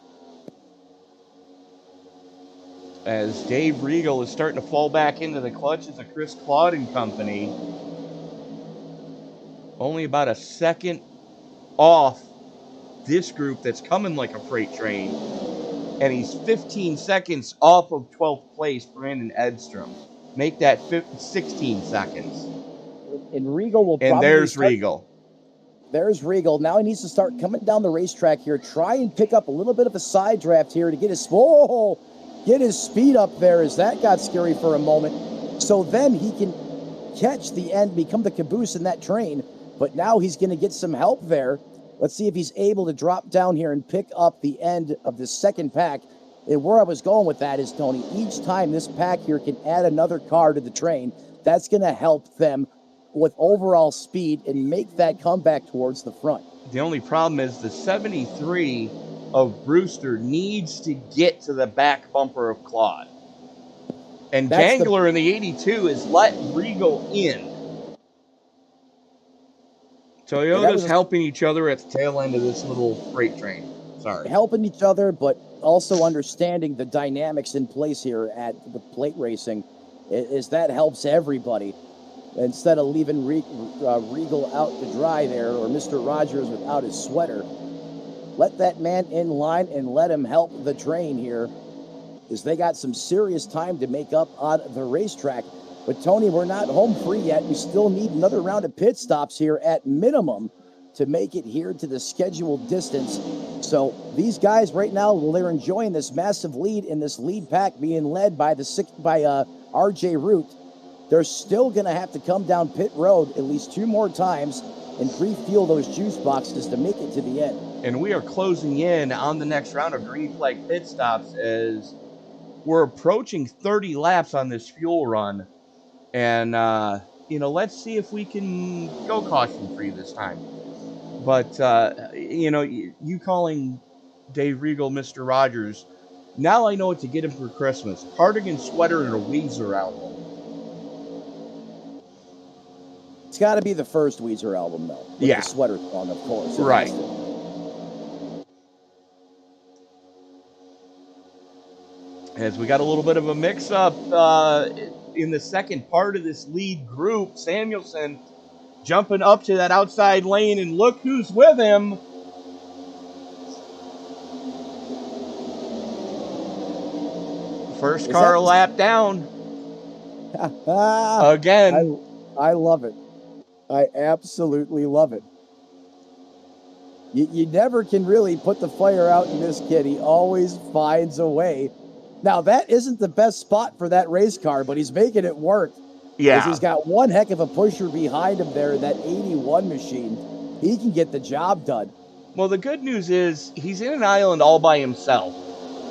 As Dave Regal is starting to fall back into the clutches of Chris Claude and company. Only about a second off this group that's coming like a freight train. And he's 15 seconds off of 12th place, Brandon Edstrom. Make that 16 seconds. And Regal will probably... And there's Regal. There's Regal. Now he needs to start coming down the racetrack here. Try and pick up a little bit of a side draft here to get his... Whoa! Get his speed up there as that got scary for a moment. So then he can catch the end, become the caboose in that train. But now he's going to get some help there. Let's see if he's able to drop down here and pick up the end of the second pack. And where I was going with that is, Tony, each time this pack here can add another car to the train, that's going to help them with overall speed and make that comeback towards the front. The only problem is the 73 of Brewster needs to get to the back bumper of Claude. And Gangler in the 82 has let Regal in. Toyota's helping each other at the tail end of this little freight train. Sorry. Helping each other, but also understanding the dynamics in place here at the plate racing is that helps everybody. Instead of leaving Regal out to dry there, or Mr. Rogers without his sweater, let that man in line and let him help the train here, as they got some serious time to make up on the racetrack. But, Tony, we're not home free yet. We still need another round of pit stops here at minimum to make it here to the scheduled distance. So these guys right now, well, they're enjoying this massive lead in this lead pack being led by R.J. Root. They're still going to have to come down pit road at least 2 more times and refuel those juice boxes to make it to the end. And we are closing in on the next round of green flag pit stops as we're approaching 30 laps on this fuel run. And, let's see if we can go caution-free this time. But, you calling Dave Regal Mr. Rogers, now I know what to get him for Christmas. Cardigan sweater and a Weezer album. It's got to be the first Weezer album, though. With yeah. The sweater song, of course. Right. As we got a little bit of a mix-up in the second part of this lead group, Samuelson jumping up to that outside lane, and look who's with him. First car a lap down. Again. I love it. I absolutely love it. You never can really put the fire out in this kid. He always finds a way. Now, that isn't the best spot for that race car, but he's making it work. Yeah. He's got one heck of a pusher behind him there, that 81 machine. He can get the job done. Well, the good news is he's in an island all by himself.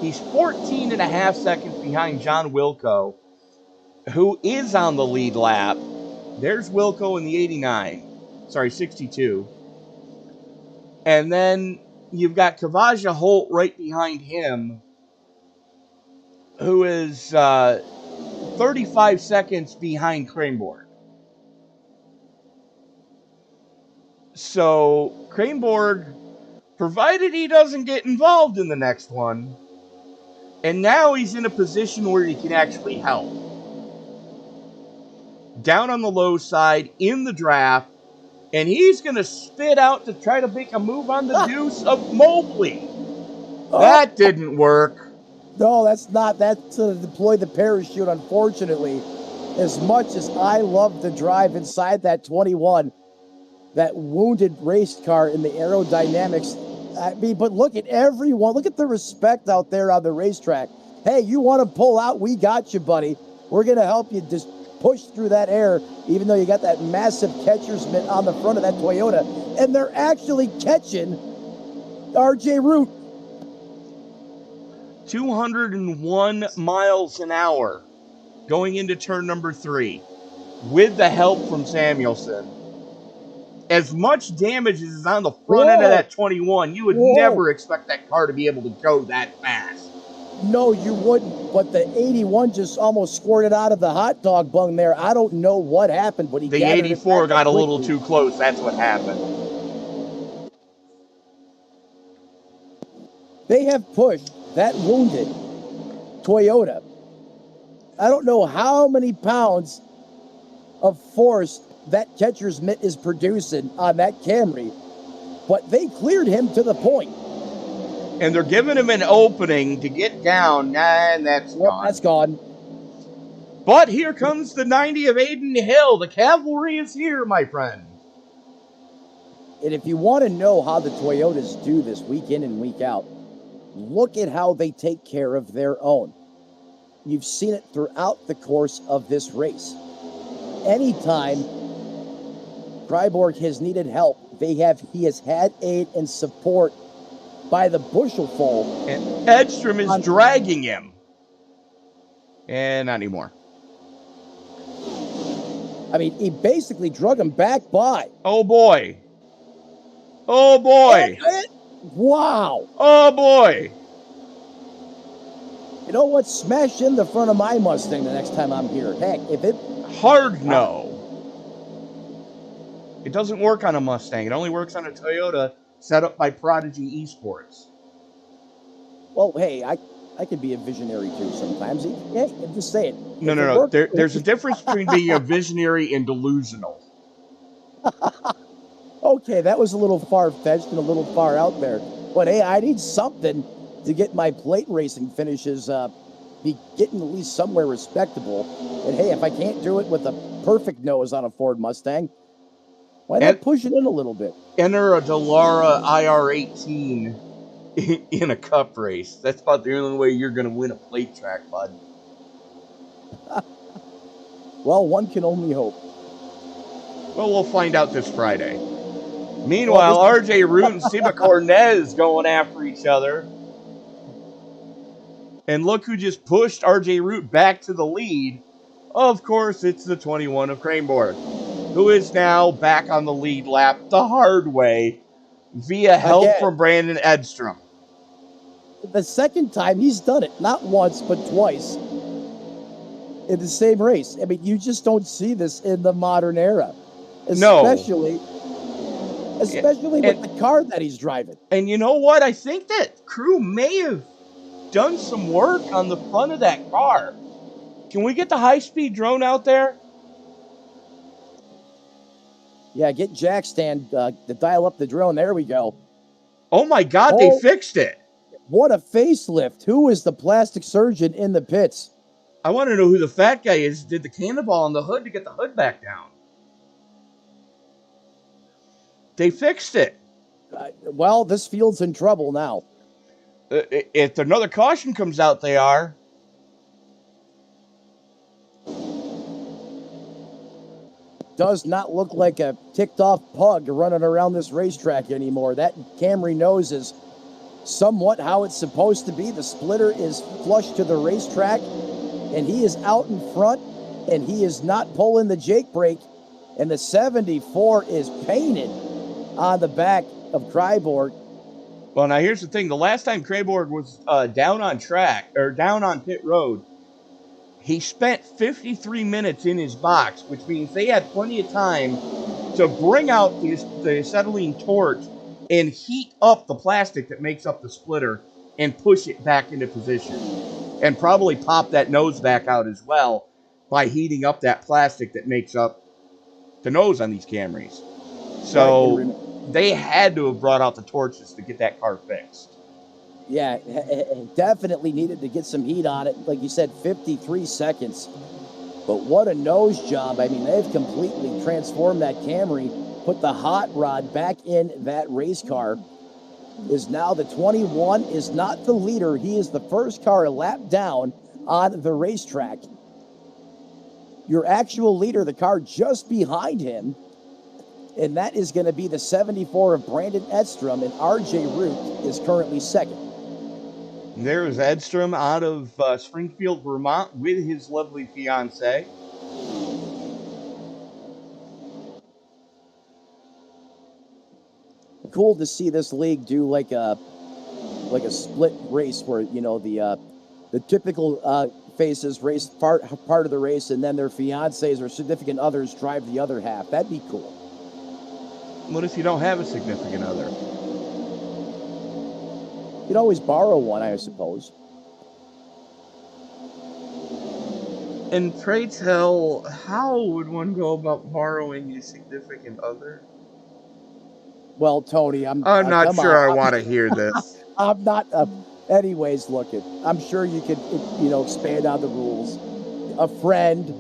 He's 14 and a half seconds behind John Wilco, who is on the lead lap. There's Wilco in the 62. And then you've got Kavaja Holt right behind him, who is 35 seconds behind Craneborg. So Craneborg, provided he doesn't get involved in the next one, And now he's in a position where he can actually help. Down on the low side in the draft, and he's going to spit out to try to make a move on the deuce of Mobley. That didn't work. No, that's not. That's to deploy the parachute, unfortunately. As much as I love the drive inside that 21, that wounded race car in the aerodynamics. I mean, but look at everyone. Look at the respect out there on the racetrack. Hey, you want to pull out? We got you, buddy. We're going to help you just push through that air, even though you got that massive catcher's mitt on the front of that Toyota. And they're actually catching RJ Root. 201 miles an hour going into turn number 3 with the help from Samuelson. As much damage as is on the front end of that 21, you would never expect that car to be able to go that fast. No, you wouldn't. But the 81 just almost squirted out of the hot dog bung there. I don't know what happened, but the 84 got a little too close. That's what happened. They have pushed that wounded Toyota. I don't know how many pounds of force that catcher's mitt is producing on that Camry, but they cleared him to the point. And they're giving him an opening to get down, and that's gone. That's gone. But here comes the 90 of Aiden Hill. The cavalry is here, my friend. And if you want to know how the Toyotas do this week in and week out, look at how they take care of their own. You've seen it throughout the course of this race. Anytime Freiburg has needed help, he has had aid and support by the bushelful. And Edstrom is dragging him. And not anymore. I mean, he basically drug him back by. Oh, boy. Oh, boy. Wow. Oh, boy. You know what? Smash in the front of my Mustang the next time I'm here. Heck, if it... Hard no. It doesn't work on a Mustang. It only works on a Toyota set up by Prodigy Esports. Well, hey, I could be a visionary too sometimes. Hey, I'm just saying. No. There's a difference between being a visionary and delusional. Okay, that was a little far-fetched and a little far out there. But hey, I need something to get my plate racing finishes be getting at least somewhere respectable. And hey, if I can't do it with a perfect nose on a Ford Mustang, why not push it in a little bit? Enter a Dallara IR18 in a cup race. That's about the only way you're going to win a plate track, bud. Well, one can only hope. Well, we'll find out this Friday. Meanwhile, RJ Root and Steve Cornez going after each other. And look who just pushed RJ Root back to the lead. Of course, it's the 21 of Cranborg, who is now back on the lead lap the hard way via help from Brandon Edstrom. The second time he's done it, not once, but twice in the same race. I mean, you just don't see this in the modern era. Especially with the car that he's driving. And you know what? I think that crew may have done some work on the front of that car. Can we get the high-speed drone out there? Yeah, get Jack Stand to dial up the drone. There we go. Oh, my God, they fixed it. What a facelift. Who is the plastic surgeon in the pits? I want to know who the fat guy is. Did the cannonball on the hood to get the hood back down. They fixed it. Well, this field's in trouble now. If another caution comes out, they are. Does not look like a ticked-off pug running around this racetrack anymore. That Camry nose is somewhat how it's supposed to be. The splitter is flush to the racetrack, and he is out in front, and he is not pulling the Jake brake, and the 74 is painted on the back of Cryborg. Well, now here's the thing. The last time Cryborg was down on track, or down on pit road, he spent 53 minutes in his box, which means they had plenty of time to bring out the acetylene torch and heat up the plastic that makes up the splitter and push it back into position. and probably pop that nose back out as well by heating up that plastic that makes up the nose on these Camrys. So they had to have brought out the torches to get that car fixed. Yeah, definitely needed to get some heat on it. Like you said, 53 seconds. But what a nose job. I mean, they've completely transformed that Camry, put the hot rod back in that race car. Is now the 21, is not the leader. He is the first car a lap down on the racetrack. Your actual leader, the car just behind him, and that is going to be the 74 of Brandon Edstrom, and RJ Root is currently second. There is Edstrom out of Springfield, Vermont, with his lovely fiance. Cool to see this league do like a split race where, you know, the typical faces race part of the race, and then their fiancés or significant others drive the other half. That'd be cool. What if you don't have a significant other? You'd always borrow one, I suppose. And pray tell, how would one go about borrowing a significant other? Well, Tony, I'm not sure I want to hear this. I'm not. Anyways, look, I'm sure you could, expand on the rules. A friend,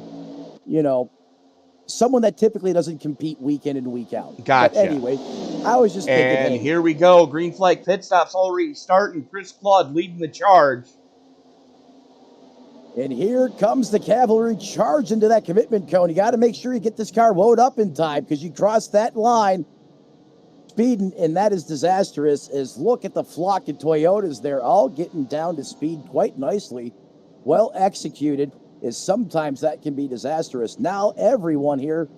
someone that typically doesn't compete week in and week out. Gotcha. But anyway, I was just thinking. And here we go. Green flag pit stops already starting. Chris Claude leading the charge. And here comes the cavalry charge into that commitment cone. You got to make sure you get this car wound up in time because you cross that line speeding, and that is disastrous. As look at the flock of Toyotas. They're all getting down to speed quite nicely. Well executed, is sometimes that can be disastrous. Now everyone here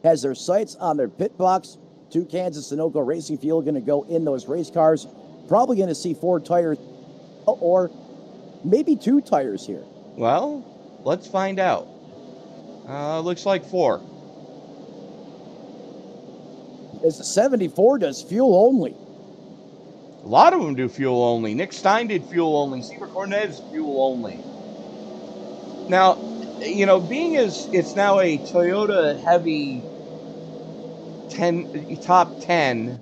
has their sights on their pit box. 2 cans of Sunoco Racing Fuel going to go in those race cars. Probably going to see 4 tires or maybe 2 tires here. Well, let's find out. Looks like 4. As the 74 does fuel only. A lot of them do fuel only. Nick Stein did fuel only. Seaver Cornet is fuel only. Now, being as it's now a Toyota heavy top 10,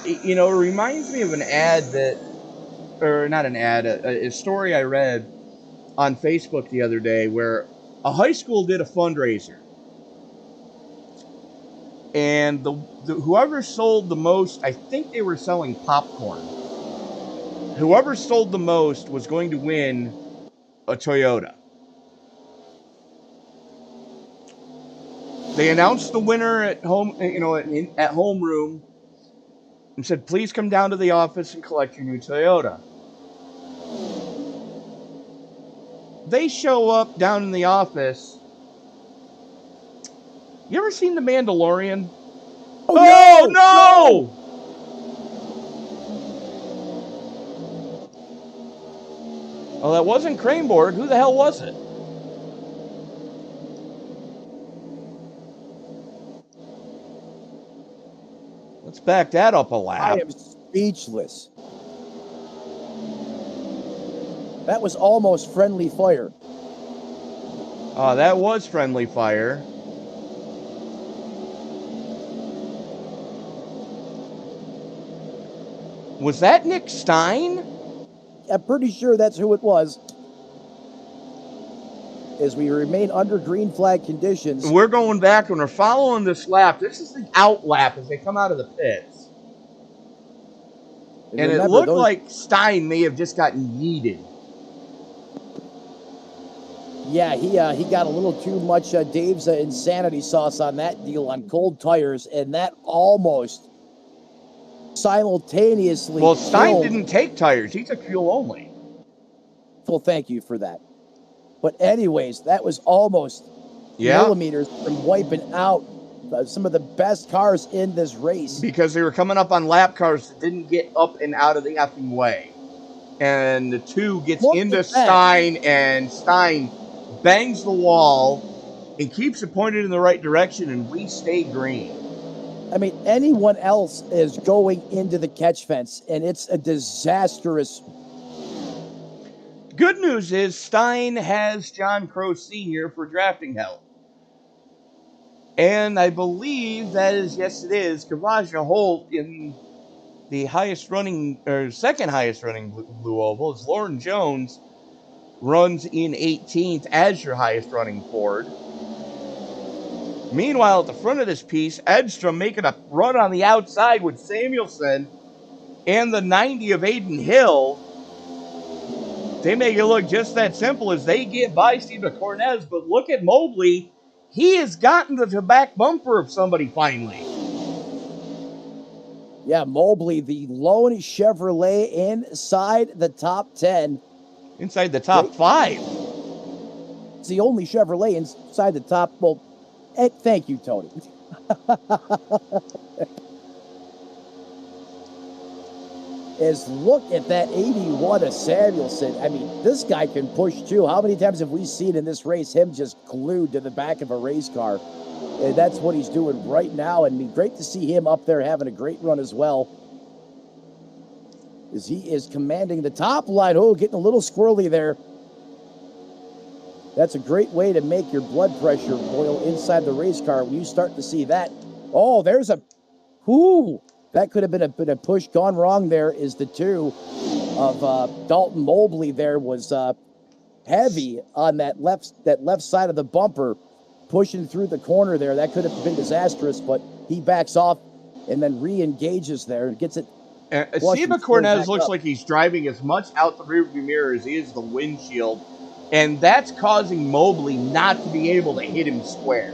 it reminds me of an ad not an ad, a story I read on Facebook the other day where a high school did a fundraiser. And whoever sold the most, I think they were selling popcorn. Whoever sold the most was going to win a Toyota. They announced the winner at home, at homeroom, and said, "Please come down to the office and collect your new Toyota." They show up down in the office. You ever seen The Mandalorian? Oh, no! Oh, that wasn't Kraneborg. Who the hell was it? Let's back that up a lap. I am speechless. That was almost friendly fire. Oh, that was friendly fire. Was that Nick Stein? I'm pretty sure that's who it was. As we remain under green flag conditions. We're going back and we're following this lap. This is the out lap as they come out of the pits. And remember, it looked like Stein may have just gotten yeeted. Yeah, he got a little too much Dave's insanity sauce on that deal on cold tires, and that almost simultaneously. Well, Stein didn't take tires; he took fuel only. Well, thank you for that. But anyways, that was almost millimeters from wiping out some of the best cars in this race. Because they were coming up on lap cars that didn't get up and out of the effing way. And the 2 gets into Stein, and Stein bangs the wall and keeps it pointed in the right direction, and we stay green. I mean, anyone else is going into the catch fence, and it's a disastrous Good news is Stein has John Crow Sr. for drafting help. And I believe that is, yes it is, Kavaja Holt in the highest running, or second highest running Blue Oval, as Lauren Jones runs in 18th as your highest running Ford. Meanwhile, at the front of this piece, Edstrom making a run on the outside with Samuelson and the 90 of Aiden Hill. They make it look just that simple as they get by Steve Cornez, but look at Mobley. He has gotten to the back bumper of somebody finally. Yeah, Mobley, the lone Chevrolet inside the top 10. Inside the top 5. It's the only Chevrolet inside the top. Well, thank you, Tony. Look at that 81 of Samuelson. I mean, this guy can push too. How many times have we seen in this race him just glued to the back of a race car? And that's what he's doing right now. And I mean, great to see him up there having a great run as well. As he is commanding the top line. Oh, getting a little squirrely there. That's a great way to make your blood pressure boil inside the race car when you start to see that. Oh, there's a... Ooh, that could have been a push gone wrong there. Is the 2 of Dalton Mobley there was heavy on that left side of the bumper, pushing through the corner there. That could have been disastrous, but he backs off and then re-engages there and gets it. Steve Cornez looks like he's driving as much out the rearview mirror as he is the windshield, and that's causing Mobley not to be able to hit him square.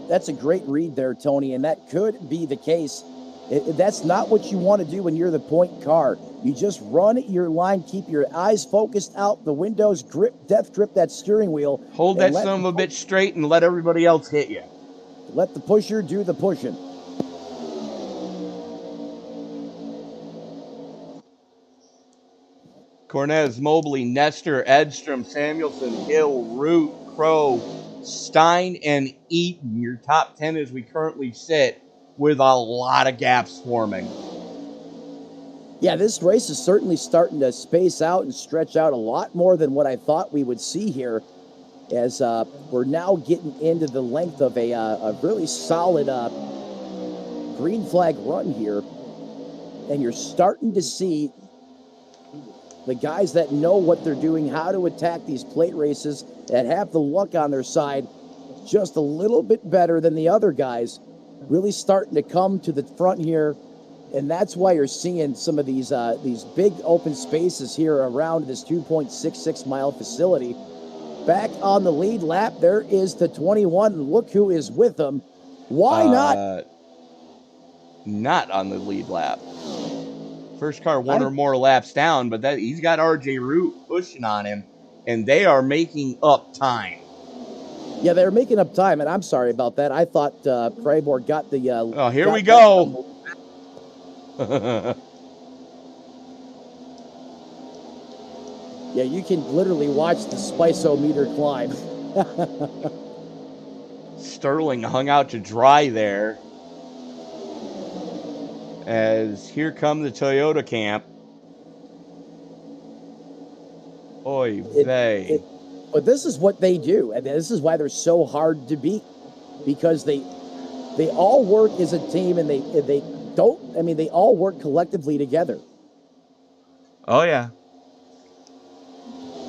That's a great read there, Tony, and that could be the case. That's not what you want to do when you're the point car. You just run your line, keep your eyes focused out the windows, death grip that steering wheel. Hold that son of a bitch straight and let everybody else hit you. Let the pusher do the pushing. Cornez, Mobley, Nestor, Edstrom, Samuelson, Hill, Root, Crow, Stein, and Eaton, your top 10 as we currently sit, with a lot of gaps forming. Yeah, this race is certainly starting to space out and stretch out a lot more than what I thought we would see here, as we're now getting into the length of a really solid green flag run here, and you're starting to see the guys that know what they're doing, how to attack these plate races, that have the luck on their side just a little bit better than the other guys, really starting to come to the front here. And that's why you're seeing some of these big open spaces here around this 2.66 mile facility. Back on the lead lap, there is the 21. Look who is with them. Why not? Not on the lead lap. First car one or more laps down, but he's got RJ Root pushing on him, and they are making up time. Yeah, they're making up time, and I'm sorry about that. I thought Prabor got the... oh, here we go. Yeah, you can literally watch the spice-o-meter climb. Sterling hung out to dry there. As here come the Toyota camp. Oy vey. But this is what they do, and this is why they're so hard to beat, because they all work as a team, and they all work collectively together. Oh yeah.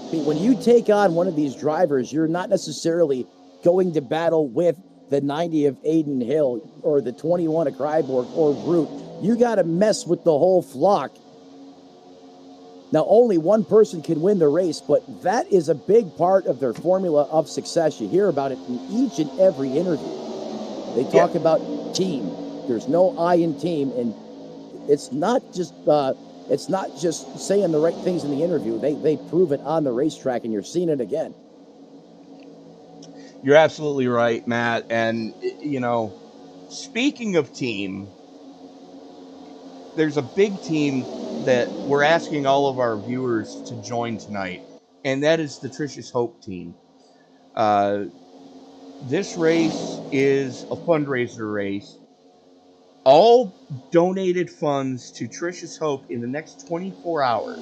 I mean, when you take on one of these drivers, you're not necessarily going to battle with the 90 of Aiden Hill or the 21 of Kryborg or Root. You got to mess with the whole flock. Now, only one person can win the race, but that is a big part of their formula of success. You hear about it in each and every interview. They talk about team. There's no I in team, and it's not just saying the right things in the interview. They prove it on the racetrack, and you're seeing it again. You're absolutely right, Matt. And, speaking of team, there's a big team that we're asking all of our viewers to join tonight, and that is the Tricia's Hope team. This race is a fundraiser race. All donated funds to Tricia's Hope in the next 24 hours.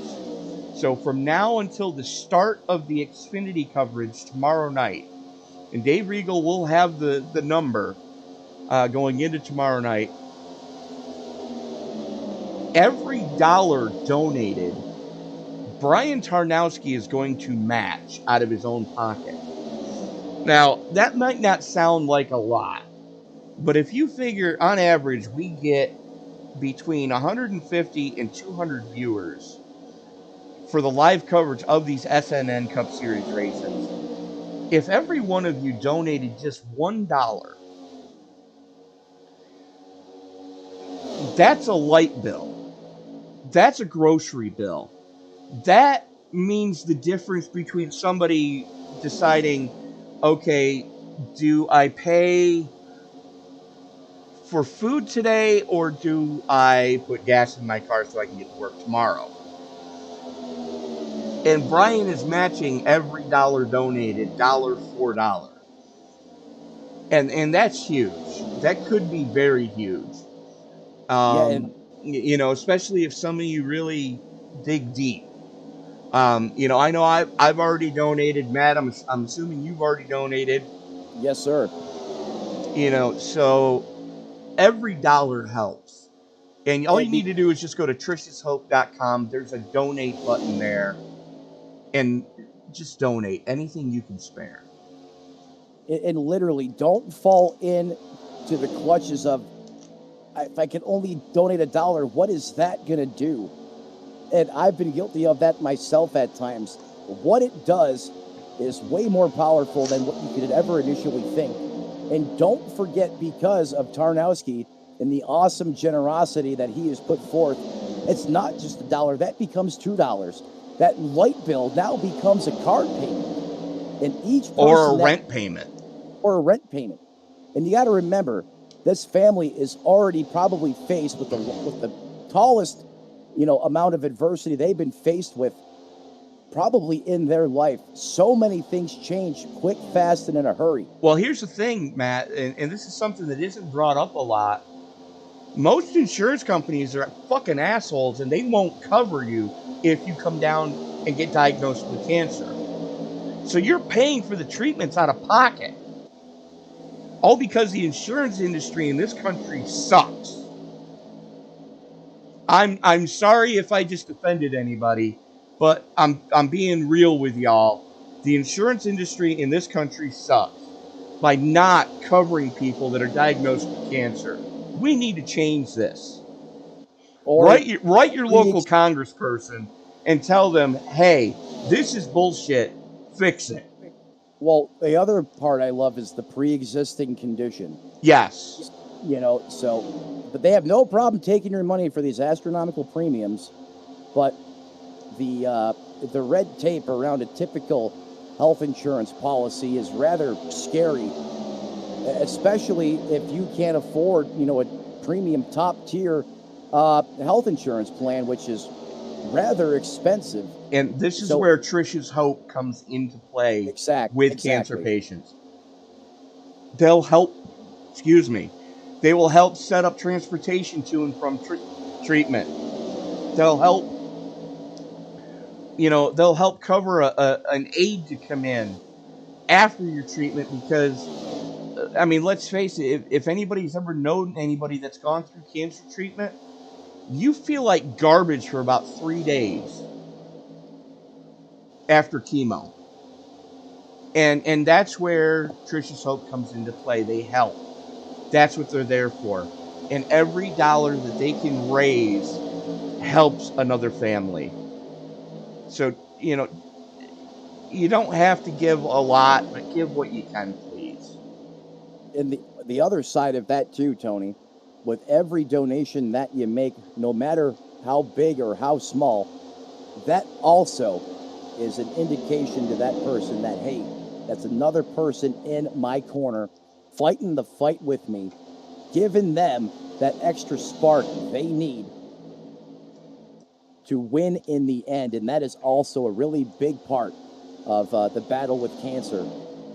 So from now until the start of the Xfinity coverage tomorrow night, and Dave Regal will have the number going into tomorrow night, every dollar donated, Brian Tarnowski is going to match out of his own pocket. Now, that might not sound like a lot, but if you figure on average we get between 150 and 200 viewers for the live coverage of these SNN Cup Series races, if every one of you donated just $1, that's a light bill. That's a grocery bill. That means the difference between somebody deciding, okay, do I pay for food today or do I put gas in my car so I can get to work tomorrow? And Brian is matching every dollar donated, dollar for dollar. And that's huge. That could be very huge. Especially if some of you really dig deep. I know I've already donated. Matt, I'm assuming you've already donated. Yes, sir. So every dollar helps. And all you need to do is just go to triciashope.com. There's a donate button there. And just donate anything you can spare. And literally, don't fall into the clutches of, if I can only donate $1, what is that going to do? And I've been guilty of that myself at times. What it does is way more powerful than what you could ever initially think. And don't forget, because of Tarnowski and the awesome generosity that he has put forth, it's not just $1. That becomes $2. That light bill now becomes a card payment. And each person or a rent payment. Or a rent payment. And you got to remember, this family is already probably faced with the tallest, amount of adversity they've been faced with probably in their life. So many things change quick, fast, and in a hurry. Well, here's the thing, Matt, and this is something that isn't brought up a lot. Most insurance companies are fucking assholes, and they won't cover you if you come down and get diagnosed with cancer. So you're paying for the treatments out of pocket. All because the insurance industry in this country sucks. I'm sorry if I just offended anybody, but I'm being real with y'all. The insurance industry in this country sucks by not covering people that are diagnosed with cancer. We need to change this. Or write your local congressperson and tell them, hey, this is bullshit. Fix it. Well, the other part I love is the pre-existing condition. Yes. But they have no problem taking your money for these astronomical premiums. But the red tape around a typical health insurance policy is rather scary, especially if you can't afford, a premium top tier health insurance plan, which is rather expensive. And this is where Tricia's Hope comes into play with cancer patients. They'll help, they will help set up transportation to and from treatment. They'll help cover an aide to come in after your treatment because, let's face it, if anybody's ever known anybody that's gone through cancer treatment, you feel like garbage for about 3 days after chemo. And that's where Tricia's Hope comes into play. They help. That's what they're there for. And every dollar that they can raise helps another family. So, you don't have to give a lot, but give what you can, please. And the other side of that too, Tony, with every donation that you make, no matter how big or how small, that also is an indication to that person that, hey, that's another person in my corner fighting the fight with me, giving them that extra spark they need to win in the end. And that is also a really big part of the battle with cancer,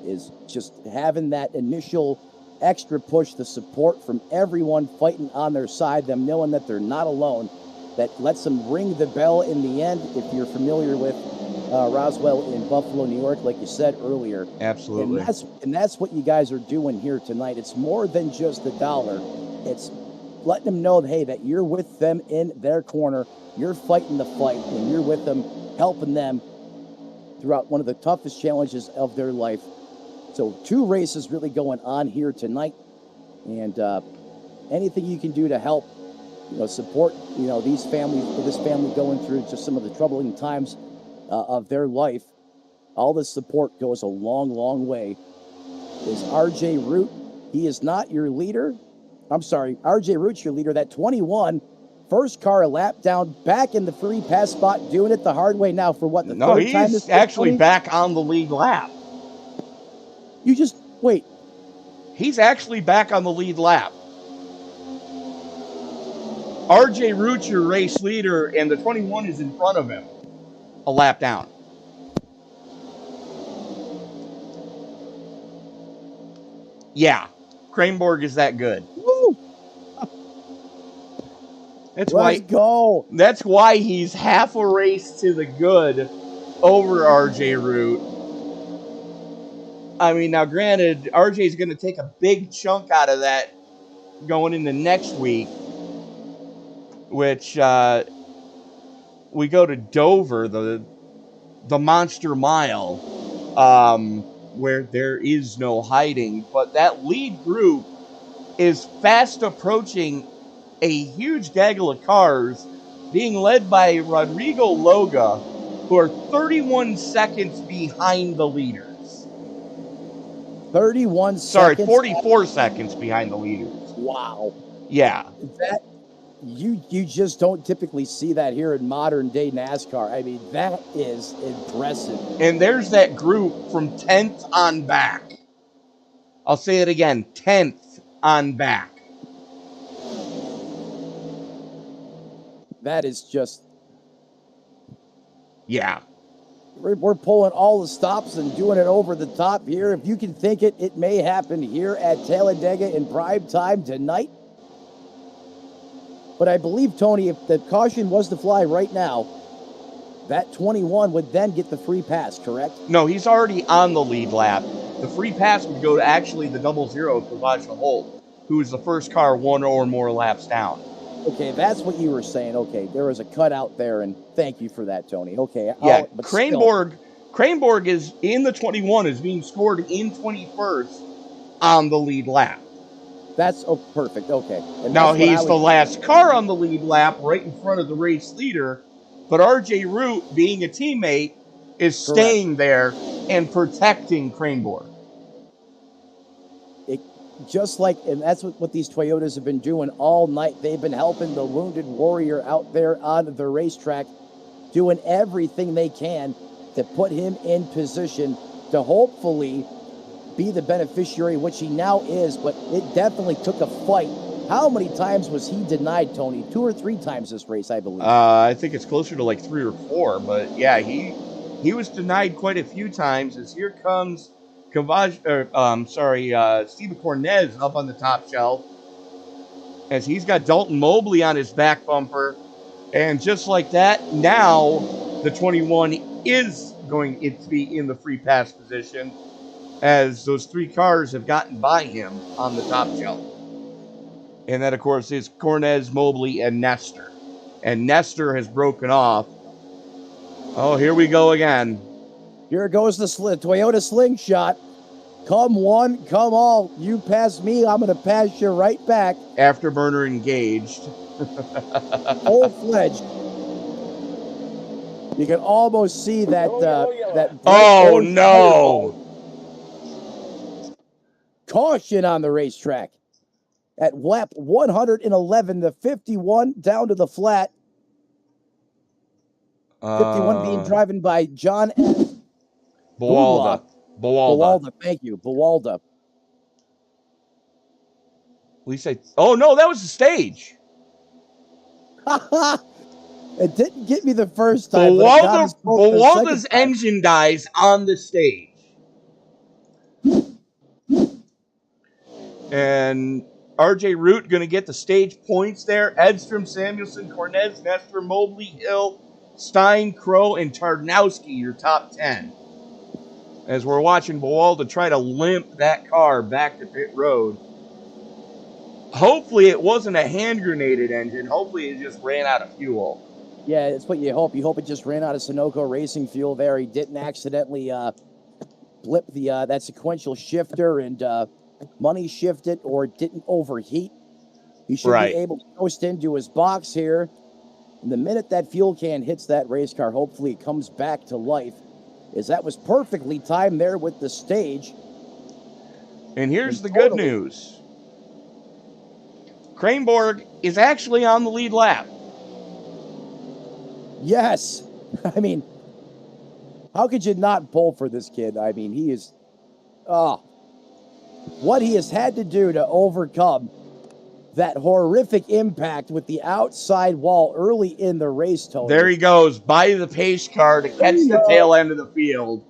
is just having that initial extra push, the support from everyone fighting on their side, them knowing that they're not alone. that lets them ring the bell in the end. If you're familiar with Roswell in Buffalo, New York, like you said earlier. Absolutely. And that's what you guys are doing here tonight. It's more than just the dollar. It's letting them know, hey, that you're with them in their corner. You're fighting the fight, and you're with them, helping them throughout one of the toughest challenges of their life. So 2 races really going on here tonight. And anything you can do to help, support, this family going through just some of the troubling times of their life, all this support goes a long, long way. Is RJ Root? He is not your leader. I'm sorry, RJ Root's your leader. That 21, first car a lap down, back in the free pass spot, doing it the hard way now for what, the third time this he's actually back on the lead lap. You just, wait. He's actually back on the lead lap. RJ Root's your race leader, and the 21 is in front of him, a lap down. Yeah, Kraneborg is that good. Woo! Let's go. That's why he's half a race to the good over RJ Root. I mean, now granted, RJ's going to take a big chunk out of that going into next week, which we go to Dover, the Monster Mile, where there is no hiding. But that lead group is fast approaching a huge gaggle of cars being led by Rodrigo Loga, who are 31 seconds behind the leaders. 31 Sorry, seconds. 44 seconds behind the leaders. Wow. Yeah. That you just don't typically see that here in modern day NASCAR. I mean, that is impressive. And there's that group from 10th on back. I'll say it again, 10th on back. That is just... Yeah. We're pulling all the stops and doing it over the top here. If you can think it, it may happen here at Talladega in prime time tonight. But I believe, Tony, if the caution was to fly right now, that 21 would then get the free pass, correct? No, he's already on the lead lap. The free pass would go to actually the 00 for Vajra Holt, who is the first car 1 or more laps down. Okay, that's what you were saying. Okay, there was a cutout there, and thank you for that, Tony. Okay. Yeah, Kraneborg is in the 21, is being scored in 21st on the lead lap. That's perfect. Okay. And now he's the last car on the lead lap, right in front of the race leader. But RJ Root, being a teammate, is staying there and protecting Kraneborg. Just like, and that's what these Toyotas have been doing all night. They've been helping the wounded warrior out there on the racetrack, doing everything they can to put him in position to hopefully be the beneficiary, which he now is, but it definitely took a fight. How many times was he denied, Tony? 2 or 3 times this race, I believe. I think it's closer to like 3 or 4, but yeah, he was denied quite a few times. As here comes Steve Cornez up on the top shelf, as he's got Dalton Mobley on his back bumper, and just like that, now the 21 is going to be in the free pass position, as those 3 cars have gotten by him on the top shelf. And that, of course, is Cornez, Mobley, and Nestor. And Nestor has broken off. Oh, here we go again. Here goes the Toyota slingshot. Come one, come all. You pass me, I'm going to pass you right back. Afterburner engaged. Full-fledged. You can almost see that. Oh, no. Caution on the racetrack. At lap 111, the 51 down to the flat. 51 being driven by John S. Bawalda. Thank you. Bawalda. Oh, no, that was the stage. It didn't get me the first time. Bawalda's engine dies on the stage. And RJ Root going to get the stage points there. Edstrom, Samuelson, Cornez, Nestor, Mobley, Hill, Stein, Crow, and Tarnowski, your top 10. As we're watching Buwalda try to limp that car back to pit road. Hopefully it wasn't a hand-grenaded engine. Hopefully it just ran out of fuel. Yeah, it's what you hope. You hope it just ran out of Sunoco racing fuel there. He didn't accidentally blip that sequential shifter and money shift it, or it didn't overheat. He should be able to coast into his box here. And the minute that fuel can hits that race car, hopefully it comes back to life, as that was perfectly timed there with the stage. And here's the good news. Kronenborg is actually on the lead lap. Yes. I mean, how could you not pull for this kid? I mean, he is... what he has had to do to overcome that horrific impact with the outside wall early in the race, Tony. There he goes, by the pace car to catch the tail end of the field.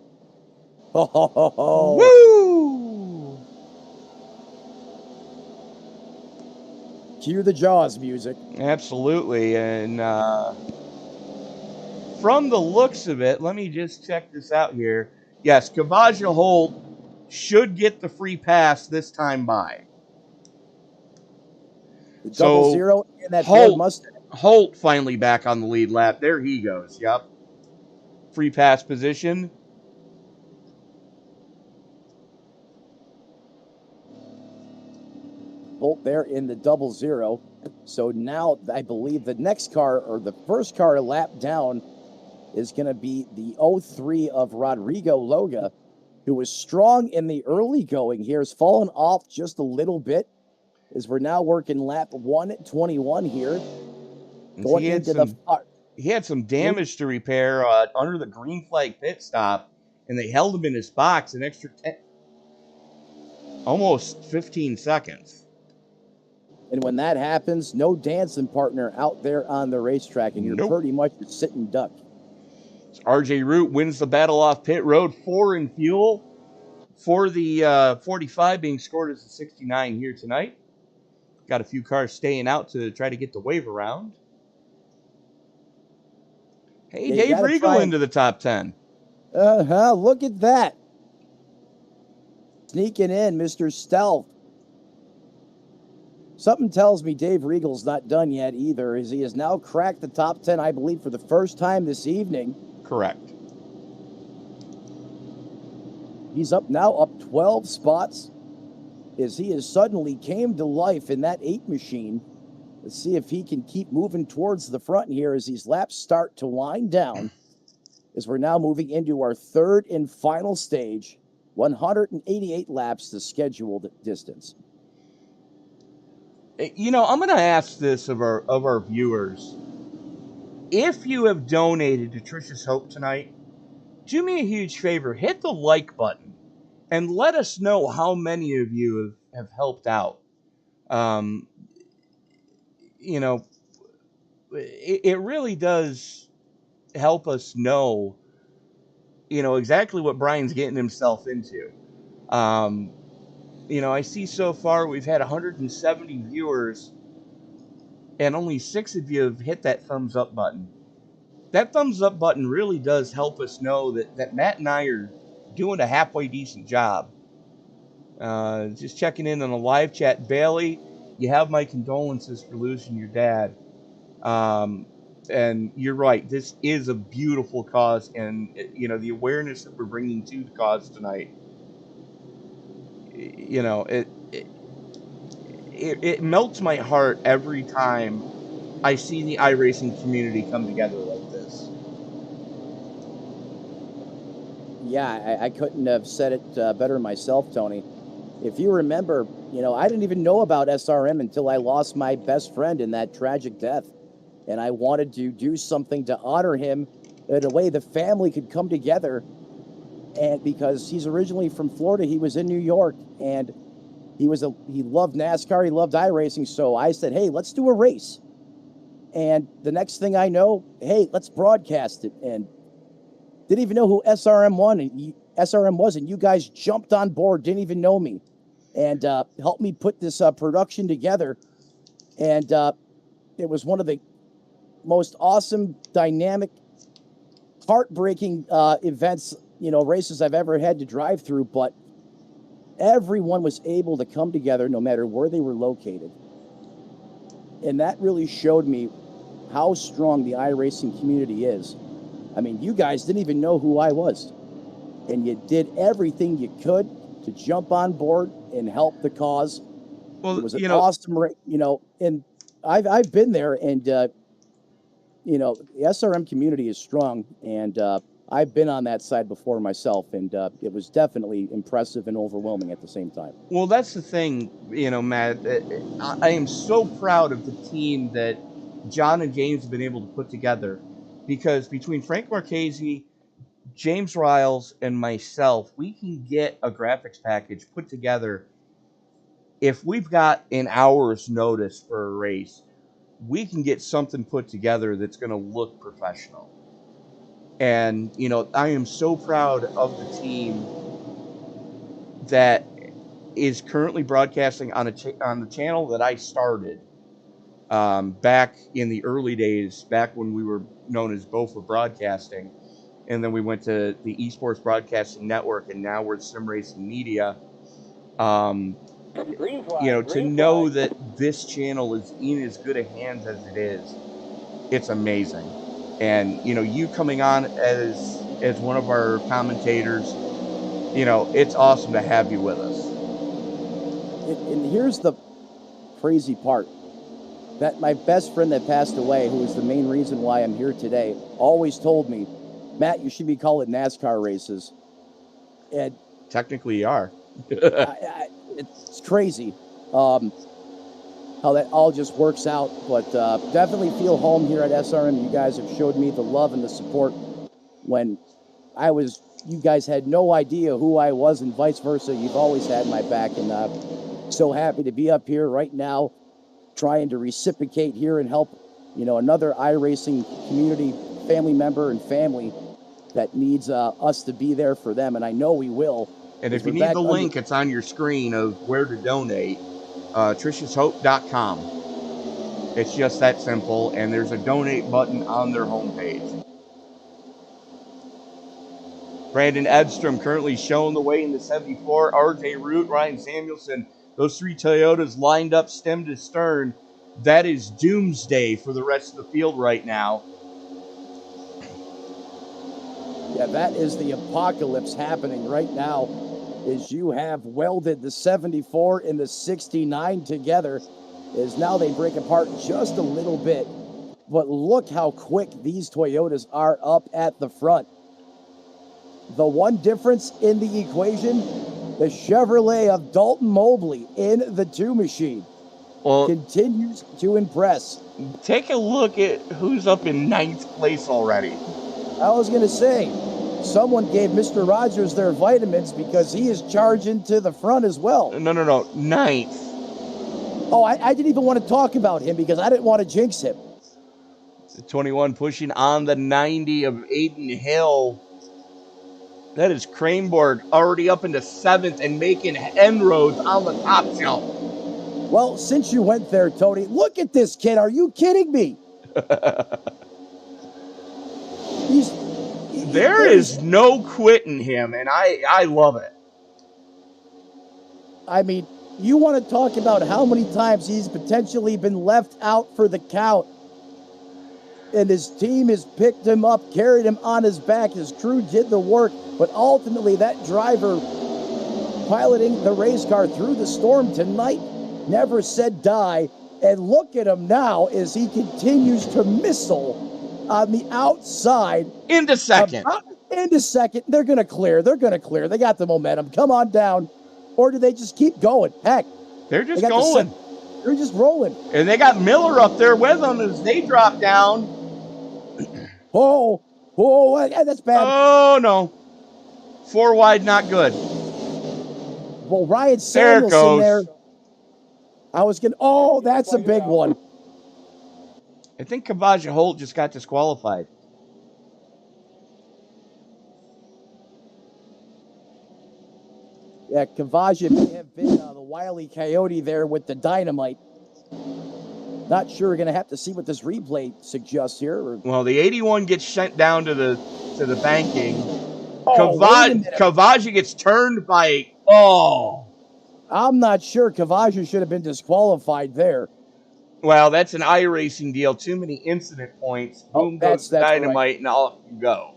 Oh. Woo! Cue the Jaws music. Absolutely, and from the looks of it, let me just check this out here. Yes, Kavaja Holt should get the free pass this time by. The double zero in that Ford Mustang. Holt finally back on the lead lap. There he goes. Yep. Free pass position. Holt there in the double zero. So now I believe the next car, or the first car a lap down, is going to be the 03 of Rodrigo Loga, who was strong in the early going here, has fallen off just a little bit, as we're now working lap 121 here. Going into he had some damage to repair under the green flag pit stop, and they held him in his box an extra almost 15 seconds. And when that happens, no dancing partner out there on the racetrack, and you're pretty much a sitting duck. RJ Root wins the battle off pit road, 4 in fuel for the 45 being scored as a 69 here tonight. Got a few cars staying out to try to get the wave around. Hey, Dave Regal into the top 10. Look at that. Sneaking in, Mr. Stealth. Something tells me Dave Regal's not done yet either, as he has now cracked the top 10, I believe, for the first time this evening. Correct. He's up 12 spots, as he has suddenly came to life in that 8 machine. Let's see if he can keep moving towards the front here as these laps start to wind down, as we're now moving into our third and final stage, 188 laps, the scheduled distance. You know, I'm going to ask this of our viewers. If you have donated to Tricia's Hope tonight, do me a huge favor, hit the like button and let us know how many of you have helped out. You know, it really does help us know, you know, exactly what Brian's getting himself into. You know, I see so far we've had 170 viewers, and only 6 of you have hit that thumbs up button. That thumbs up button really does help us know that Matt and I are doing a halfway decent job. Just checking in on the live chat. Bailey, you have my condolences for losing your dad. And you're right, this is a beautiful cause, and you know, the awareness that we're bringing to the cause tonight, you know, it melts my heart every time I see the iRacing community come together like this. Yeah, I couldn't have said it better myself, Tony. If you remember, you know, I didn't even know about SRM until I lost my best friend in that tragic death. And I wanted to do something to honor him in a way the family could come together. And because he's originally from Florida, he was in New York, and he loved NASCAR, he loved iRacing. So I said, hey, let's do a race. And the next thing I know, hey, let's broadcast it. And didn't even know who SRM was, and you guys jumped on board, didn't even know me. and helped me put this production together. And it was one of the most awesome, dynamic, heartbreaking events, races I've ever had to drive through. But everyone was able to come together no matter where they were located. And that really showed me how strong the iRacing community is. I mean, you guys didn't even know who I was. And you did everything you could to jump on board and help the cause. Well, it was an awesome, and I've been there, and, the SRM community is strong, and I've been on that side before myself, and it was definitely impressive and overwhelming at the same time. Well, that's the thing, Matt. I am so proud of the team that John and James have been able to put together, because between Frank Marchese, James Riles, and myself, we can get a graphics package put together. If we've got an hour's notice for a race, we can get something put together that's going to look professional. And, I am so proud of the team that is currently broadcasting on the channel that I started back in the early days, back when we were known as Beaufort Broadcasting. And then we went to the Esports Broadcasting Network, and now we're at Sim Racing Media. To know that this channel is in as good a hands as it is, it's amazing. And, you coming on as one of our commentators, it's awesome to have you with us. And here's the crazy part. That my best friend that passed away, who was the main reason why I'm here today, always told me, Matt, you should be calling NASCAR races. And technically you are. It's crazy how that all just works out. But definitely feel home here at SRM. You guys have showed me the love and the support when you guys had no idea who I was, and vice versa. You've always had my back, and so happy to be up here right now trying to reciprocate here and help, another iRacing community family member and family that needs us to be there for them, and I know we will. And if you need the link, it's on your screen of where to donate, triciashope.com. It's just that simple, and there's a donate button on their homepage. Brandon Edstrom currently showing the way in the 74. RJ Root, Ryan Samuelson, those three Toyotas lined up stem to stern. That is doomsday for the rest of the field right now. Yeah, that is the apocalypse happening right now, as you have welded the 74 and the 69 together, as now they break apart just a little bit. But look how quick these Toyotas are up at the front. The one difference in the equation, the Chevrolet of Dalton Mobley in the 2 machine continues to impress. Take a look at who's up in 9th place already. I was going to say, someone gave Mr. Rogers their vitamins, because he is charging to the front as well. No. 9th. Oh, I didn't even want to talk about him because I didn't want to jinx him. 21 pushing on the 90 of Aiden Hill. That is Kraneborg already up into 7th and making inroads on the top shelf. Well, since you went there, Tony, look at this kid. Are you kidding me? There is no quitting him, and I love it. I mean, you want to talk about how many times he's potentially been left out for the count, and his team has picked him up, carried him on his back. His crew did the work, but ultimately that driver piloting the race car through the storm tonight never said die. And look at him now as he continues to missile on the outside. Into second. Into second. They're going to clear. They got the momentum. Come on down. Or do they just keep going? Heck. They're just going. They're just rolling. And they got Miller up there with them as they drop down. Oh, that's bad. Oh, no. 4 wide, not good. Well, Ryan Samuelson there. That's a big one. I think Kabaja Holt just got disqualified. Yeah, Kavaja may have been the Wile E. Coyote there with the dynamite. Not sure. We're going to have to see what this replay suggests here. Well, the 81 gets sent down to the banking. Oh, wait a minute. Kavaja gets turned by. I'm not sure. Kavaja should have been disqualified there. Well, that's an iRacing deal. Too many incident points. Boom goes the dynamite, right. And off you go.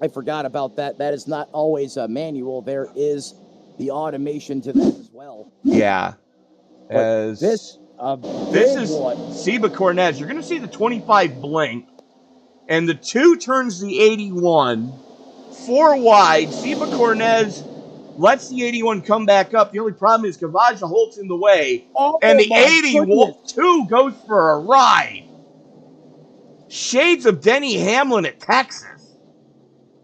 I forgot about that. That is not always a manual. There is the automation to that as well. Yeah. This is one. Seba Cornez. You're going to see the 25 blink, and the 2 turns the 81. 4 wide. Seba Cornez lets the 81 come back up. The only problem is Kavaja Holt's in the way, and the 82 goes for a ride. Shades of Denny Hamlin at Texas.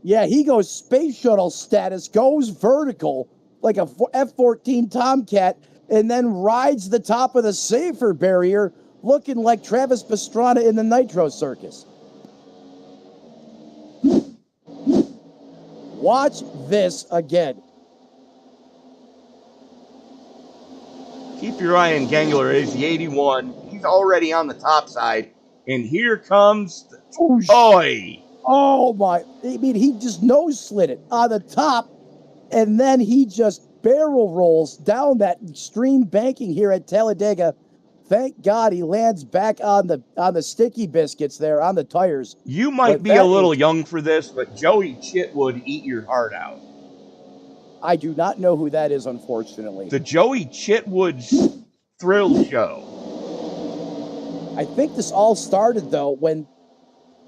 Yeah, he goes space shuttle status, goes vertical like a F-14 Tomcat, and then rides the top of the safer barrier looking like Travis Pastrana in the Nitro Circus. Watch this again. Keep your eye on Gangler. Is the 81. He's already on the top side. And here comes the toy. Oh, my. I mean, he just nose slid it on the top, and then he just barrel rolls down that extreme banking here at Talladega. Thank God he lands back on the sticky biscuits there, on the tires. You might be a little young for this, but Joey Chitt would eat your heart out. I do not know who that is, unfortunately. The Joey Chitwood's Thrill Show. I think this all started, though, when...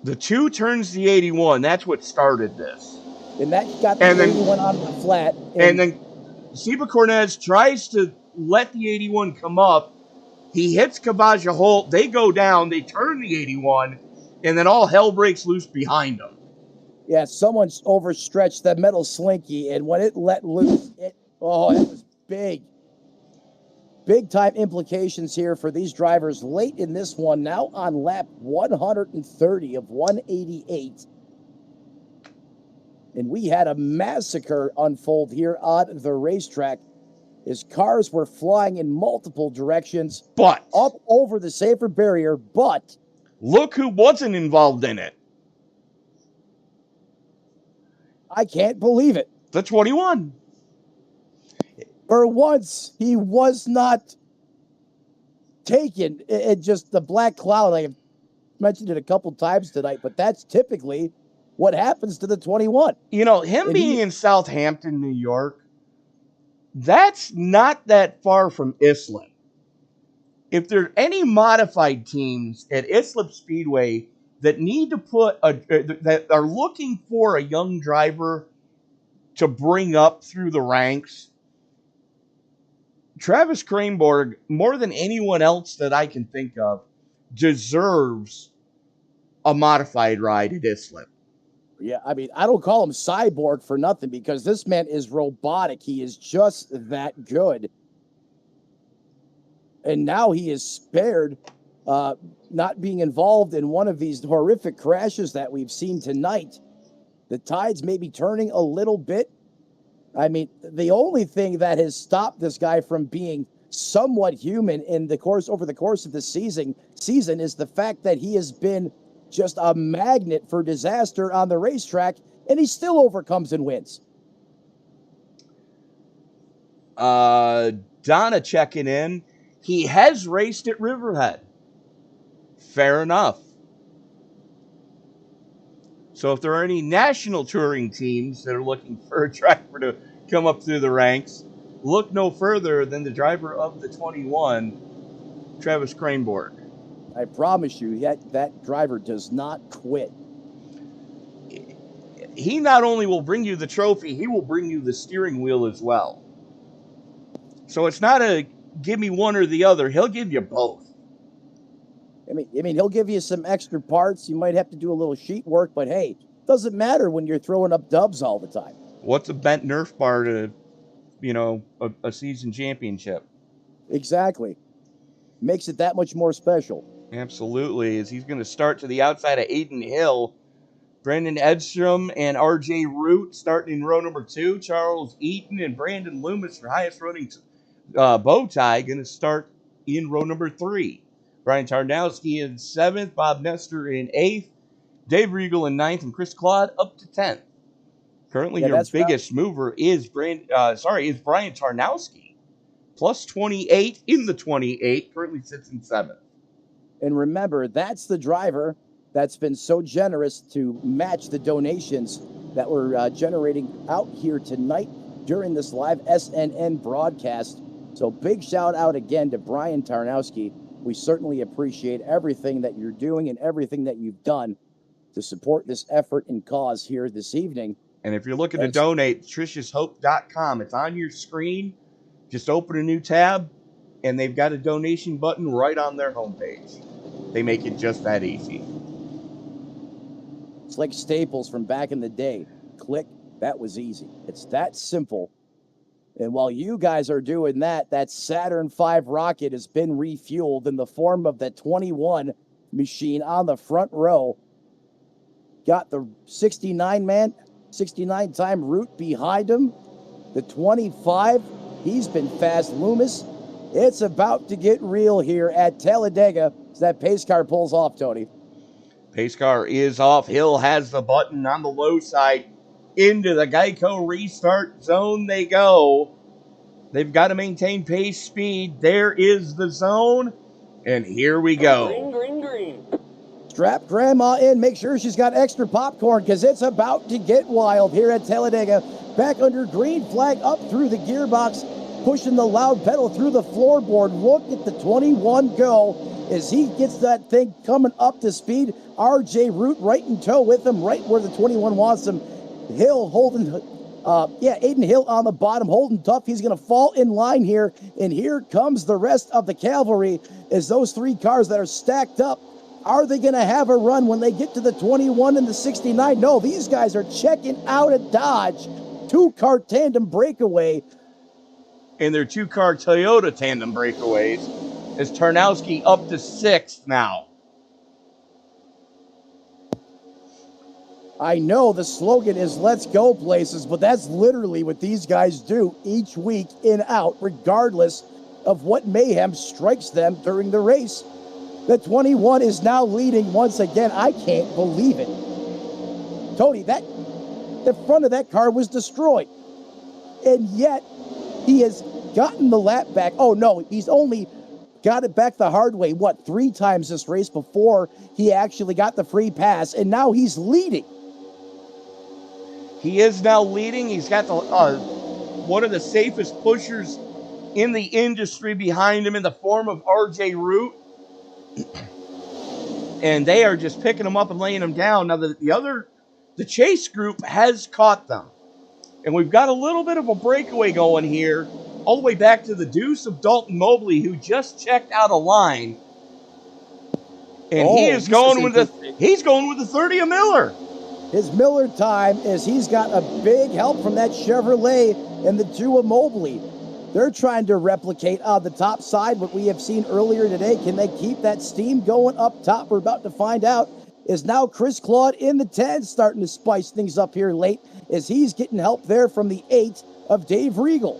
The 2 turns the 81. That's what started this. And that got the 81 on the flat. And then Seba Cornez tries to let the 81 come up. He hits Kavaja Holt. They go down. They turn the 81. And then all hell breaks loose behind them. Yeah, someone's overstretched that metal slinky, and when it let loose, it was big. Big time implications here for these drivers late in this one, now on lap 130 of 188. And we had a massacre unfold here on the racetrack as cars were flying in multiple directions. But up over the safer barrier, but look who wasn't involved in it. I can't believe it. The 21. For once, he was not taken. It just the black cloud. I've mentioned it a couple times tonight, but that's typically what happens to the 21. You know, him being in Southampton, New York, that's not that far from Islip. If there are any modified teams at Islip Speedway that need to that are looking for a young driver to bring up through the ranks, Travis Kranborg, more than anyone else that I can think of, deserves a modified ride at Islip. Yeah, I mean, I don't call him cyborg for nothing because this man is robotic. He is just that good. And now he is spared not being involved in one of these horrific crashes that we've seen tonight. The tides may be turning a little bit. I mean, the only thing that has stopped this guy from being somewhat human over the course of the season is the fact that he has been just a magnet for disaster on the racetrack, and he still overcomes and wins. Donna checking in. He has raced at Riverhead. Fair enough. So if there are any national touring teams that are looking for a driver to come up through the ranks, look no further than the driver of the 21, Travis Kranborg. I promise you, that driver does not quit. He not only will bring you the trophy, he will bring you the steering wheel as well. So it's not a give me one or the other. He'll give you both. I mean, he'll give you some extra parts. You might have to do a little sheet work, but hey, doesn't matter when you're throwing up dubs all the time. What's a bent Nerf bar to, a season championship? Exactly. Makes it that much more special. Absolutely, as he's going to start to the outside of Aiden Hill. Brandon Edstrom and RJ Root starting in row number 2. Charles Eaton and Brandon Loomis for highest running bow tie going to start in row number 3. Brian Tarnowski in 7th, Bob Nestor in 8th, Dave Regal in 9th, and Chris Claude up to 10th. Currently, your biggest mover is Brian Tarnowski, plus 28 in the 28. Currently sits in 7th. And remember, that's the driver that's been so generous to match the donations that we're generating out here tonight during this live SNN broadcast. So big shout out again to Brian Tarnowski. We certainly appreciate everything that you're doing and everything that you've done to support this effort and cause here this evening. And if you're looking to donate, triciashope.com. It's on your screen. Just open a new tab, and they've got a donation button right on their homepage. They make it just that easy. It's like Staples from back in the day. Click, that was easy. It's that simple. And while you guys are doing that, that Saturn V rocket has been refueled in the form of the 21 machine on the front row. Got the 69-time route behind him. The 25, he's been fast. Loomis, it's about to get real here at Talladega as that pace car pulls off, Tony. Pace car is off. Hill has the button on the low side. Into the Geico restart zone they go. They've got to maintain pace speed. There is the zone. And here we go. Green, green, green. Strap grandma in. Make sure she's got extra popcorn because it's about to get wild here at Talladega. Back under green flag up through the gearbox. Pushing the loud pedal through the floorboard. Look at the 21 go as he gets that thing coming up to speed. RJ Root right in tow with him, right where the 21 wants him. Hill holding, Aiden Hill on the bottom, holding tough. He's going to fall in line here. And here comes the rest of the cavalry as those 3 cars that are stacked up. Are they going to have a run when they get to the 21 and the 69? No, these guys are checking out at Dodge. 2-car tandem breakaway. And their 2-car Toyota tandem breakaways is Tarnowski up to 6th now. I know the slogan is let's go places, but that's literally what these guys do each week in out, regardless of what mayhem strikes them during the race. The 21 is now leading once again. I can't believe it. Tony, the front of that car was destroyed. And yet he has gotten the lap back. Oh no, he's only got it back the hard way, 3 times this race before he actually got the free pass, and now he's leading. He is now leading. He's got the one of the safest pushers in the industry behind him in the form of RJ Root. And they are just picking him up and laying him down. Now, the chase group has caught them. And we've got a little bit of a breakaway going here, all the way back to the deuce of Dalton Mobley, who just checked out of line. And he's going with the 30 of Miller. His Miller time is he's got a big help from that Chevrolet and the 2 of Mobley. They're trying to replicate on the top side what we have seen earlier today. Can they keep that steam going up top? We're about to find out. Is now Chris Claude in the 10, starting to spice things up here late as he's getting help there from the 8 of Dave Regal.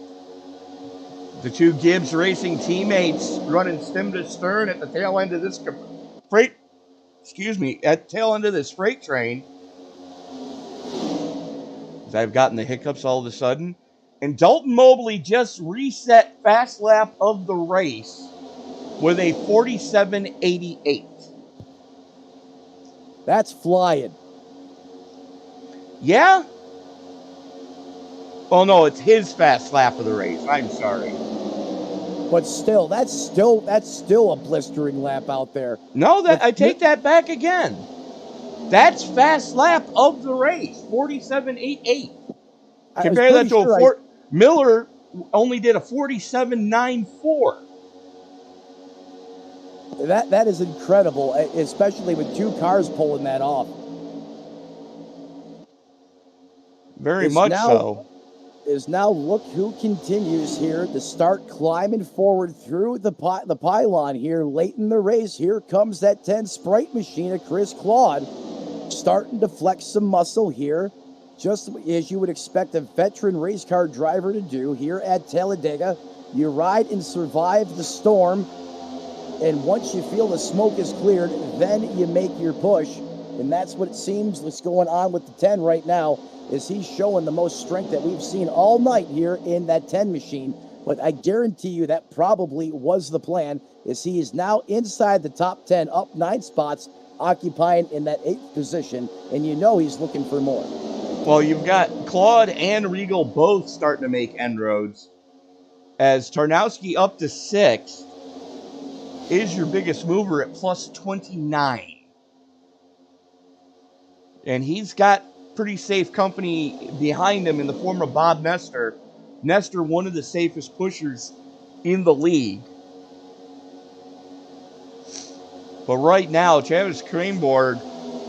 The 2 Gibbs Racing teammates running stem to stern at the tail end of this freight train. I've gotten the hiccups all of a sudden. And Dalton Mobley just reset fast lap of the race with a 47.88. That's flying. Yeah? Oh no, it's his fast lap of the race. I'm sorry. But still, that's still a blistering lap out there. No, I take that back again. That's fast lap of the race, 47.88. Compare that to Miller only did a 47.94. That is incredible, especially with 2 cars pulling that off. Very much so. Is now look who continues here to start climbing forward through the pylon here late in the race. Here comes that 10 Sprite machine of Chris Claude. starting to flex some muscle here, just as you would expect a veteran race car driver to do here at Talladega. You ride and survive the storm, and once you feel the smoke is cleared, then you make your push. And that's what it seems what's going on with the 10 right now, is he's showing the most strength that we've seen all night here in that 10 machine. But I guarantee you that probably was the plan, is he is now inside the top 10, up 9 spots, occupying in that 8th position, and you know he's looking for more. Well, you've got Claude and Regal both starting to make inroads, as Tarnowski up to 6th is your biggest mover at plus 29. And he's got pretty safe company behind him in the form of Bob Nestor. Nestor, one of the safest pushers in the league. But right now, Travis Cranborg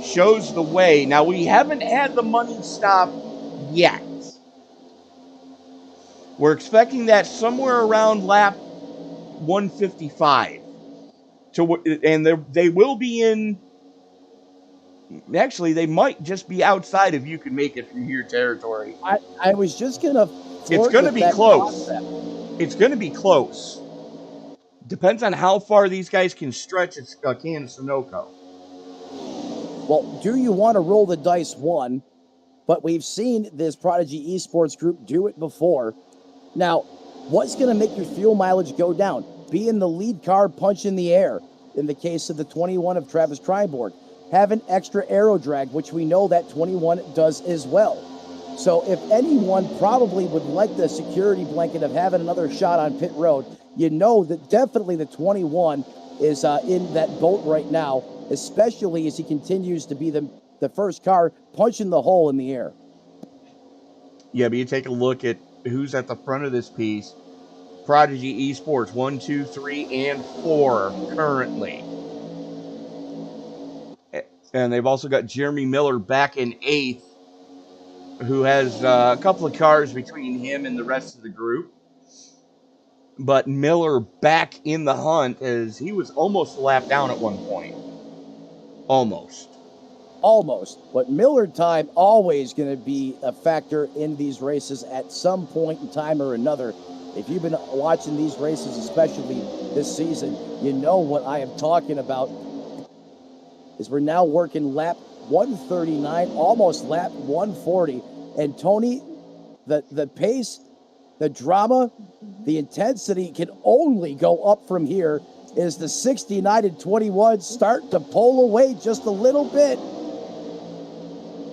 shows the way. Now, we haven't had the money stop yet. We're expecting that somewhere around lap 155. And they will be in... Actually, they might just be outside if you can make it from your territory. I was just going to... It's going to be close. It's going to be close. Depends on how far these guys can stretch at Sunoco. Well, do you want to roll the dice? One, but we've seen this Prodigy Esports group do it before. Now, what's going to make your fuel mileage go down? Being the lead car, punch in the air. In the case of the 21 of Travis Cranborg, have an extra aero drag, which we know that 21 does as well. So if anyone probably would like the security blanket of having another shot on pit road, you know that definitely the 21 is in that boat right now, especially as he continues to be the first car punching the hole in the air. Yeah, but you take a look at who's at the front of this piece. Prodigy Esports, 1, 2, 3, and 4 currently. And they've also got Jeremy Miller back in 8th, who has a couple of cars between him and the rest of the group. But Miller back in the hunt, as he was almost a lap down at one point. Almost. But Miller time always going to be a factor in these races at some point in time or another. If you've been watching these races, especially this season, you know what I am talking about. Is we're now working lap 139, almost lap 140. And Tony, the pace, the drama, the intensity can only go up from here as the 69 and 21 start to pull away just a little bit.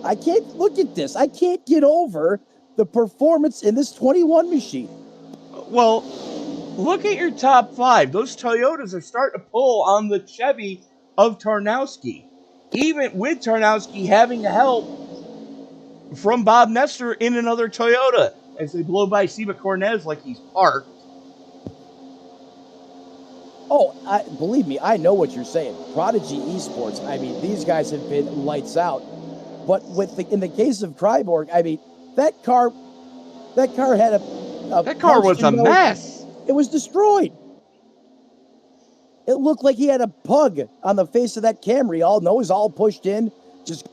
I can't look at this. I can't get over the performance in this 21 machine. Well, look at your top 5. Those Toyotas are starting to pull on the Chevy of Tarnowski. Even with Tarnowski having help from Bob Nestor in another Toyota as they blow by Seba Cornez like he's parked. Oh, believe me, I know what you're saying. Prodigy Esports, I mean, these guys have been lights out. But in the case of Cryborg, I mean, that car had that car was a mess. It was destroyed. It looked like he had a pug on the face of that Camry, all nose all pushed in, just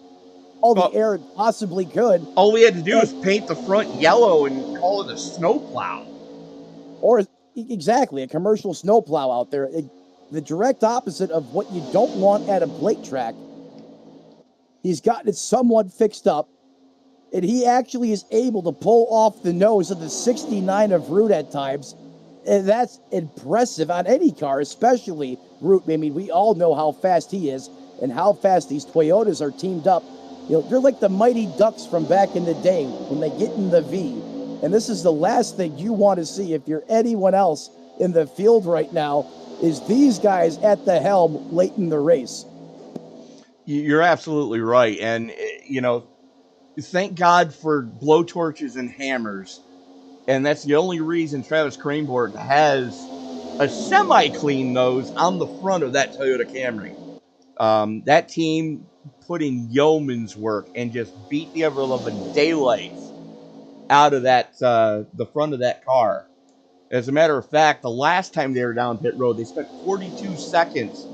all the air it possibly could. All we had to do was paint the front yellow and call it a snowplow. Or, exactly, a commercial snowplow out there. The direct opposite of what you don't want at a plate track. He's gotten it somewhat fixed up, and he actually is able to pull off the nose of the 69 of Root at times. And that's impressive on any car, especially Root. I mean, we all know how fast he is and how fast these Toyotas are teamed up. You know, they're like the Mighty Ducks from back in the day when they get in the V. And this is the last thing you want to see if you're anyone else in the field right now, is these guys at the helm late in the race. You're absolutely right. And, you know, thank God for blowtorches and hammers. And that's the only reason Travis Cranborg has a semi-clean nose on the front of that Toyota Camry. That team put in yeoman's work and just beat the ever-loving daylights out of that the front of that car. As a matter of fact, the last time they were down pit road, they spent 42 seconds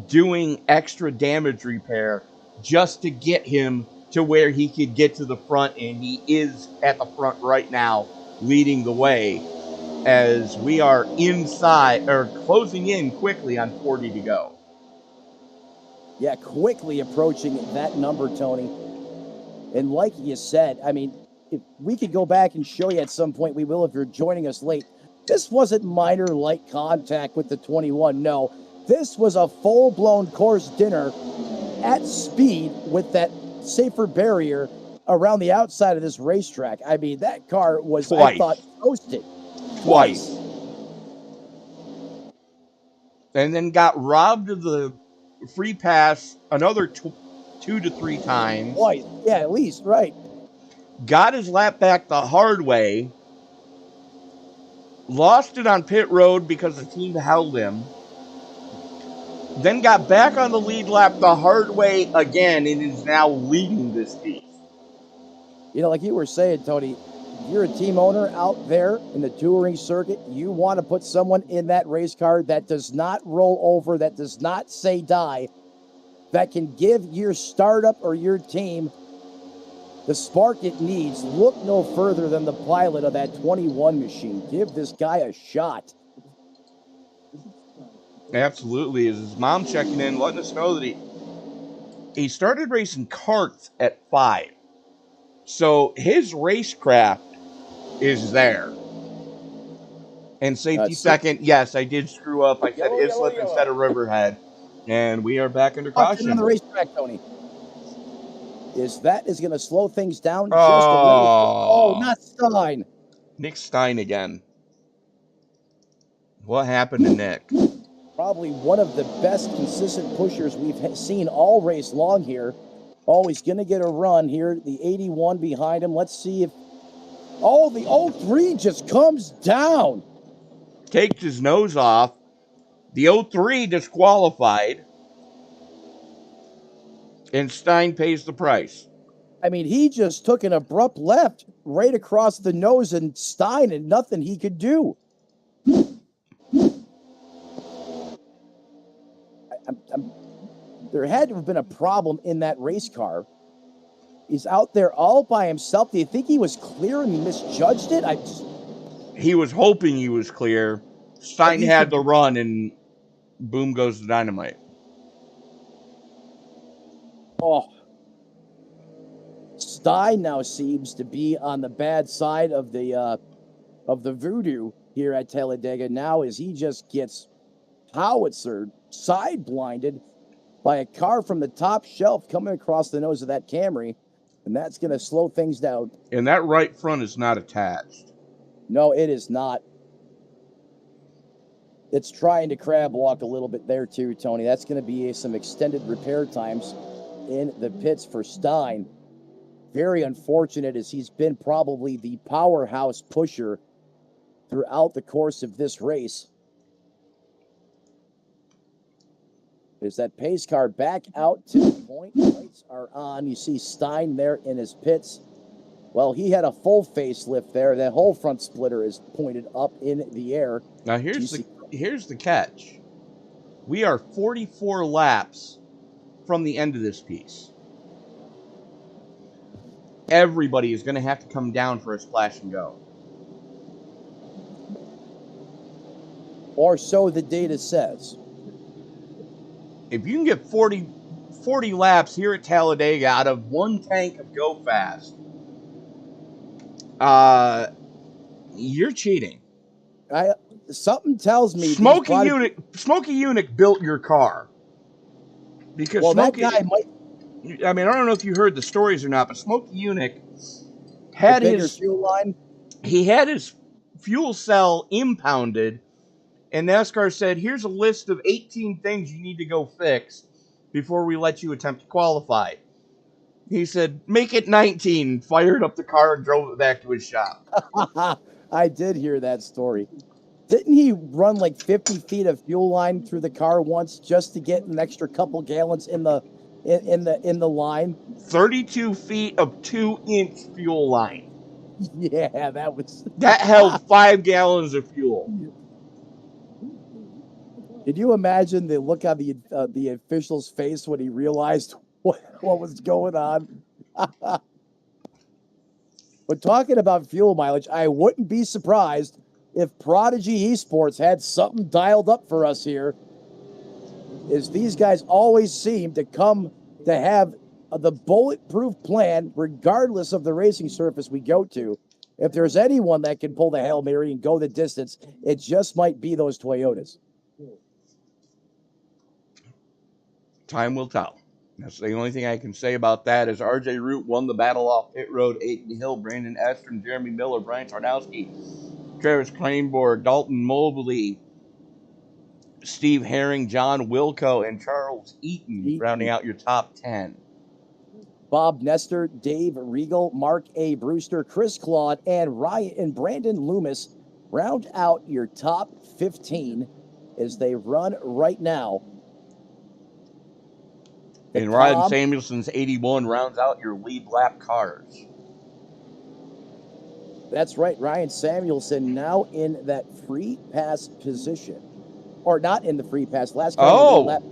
doing extra damage repair just to get him to where he could get to the front, and he is at the front right now, leading the way as we are inside or closing in quickly on 40 to go. Yeah, quickly approaching that number, Tony. And like you said, I mean, if we could go back and show you at some point, we will if you're joining us late. This wasn't minor light contact with the 21. No, this was a full-blown course dinner at speed with that safer barrier around the outside of this racetrack. I mean, that car was, Twice. I thought, toasted. Twice. And then got robbed of the free pass another 2 to 3 times. Twice. Yeah, at least, right. Got his lap back the hard way. Lost it on pit road because the team held him. Then got back on the lead lap the hard way again and is now leading this piece. You know, like you were saying, Tony, if you're a team owner out there in the touring circuit, you want to put someone in that race car that does not roll over, that does not say die, that can give your startup or your team the spark it needs. Look no further than the pilot of that 21 machine. Give this guy a shot. Absolutely. Is his mom checking in, letting us know that he started racing karts at 5. So his racecraft is there. And safety second, yes, I did screw up. I said Islip instead of Riverhead. And we are back under caution. On the racetrack, Tony. That is going to slow things down just Oh. a little bit. Oh, not Stein. Nick Stein again. What happened to Nick? Probably one of the best consistent pushers we've seen all race long here. Oh, he's going to get a run here. The 81 behind him. Let's see if... Oh, the 03 just comes down. Takes his nose off. The 03 disqualified. And Stein pays the price. I mean, he just took an abrupt left right across the nose and Stein and nothing he could do. There had to have been a problem in that race car. He's out there all by himself. Do you think he was clear and he misjudged it? He was hoping he was clear. Stein had the run, and boom goes the dynamite. Oh. Stein now seems to be on the bad side of the voodoo here at Talladega now, as he just gets howitzered, side blinded by a car from the top shelf coming across the nose of that Camry, and that's going to slow things down. And that right front is not attached. No, it is not. It's trying to crab walk a little bit there too, Tony. That's going to be some extended repair times in the pits for Stein. Very unfortunate, as he's been probably the powerhouse pusher throughout the course of this race. There's that pace car back out to the point. Lights are on. You see Stein there in his pits. Well, he had a full facelift there. That whole front splitter is pointed up in the air. Now here's the catch. We are 44 laps from the end of this piece. Everybody is going to have to come down for a splash and go. Or so the data says. If you can get 40 laps here at Talladega out of one tank of Go Fast, you're cheating. Something tells me Smokey Unick built your car. Because that guy might... I mean, I don't know if you heard the stories or not, but Smokey Unick had his fuel line. He had his fuel cell impounded, and NASCAR said, here's a list of 18 things you need to go fix before we let you attempt to qualify. He said, make it 19, fired up the car and drove it back to his shop. I did hear that story. Didn't he run like 50 feet of fuel line through the car once just to get an extra couple gallons in the line? 32 feet of 2-inch fuel line. Yeah, that held 5 gallons of fuel. Did you imagine the look on the official's face when he realized what was going on. But talking about fuel mileage, I wouldn't be surprised if Prodigy Esports had something dialed up for us here, as these guys always seem to come to have the bulletproof plan regardless of the racing surface we go to. If there's anyone that can pull the Hail Mary and go the distance, it just might be those Toyotas. Time will tell. That's the only thing I can say about that is RJ Root won the battle off pit road. Aiden Hill, Brandon Estrin, Jeremy Miller, Brian Tarnowski, Travis Cranborg, Dalton Mobley, Steve Herring, John Wilco, and Charles Eaton rounding out your top 10. Bob Nestor, Dave Regal, Mark A. Brewster, Chris Claude, and Ryan and Brandon Loomis round out your top 15 as they run right now. And Ryan Samuelson's 81 rounds out your lead lap cars. That's right. Ryan Samuelson now in that free pass position. Or not in the free pass. Last car. Oh! Lap.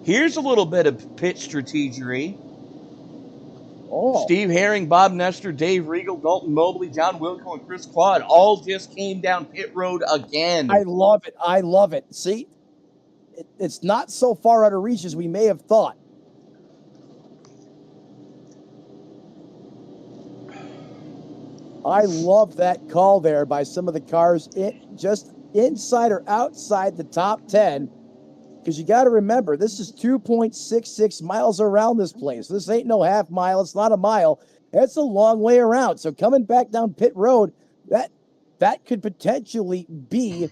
Here's a little bit of pit strategery. Oh. Steve Herring, Bob Nestor, Dave Regal, Dalton Mobley, John Wilco, and Chris Claude all just came down pit road again. I love it. I love it. See? It's not so far out of reach as we may have thought. I love that call there by some of the cars just inside or outside the top 10, because you got to remember, this is 2.66 miles around this place. This ain't no half mile. It's not a mile. It's a long way around. So coming back down pit road, that could potentially be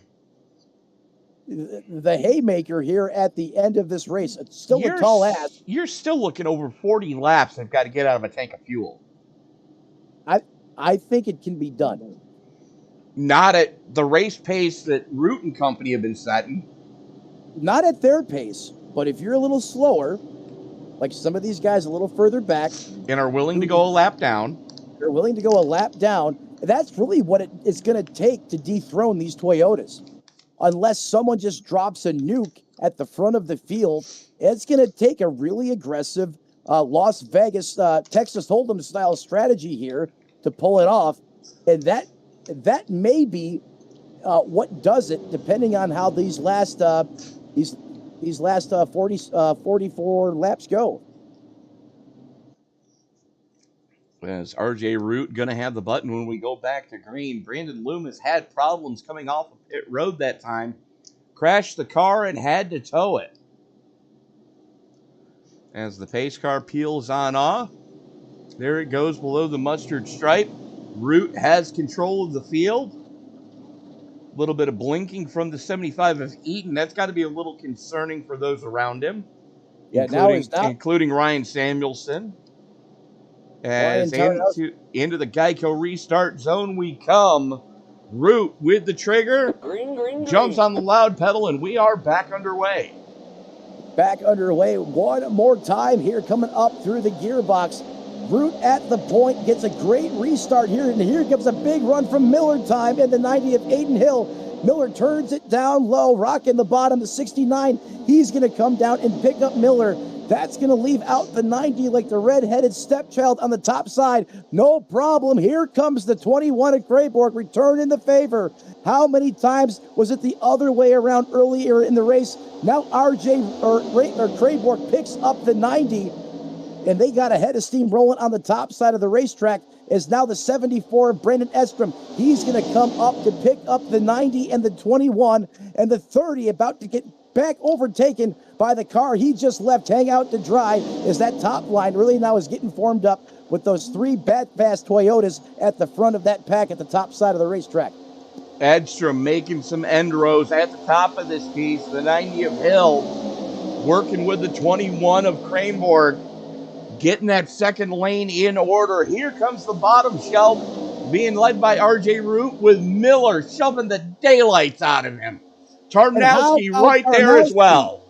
the haymaker here at the end of this race. It's still a tall ask. You're still looking over 40 laps they've got to get out of a tank of fuel. I think it can be done. Not at the race pace that Root and Company have been setting. Not at their pace, but if you're a little slower, like some of these guys a little further back. And are willing to go a lap down. They're willing to go a lap down. That's really what it's going to take to dethrone these Toyotas. Unless someone just drops a nuke at the front of the field, it's going to take a really aggressive Las Vegas, Texas Hold'em style strategy here to pull it off. And that may be what does it, depending on how these last 44 laps go. Is RJ Root going to have the button when we go back to green? Brandon Loomis had problems coming off of pit road that time. Crashed the car and had to tow it. As the pace car peels on off, there it goes below the mustard stripe. Root has control of the field. A little bit of blinking from the 75 of Eaton. That's got to be a little concerning for those around him. Yeah, including Ryan Samuelson. As into the Geico restart zone we come. Root with the trigger. Green. Jumps on the loud pedal, and we are back underway. Back underway one more time here, coming up through the gearbox. Root at the point gets a great restart here, and here comes a big run from Miller time in the 90 of Aiden Hill. Miller turns it down low, rocking the bottom, the 69. He's going to come down and pick up Miller. That's going to leave out the 90 like the red-headed stepchild on the top side. No problem. Here comes the 21 of Crayborg, return in the favor. How many times was it the other way around earlier in the race? Now Crayborg picks up the 90, and they got a head of steam rolling on the top side of the racetrack. Is now the 74 of Brandon Estrom. He's going to come up to pick up the 90 and the 21, and the 30 about to get back overtaken by the car he just left hang out to dry, as that top line really now is getting formed up with those three fast Toyotas at the front of that pack at the top side of the racetrack. Edstrom making some end rows at the top of this piece. The 90 of Hill working with the 21 of Cranborg, getting that second lane in order. Here comes the bottom shelf being led by RJ Root, with Miller shoving the daylights out of him. Tarnowski right there as well.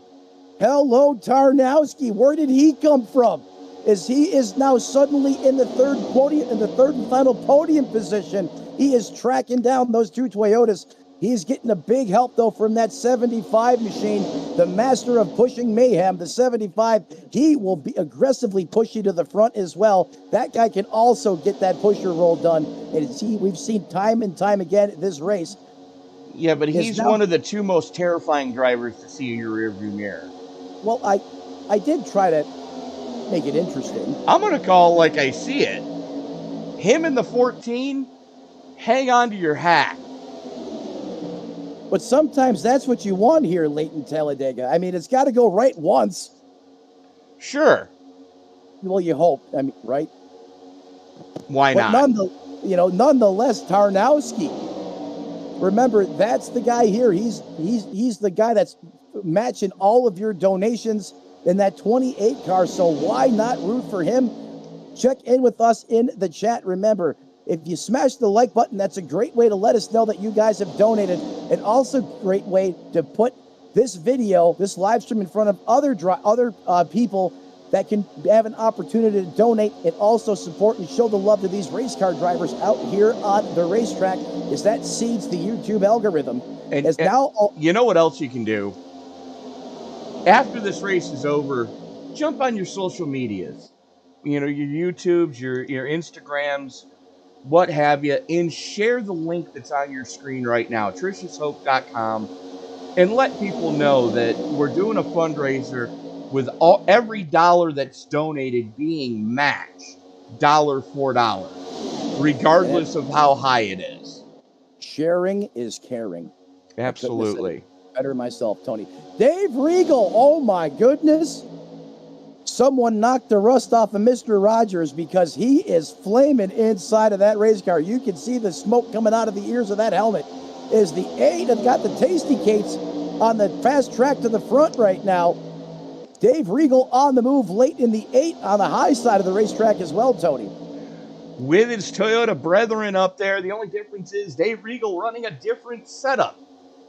Hello, Tarnowski. Where did he come from? As he is now suddenly in the third and final podium position. He is tracking down those two Toyotas. He's getting a big help, though, from that 75 machine, the master of pushing mayhem, the 75. He will be aggressively push you to the front as well. That guy can also get that pusher roll done. And we've seen time and time again this race. Yeah, but he's one of the two most terrifying drivers to see in your rearview mirror. Well, I did try to make it interesting. I'm going to call like I see it. Him in the 14, hang on to your hat. But sometimes that's what you want here late in Talladega. I mean, it's got to go right once. Sure. Well, you hope. I mean, right? Why but not? Nonetheless, Tarnowski. Remember, that's the guy here. He's the guy that's matching all of your donations in that 28 car. So why not root for him? Check in with us in the chat. Remember, if you smash the like button, that's a great way to let us know that you guys have donated, and also a great way to put this video, this live stream in front of other people that can have an opportunity to donate and also support and show the love to these race car drivers out here on the racetrack, as that seeds the YouTube algorithm. You know what else you can do? After this race is over, jump on your social medias. Your YouTubes, your Instagrams, what have you, and share the link that's on your screen right now, triciashope.com, and let people know that we're doing a fundraiser with every dollar that's donated being matched dollar for dollar, regardless of how high it is. Sharing is caring. Absolutely. Better myself, Tony. Dave Regal, oh my goodness. Someone knocked the rust off of Mr. Rogers, because he is flaming inside of that race car. You can see the smoke coming out of the ears of that helmet. Is the 8 that got the Tasty Cates on the fast track to the front right now. Dave Regal on the move late in the 8 on the high side of the racetrack as well, Tony. With his Toyota brethren up there, the only difference is Dave Regal running a different setup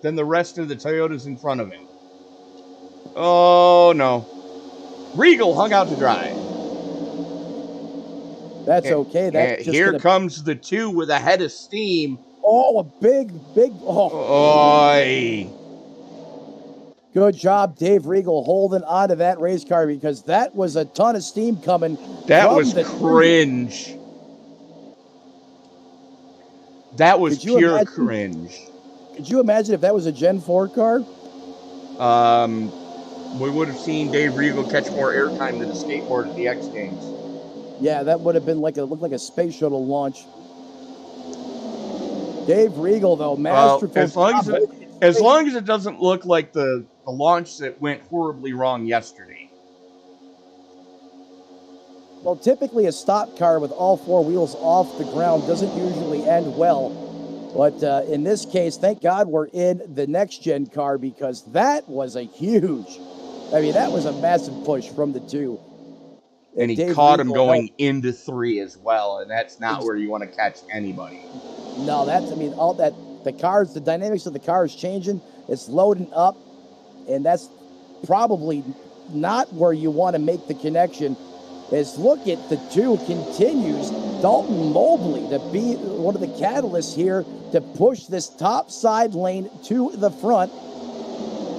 than the rest of the Toyotas in front of him. Oh, no. Regal hung out to dry. That's okay. Here comes the 2 with a head of steam. Oh, a big. Oy. Good job, Dave Regal, holding on to that race car, because that was a ton of steam coming. That was cringe. That was pure cringe. Could you imagine if that was a Gen 4 car? We would have seen Dave Regal catch more airtime than a skateboard at the X Games. Yeah, that would have been looked like a space shuttle launch. Dave Regal, though, masterful. As long as it doesn't look like the launch that went horribly wrong yesterday. Well, typically a stock car with all 4 wheels off the ground doesn't usually end well. But in this case, thank God we're in the next-gen car, because that was a huge... that was a massive push from the 2. And he caught him going into 3 as well, and that's not where you want to catch anybody. No, all that, the dynamics of the car is changing. It's loading up, and that's probably not where you want to make the connection. Look at the 2 continues. Dalton Mobley to be one of the catalysts here to push this top side lane to the front.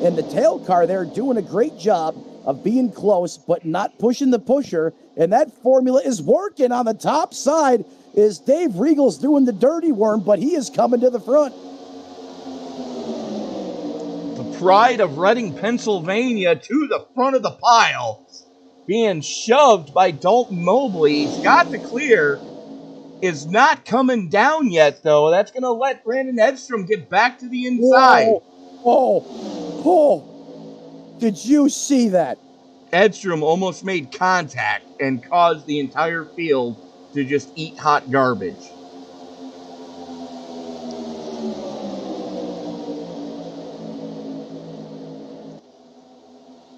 And the tail car there doing a great job of being close, but not pushing the pusher. And that formula is working on the top side. Is Dave Regal's doing the dirty worm, but he is coming to the front. The pride of Reading, Pennsylvania, to the front of the pile, being shoved by Dalton Mobley. He's got the clear. Is not coming down yet, though. That's going to let Brandon Edstrom get back to the inside. Oh, did you see that? Edstrom almost made contact and caused the entire field to just eat hot garbage.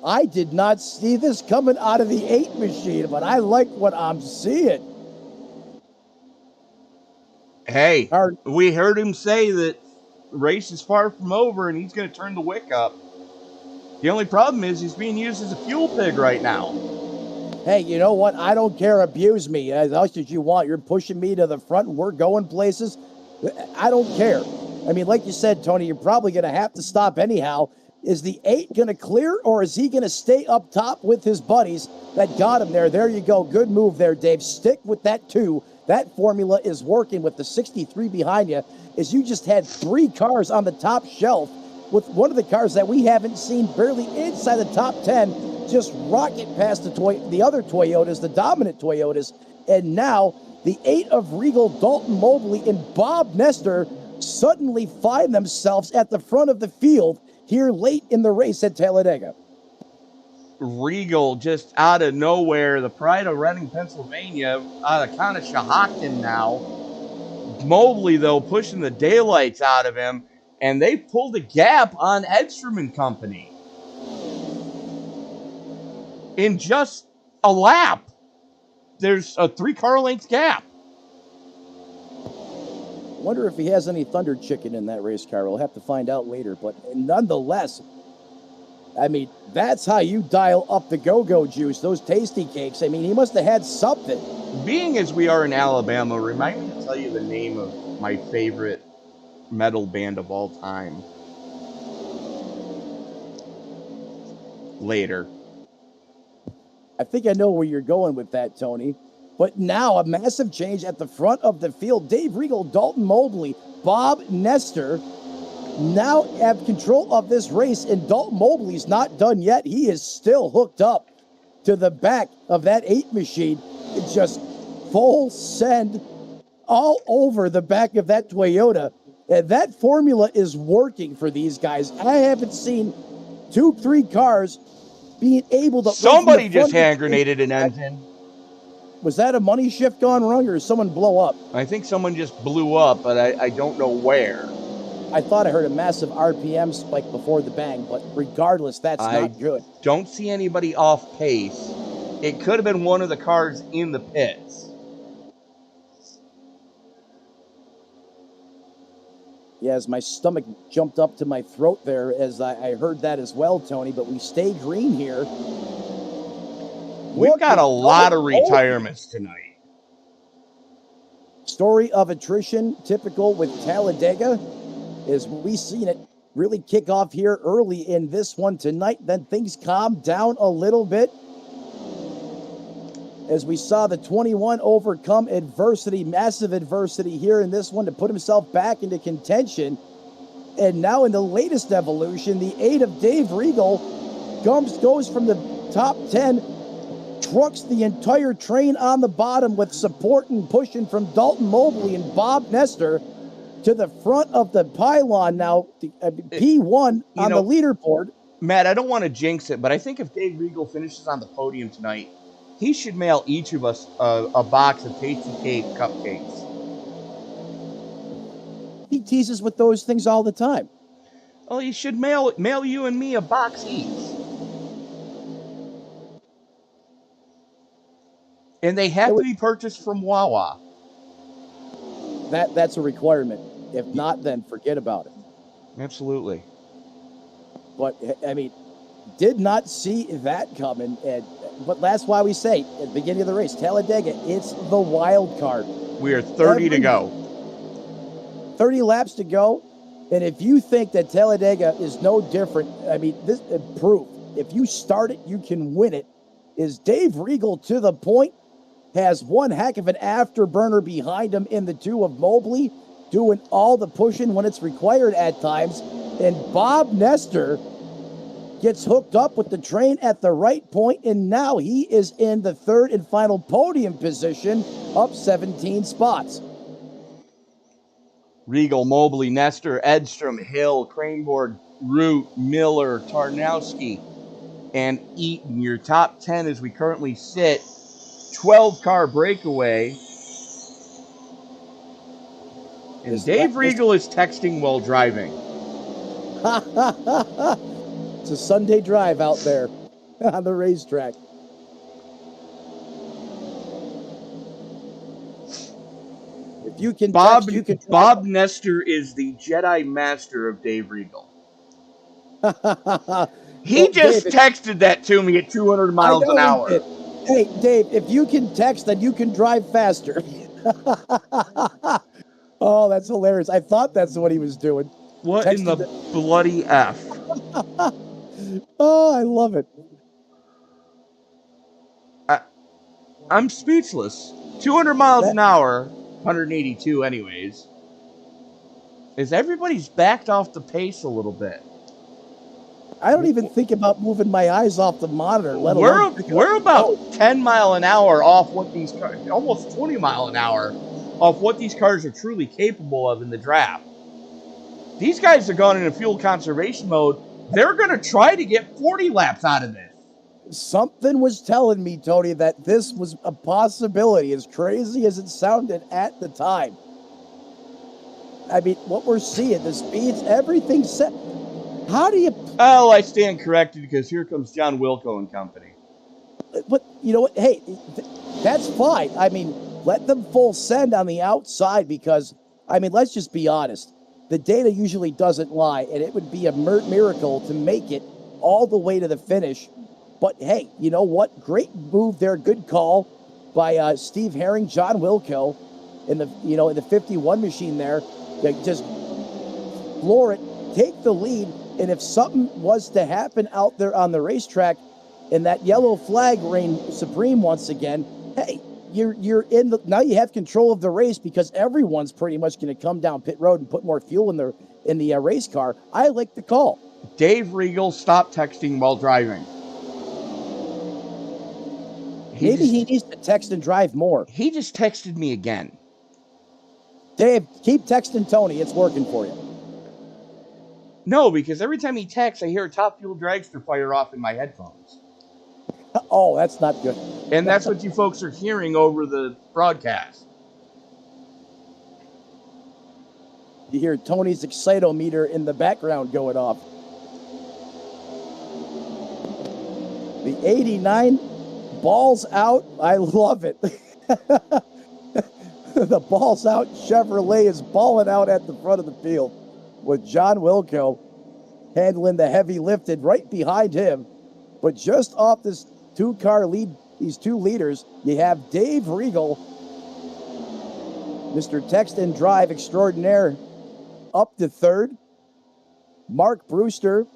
I did not see this coming out of the 8 machine, but I like what I'm seeing. Hey, we heard him say that the race is far from over and he's going to turn the wick up. The only problem is he's being used as a fuel pig right now. Hey, you know what? I don't care. Abuse me as much as you want. You're pushing me to the front and we're going places. I don't care. I mean, like you said, Tony, you're probably going to have to stop anyhow. Is the 8 going to clear, or is he going to stay up top with his buddies that got him there? There you go. Good move there, Dave. Stick with that 2. That formula is working with the 63 behind you, as you just had 3 cars on the top shelf, with one of the cars that we haven't seen barely inside the top 10 just rocket past the other Toyotas, the dominant Toyotas. And now the 8 of Regal, Dalton Mobley, and Bob Nestor suddenly find themselves at the front of the field here late in the race at Talladega. Regal just out of nowhere, the pride of Reading, Pennsylvania, out of kind of Shahakton now. Mobley, though, pushing the daylights out of him, and they pulled a gap on Edstrom and Company in just a lap. There's a 3-car length gap. Wonder if he has any Thunder Chicken in that race car. We'll have to find out later. But nonetheless, I mean, that's how you dial up the go-go juice, those tasty cakes. I mean, he must have had something. Being as we are in Alabama, remind me to tell you the name of my favorite metal band of all time. Later. I think I know where you're going with that, Tony. But now a massive change at the front of the field. Dave Regal, Dalton Mobley, Bob Nestor now have control of this race, and Dalton Mobley's not done yet. He is still hooked up to the back of that 8 machine. It's just full send all over the back of that Toyota. And that formula is working for these guys. I haven't seen 2-3 cars being able to... Somebody just hand grenaded an engine. Was that a money shift gone wrong, or did someone blow up? I think someone just blew up, but I don't know where. I thought I heard a massive RPM spike before the bang, but regardless, that's not good. Don't see anybody off pace. It could have been one of the cars in the pits. Yeah, as my stomach jumped up to my throat there as I heard that as well, Tony, but we stay green here. We've got a lot of retirements tonight. Story of attrition, typical with Talladega, as we seen it really kick off here early in this one tonight. Then things calmed down a little bit as we saw the 21 overcome adversity, massive adversity here in this one to put himself back into contention. And now in the latest evolution, the 8 of Dave Regal goes from the top 10, trucks the entire train on the bottom with support and pushing from Dalton Mobley and Bob Nestor to the front of the pylon now, P1 on the leaderboard. Matt, I don't want to jinx it, but I think if Dave Regal finishes on the podium tonight, he should mail each of us a box of Tasty Cake cupcakes. He teases with those things all the time. Well, he should mail you and me a box each. And they have to be purchased from Wawa. That's a requirement. If not, then forget about it. Absolutely. But, I mean, did not see that coming. But that's why we say, at the beginning of the race, Talladega, it's the wild card. We are 30 to go. 30 laps to go. And if you think that Talladega is no different, I mean, this proof. If you start it, you can win it. Is Dave Regal to the point? Has one heck of an afterburner behind him in the 2 of Mobley, doing all the pushing when it's required at times. And Bob Nestor gets hooked up with the train at the right point, and now he is in the 3rd and final podium position, up 17 spots. Regal, Mobley, Nestor, Edstrom, Hill, Cranebourne, Root, Miller, Tarnowski, and Eaton. Your top 10 as we currently sit. 12-car breakaway. And Dave Regal is texting while driving. It's a Sunday drive out there on the racetrack. If you can Bob, text, you can Bob Nestor is the Jedi Master of Dave Regal. He just texted that to me at 200 miles an hour. Hey, Dave, if you can text, then you can drive faster. Oh, that's hilarious. I thought that's what he was doing. What in the bloody F? Oh, I love it. I'm speechless. 200 miles an hour, 182 anyways. Is everybody's backed off the pace a little bit? I don't even think about moving my eyes off the monitor, let alone We're about 10 mile an hour off what these cars, almost 20 mile an hour off what these cars are truly capable of in the draft. These guys are going into fuel conservation mode. They're going to try to get 40 laps out of this. Something was telling me, Tony, that this was a possibility, as crazy as it sounded at the time. I mean, what we're seeing, the speeds, everything's set. How do you... Oh, I stand corrected because here comes John Wilco and company. But, you know what? Hey, that's fine. I mean, let them full send on the outside because, I mean, let's just be honest. The data usually doesn't lie, and it would be a miracle to make it all the way to the finish. But, hey, you know what? Great move there. Good call by Steve Herring, John Wilco in the 51 machine there. They just floor it, take the lead. And if something was to happen out there on the racetrack and that yellow flag reigned supreme once again, hey, you're in the, now you have control of the race because everyone's pretty much going to come down pit road and put more fuel in the race car. I like the call. Dave Regal, stop texting while driving. Maybe he needs to text and drive more. He just texted me again. Dave, keep texting Tony. It's working for you. No, because every time he texts, I hear a Top Fuel Dragster fire off in my headphones. Oh, that's not good. And that's what you folks are hearing over the broadcast. You hear Tony's excitometer in the background going off. The 89, balls out. I love it. The balls out Chevrolet is balling out at the front of the field with John Wilco handling the heavy lifted right behind him. But just off this two-car lead, these two leaders, you have Dave Regal, Mr. Text and Drive extraordinaire, up to third. Mark Brewster,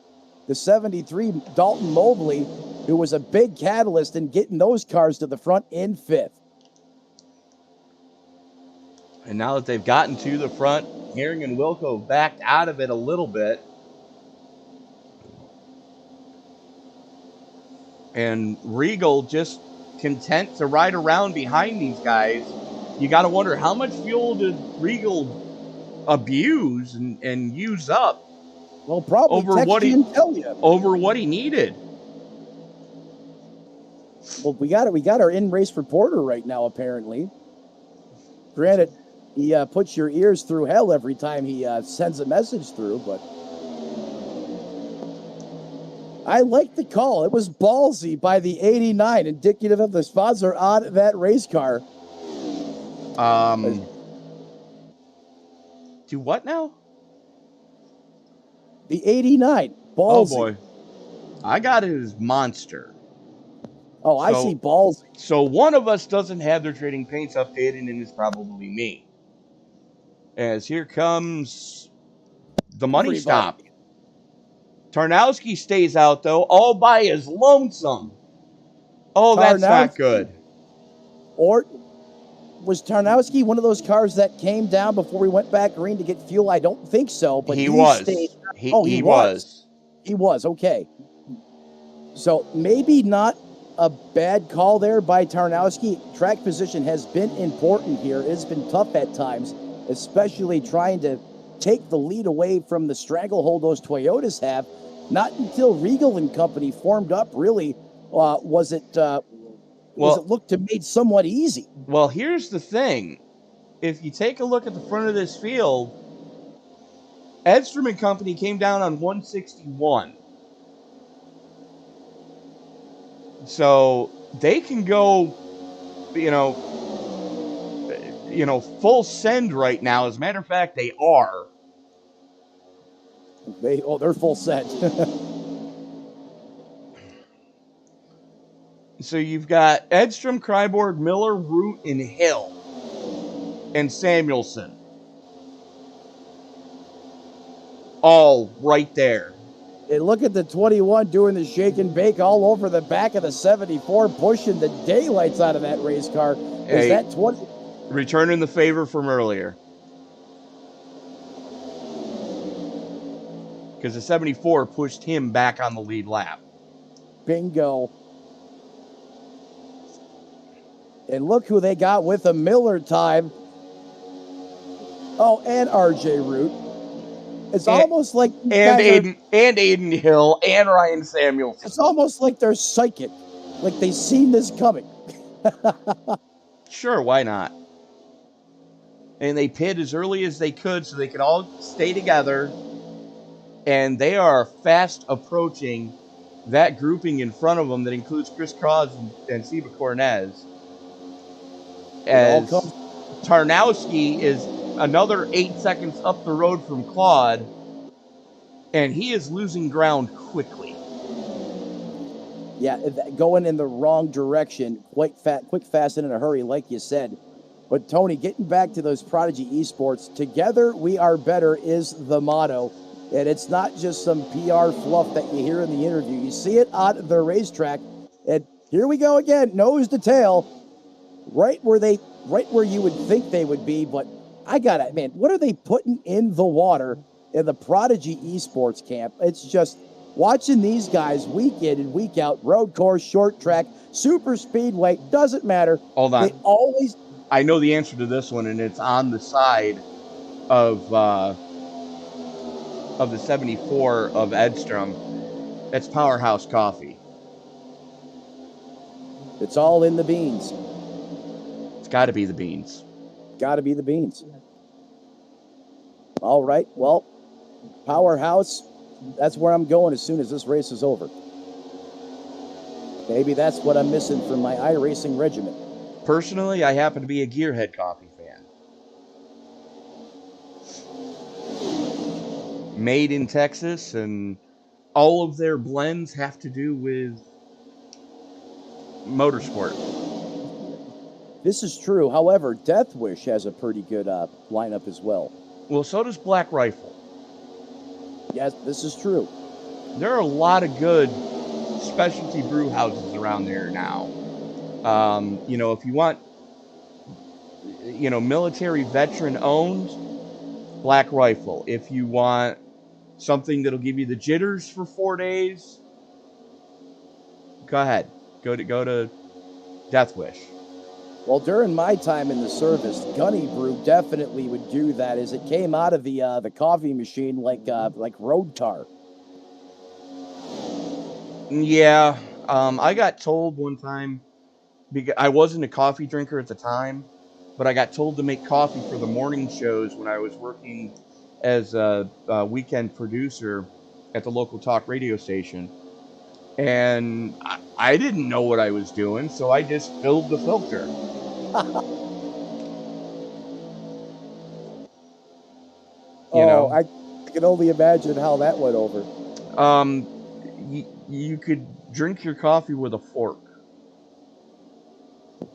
the 73 Dalton Mobley, who was a big catalyst in getting those cars to the front, in fifth. And now that they've gotten to the front, Herring and Wilco backed out of it a little bit. And Regal just content to ride around behind these guys. You got to wonder, how much fuel did Regal abuse and use up? Well, probably over what he tell you. Over what he needed. Well, we got our in-race reporter right now, apparently. Granted, he puts your ears through hell every time he sends a message through, but I like the call. It was ballsy by the 89, indicative of the sponsor on that race car. Do what now? The 89, ballsy. Oh, boy. I got it as monster. Oh, I see balls. So one of us doesn't have their trading paints updated, and it's probably me. As here comes the money stop. Tarnowski stays out, though, all by his lonesome. Oh, that's not good. Or was Tarnowski one of those cars that came down before we went back green to get fuel? I don't think so, but he was. Stayed. He was. He was, okay. So maybe not a bad call there by Tarnowski. Track position has been important here. It's been tough at times, especially trying to take the lead away from the stranglehold those Toyotas have. Not until Regal and company formed up, really, was it looked to made somewhat easy. Well, here's the thing. If you take a look at the front of this field, Edstrom and company came down on 161. So they can go, full send right now. As a matter of fact, they are. They're full send. So you've got Edstrom, Kryborg, Miller, Root, and Hill, and Samuelson. all right there. And look at the 21 doing the shake and bake all over the back of the 74, pushing the daylights out of that race car. Is that 20? Returning the favor from earlier. Because the 74 pushed him back on the lead lap. Bingo. And look who they got with a Miller time. Oh, and RJ Root. It's almost like Aiden Hill and Ryan Samuelson. It's almost like they're psychic, like they seen this coming. Sure, why not? And they pit as early as they could so they could all stay together. And they are fast approaching that grouping in front of them that includes Chris Cross and Seba Cornez. As Tarnowski is another 8 seconds up the road from Claude, and he is losing ground quickly. Yeah, going in the wrong direction, quick, fast, and in a hurry, like you said. But Tony, getting back to those Prodigy Esports, together we are better is the motto. And it's not just some PR fluff that you hear in the interview. You see it on the racetrack. And here we go again, nose to tail, right where you would think they would be. But I got it, man. What are they putting in the water in the Prodigy Esports camp? It's just watching these guys week in and week out, road course, short track, super speedway, doesn't matter. Hold on. They always. I know the answer to this one, and it's on the side of the 74 of Edstrom. It's Powerhouse Coffee. It's all in the beans. It's got to be the beans. Got to be the beans. All right. Well, Powerhouse, that's where I'm going as soon as this race is over. Maybe that's what I'm missing from my iRacing regimen. Personally, I happen to be a Gearhead Coffee fan. Made in Texas, and all of their blends have to do with motorsport. This is true. However, Death Wish has a pretty good lineup as well. Well, so does Black Rifle. Yes, this is true. There are a lot of good specialty brew houses around there now. If you want, military veteran owned, Black Rifle. If you want something that'll give you the jitters for 4 days, go ahead. Go to Death Wish. Well, during my time in the service, Gunny Brew definitely would do that, as it came out of the coffee machine like Road Tar. Yeah, I got told one time, because I wasn't a coffee drinker at the time, but I got told to make coffee for the morning shows when I was working as a weekend producer at the local talk radio station. And I didn't know what I was doing, so I just filled the filter. I can only imagine how that went over. You could drink your coffee with a fork.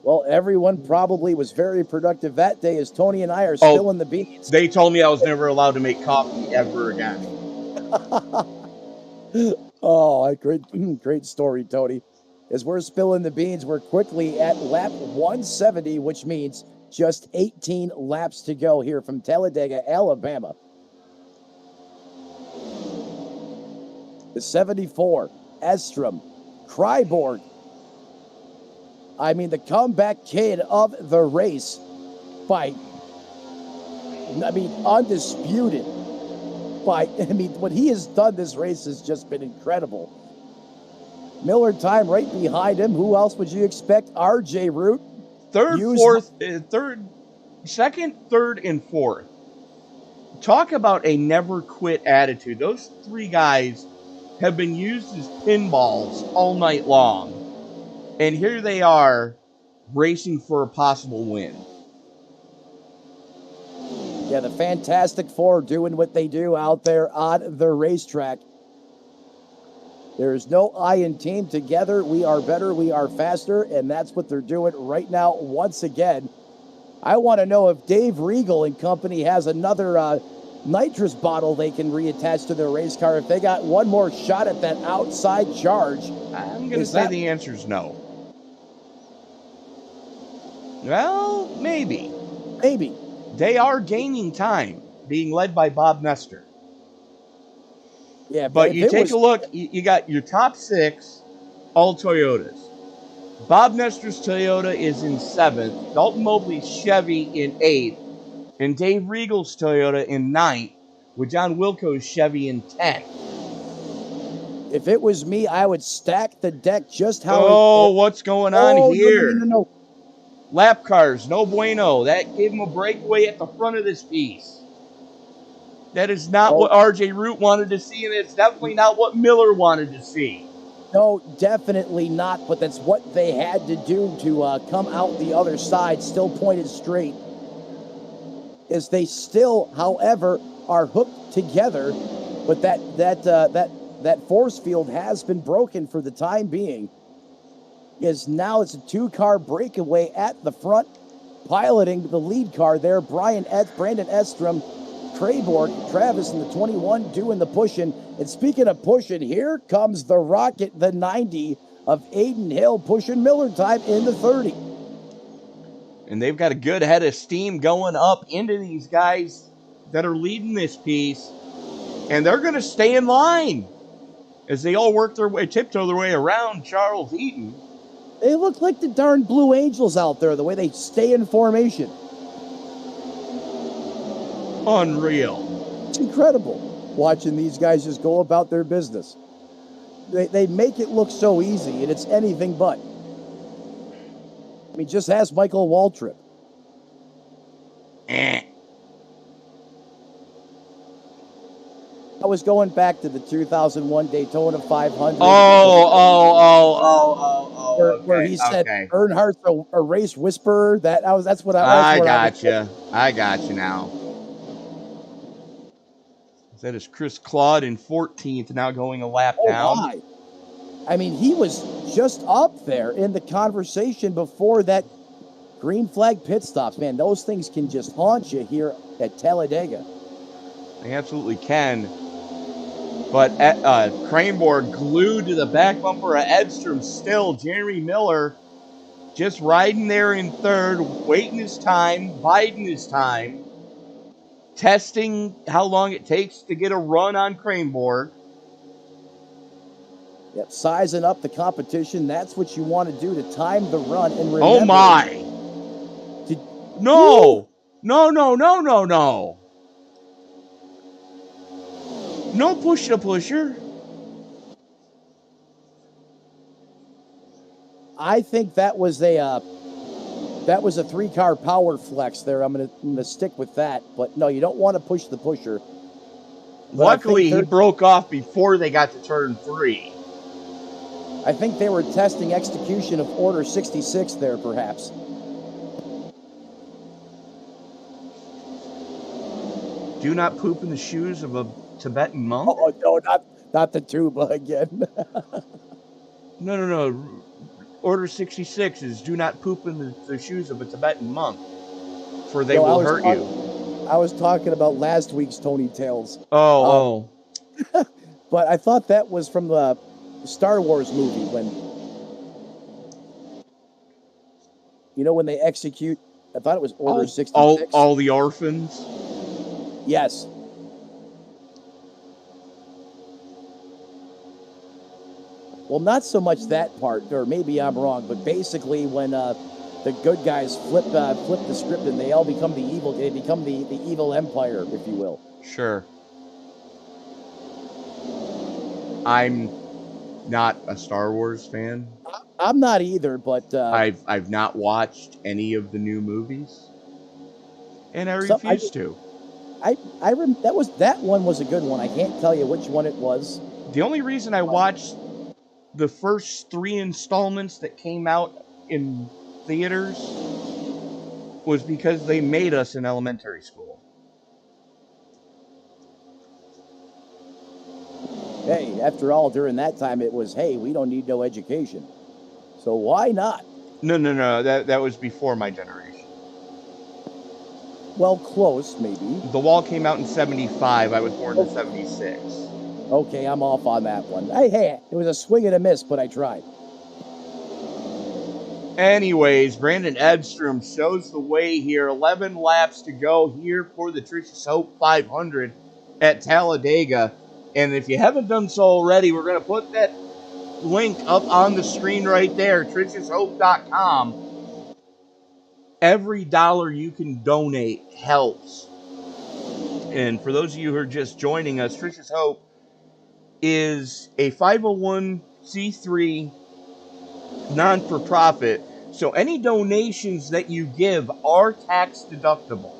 Well, everyone probably was very productive that day, as Tony and I are still in the beans. They told me I was never allowed to make coffee ever again. Oh, great story, Tony. As we're spilling the beans, we're quickly at lap 170, which means just 18 laps to go here from Talladega, Alabama. The 74, Estrom, Kryborg. I mean, the comeback kid of the race undisputed. What he has done this race has just been incredible. Miller time right behind him. Who else would you expect? RJ Root. Second, third, and fourth. Talk about a never quit attitude. Those three guys have been used as pinballs all night long. And here they are racing for a possible win. Yeah, the Fantastic Four doing what they do out there on the racetrack. There is no I in team. Together, we are better, we are faster, and that's what they're doing right now once again. I want to know if Dave Regal and company has another nitrous bottle they can reattach to their race car if they got one more shot at that outside charge. I'm going to say the answer is no. Well, maybe. Maybe. They are gaining time, being led by Bob Nestor. Yeah, but you take a look, you got your top 6, all Toyotas. Bob Nestor's Toyota is in 7th, Dalton Mobley's Chevy in 8th, and Dave Regal's Toyota in 9th, with John Wilco's Chevy in 10th. If it was me, I would stack the deck just how... What's going on here? No. Lap cars, no bueno. That gave him a breakaway at the front of this piece. That is not what RJ Root wanted to see, and it's definitely not what Miller wanted to see. No, definitely not, but that's what they had to do to come out the other side, still pointed straight. As they still, however, are hooked together, but that force field has been broken for the time being. Is now it's a 2-car breakaway at the front, piloting the lead car there. Brandon Estrom, Treyborg, Travis in the 21 doing the pushing. And speaking of pushing, here comes the rocket, the 90 of Aiden Hill pushing Miller time in the 30. And they've got a good head of steam going up into these guys that are leading this piece. And they're going to stay in line as they all work their way, tiptoe their way around Charles Eaton. They look like the darn Blue Angels out there, the way they stay in formation. Unreal. It's incredible watching these guys just go about their business. They make it look so easy, and it's anything but. I mean, just ask Michael Waltrip. I was going back to the 2001 Daytona 500. Where he said Earnhardt's a race whisperer. That's what I got you. I got you now. That is Chris Claude in 14th, now going a lap down. My. I mean, he was just up there in the conversation before that green flag pit stops. Man, those things can just haunt you here at Talladega. They absolutely can. But Cranborn glued to the back bumper of Edstrom still. Jeremy Miller just riding there in 3rd, waiting his time, biding his time, testing how long it takes to get a run on Cranborn. Yep, sizing up the competition. That's what you want to do to time the run. And remember, oh my! No! No push the pusher. I think that was a 3-car power flex there. I'm gonna stick with that. But no, you don't want to push the pusher. But luckily, he broke off before they got to turn 3. I think they were testing execution of Order 66 there, perhaps. Do not poop in the shoes of a Tibetan monk? Oh, no, not the tuba again. No. Order 66 is do not poop in the shoes of a Tibetan monk, for they will hurt you. I was talking about last week's Tony Tales. Oh. But I thought that was from the Star Wars movie when they execute. I thought it was Order 66. All the orphans? Yes. Well, not so much that part, or maybe I'm wrong, but basically when the good guys flip the script and they all become the evil, they become the evil empire, if you will. Sure. I'm not a Star Wars fan. I'm not either, but I've not watched any of the new movies, and I refuse to. That one was a good one. I can't tell you which one it was. The only reason I watched the first 3 installments that came out in theaters was because they made us in elementary school. Hey, after all, during that time it was, hey, we don't need no education. So why not? No. That was before my generation. Well, close, maybe. The wall came out in 75. I was born in 76. Okay, I'm off on that one. Hey, it was a swing and a miss, but I tried. Anyways, Brandon Edstrom shows the way here. 11 laps to go here for the Tricia's Hope 500 at Talladega. And if you haven't done so already, we're going to put that link up on the screen right there, triciashope.com. Every dollar you can donate helps. And for those of you who are just joining us, Tricia's Hope is a 501c3 non-for-profit. So any donations that you give are tax deductible.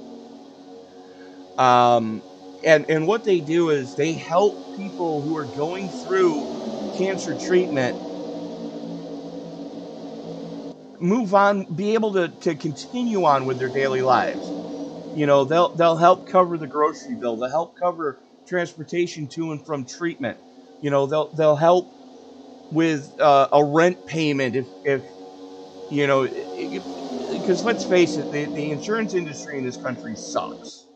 And what they do is they help people who are going through cancer treatment move on, be able to continue on with their daily lives. You know, they'll help cover the grocery bill. They'll help cover transportation to and from treatment. You know, they'll help with a rent payment if you know, because let's face it, the insurance industry in this country sucks,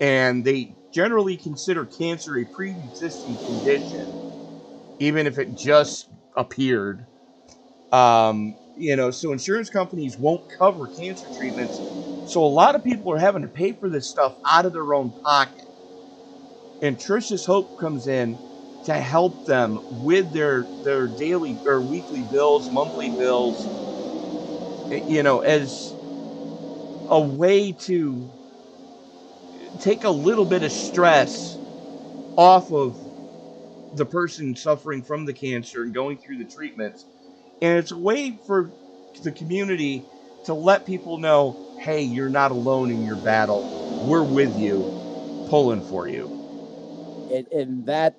and they generally consider cancer a pre-existing condition, even if it just appeared. You know, so insurance companies won't cover cancer treatments. So a lot of people are having to pay for this stuff out of their own pocket. And Tricia's Hope comes in to help them with their daily or weekly bills, monthly bills, you know, as a way to take a little bit of stress off of the person suffering from the cancer and going through the treatments. And it's a way for the community to let people know, hey, you're not alone in your battle. We're with you, pulling for you. And that,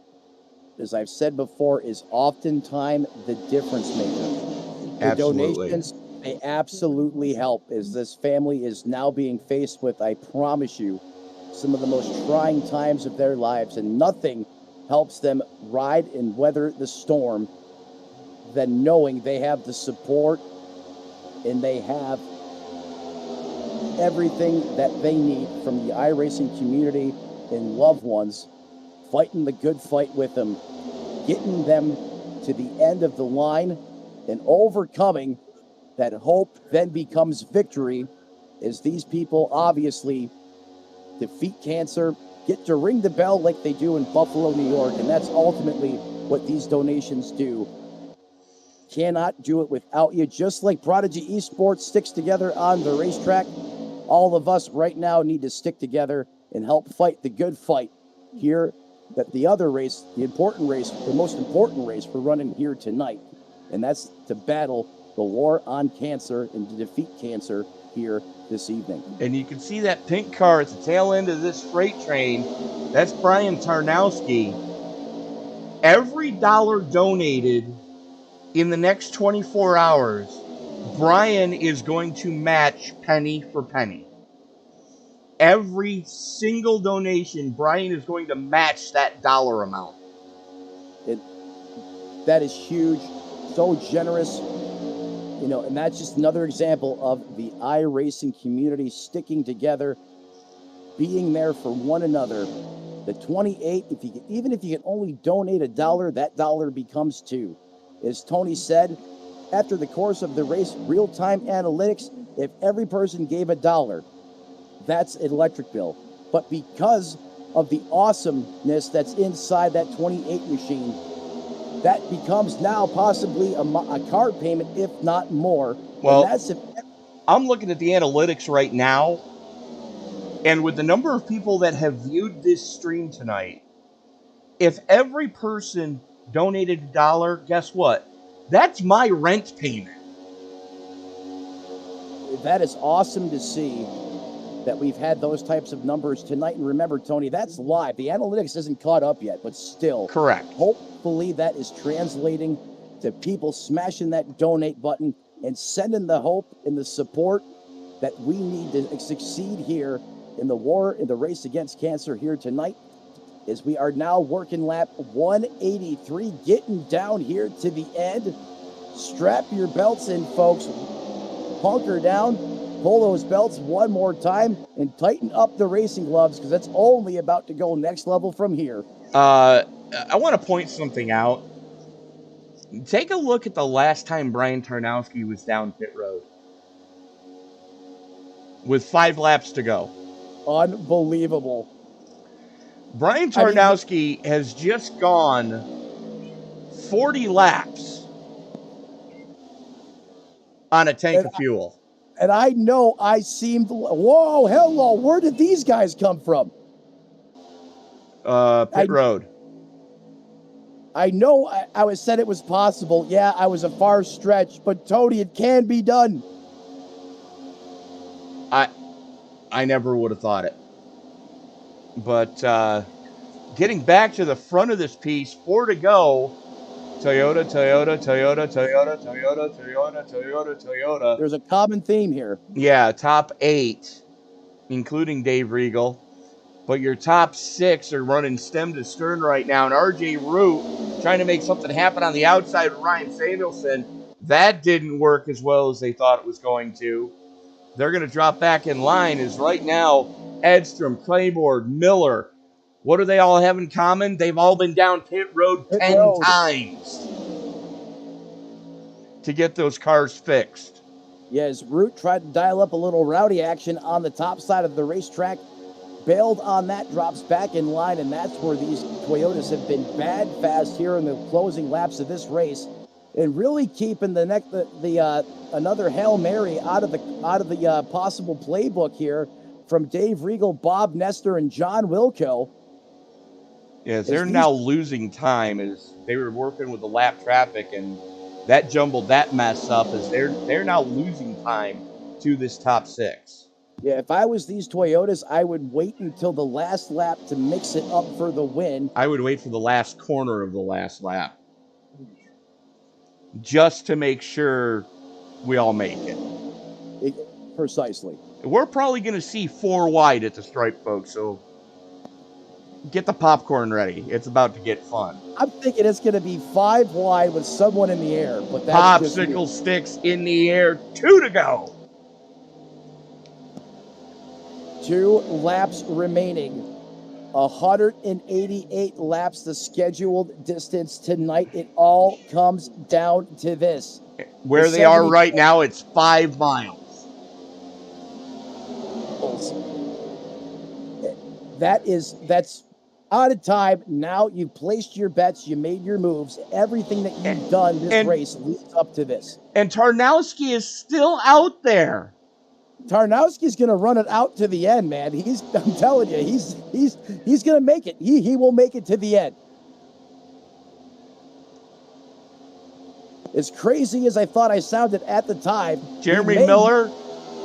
as I've said before, is oftentimes the difference maker. The Absolutely. donations, they absolutely help, as this family is now being faced with, I promise you, some of the most trying times of their lives, and nothing helps them ride and weather the storm than knowing they have the support and they have everything that they need from the iRacing community and loved ones, fighting the good fight with them, getting them to the end of the line and overcoming. That hope then becomes victory as these people obviously defeat cancer, get to ring the bell like they do in Buffalo, New York, and that's ultimately what these donations do. Cannot do it without you. Just like Prodigy Esports sticks together on the racetrack, all of us right now need to stick together and help fight the good fight here. That the other race, the important race, the most important race we're running here tonight, and that's to battle the war on cancer and to defeat cancer here this evening. And you can see that pink car at the tail end of this freight train. That's Brian Tarnowski. Every dollar donated in the next 24 hours, Brian is going to match penny for penny. Every single donation, Brian is going to match that dollar amount. That is huge, so generous. You know, and that's just another example of the iRacing community sticking together, being there for one another. The 28, even if you can only donate $1, that dollar becomes $2. As Tony said, after the course of the race, real-time analytics, if every person gave $1, that's an electric bill. But because of the awesomeness that's inside that 28 machine, that becomes now possibly a car payment, if not more. Well, I'm looking at the analytics right now, and with the number of people that have viewed this stream tonight, if every person donated $1, guess what? That's my rent payment. That is awesome to see that we've had those types of numbers tonight. And remember, Tony, that's live. The analytics isn't caught up yet, but still. Correct. Hopefully that is translating to people smashing that donate button and sending the hope and the support that we need to succeed here in the war, in the race against cancer here tonight, as we are now working lap 183, getting down here to the end. Strap your belts in, folks. Hunker down. pull those belts one more time and tighten up the racing gloves, because it's only about to go next level from here. I want to point something out. Take a look at the last time Brian Tarnowski was down pit road with 5 laps to go. Unbelievable. Brian Tarnowski has just gone 40 laps on a tank of fuel. And I know I seemed, whoa, hello, where did these guys come from? Pit road. I know I was said it was possible. Yeah, I was a far stretch, but Tony, it can be done. I never would have thought it. But getting back to the front of this piece, 4 to go. Toyota. There's a common theme here. Yeah, top 8, including Dave Regal. But your top 6 are running stem to stern right now. And RJ Root trying to make something happen on the outside with Ryan Samuelson. That didn't work as well as they thought it was going to. They're going to drop back in line as right now Edstrom, Claiborne, Miller. What do they all have in common? They've all been down pit road 10 times to get those cars fixed. Yeah, as Root tried to dial up a little rowdy action on the top side of the racetrack, bailed on that, drops back in line, and that's where these Toyotas have been bad fast here in the closing laps of this race, and really keeping the another Hail Mary out of the possible playbook here from Dave Regal, Bob Nestor, and John Wilco. Yes, they're now losing time as they were working with the lap traffic, and that jumbled that mess up as they're now losing time to this top 6. Yeah, if I was these Toyotas, I would wait until the last lap to mix it up for the win. I would wait for the last corner of the last lap, just to make sure we all make it. Precisely. We're probably going to see 4 wide at the stripe, folks, so get the popcorn ready. It's about to get fun. I'm thinking it's going to be 5 wide with someone in the air. But that's popsicle sticks in the air, 2 to go. 2 laps remaining. 188 laps, the scheduled distance tonight. It all comes down to this. Where they are right now, it's 5 miles. That's out of time. Now you've placed your bets, you made your moves. Everything that you've done this race leads up to this. And Tarnowski is still out there. Tarnowski's going to run it out to the end, man. I'm telling you, he's going to make it. He will make it to the end. As crazy as I thought I sounded at the time. Jeremy Miller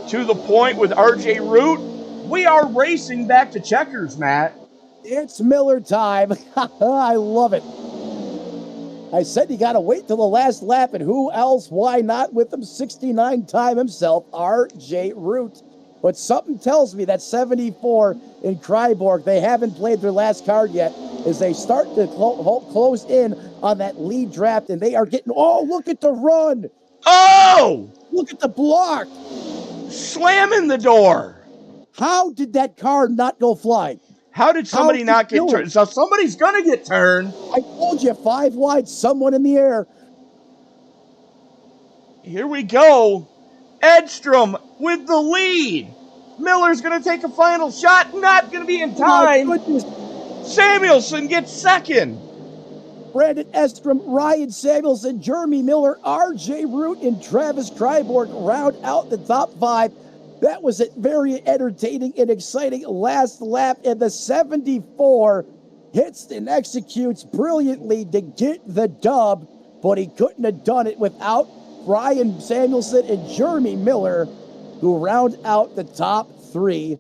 to the point with RJ Root. We are racing back to checkers, Matt. It's Miller time. I love it. I said you got to wait till the last lap, and who else? Why not with him? 69 time himself, R.J. Root. But something tells me that 74 in Kryborg, they haven't played their last card yet as they start to close in on that lead draft, and they are getting, oh, look at the run. Oh! Look at the block. Slamming the door. How did that car not go flying? How did somebody not get turned? So somebody's going to get turned. I told you, 5 wide, someone in the air. Here we go. Edstrom with the lead. Miller's going to take a final shot. Not going to be in time. My goodness. Samuelson gets second. Brandon Edstrom, Ryan Samuelson, Jeremy Miller, R.J. Root, and Travis Kryborg round out the top 5. That was a very entertaining and exciting last lap, and the 74 hits and executes brilliantly to get the dub, but he couldn't have done it without Ryan Samuelson and Jeremy Miller, who round out the top 3.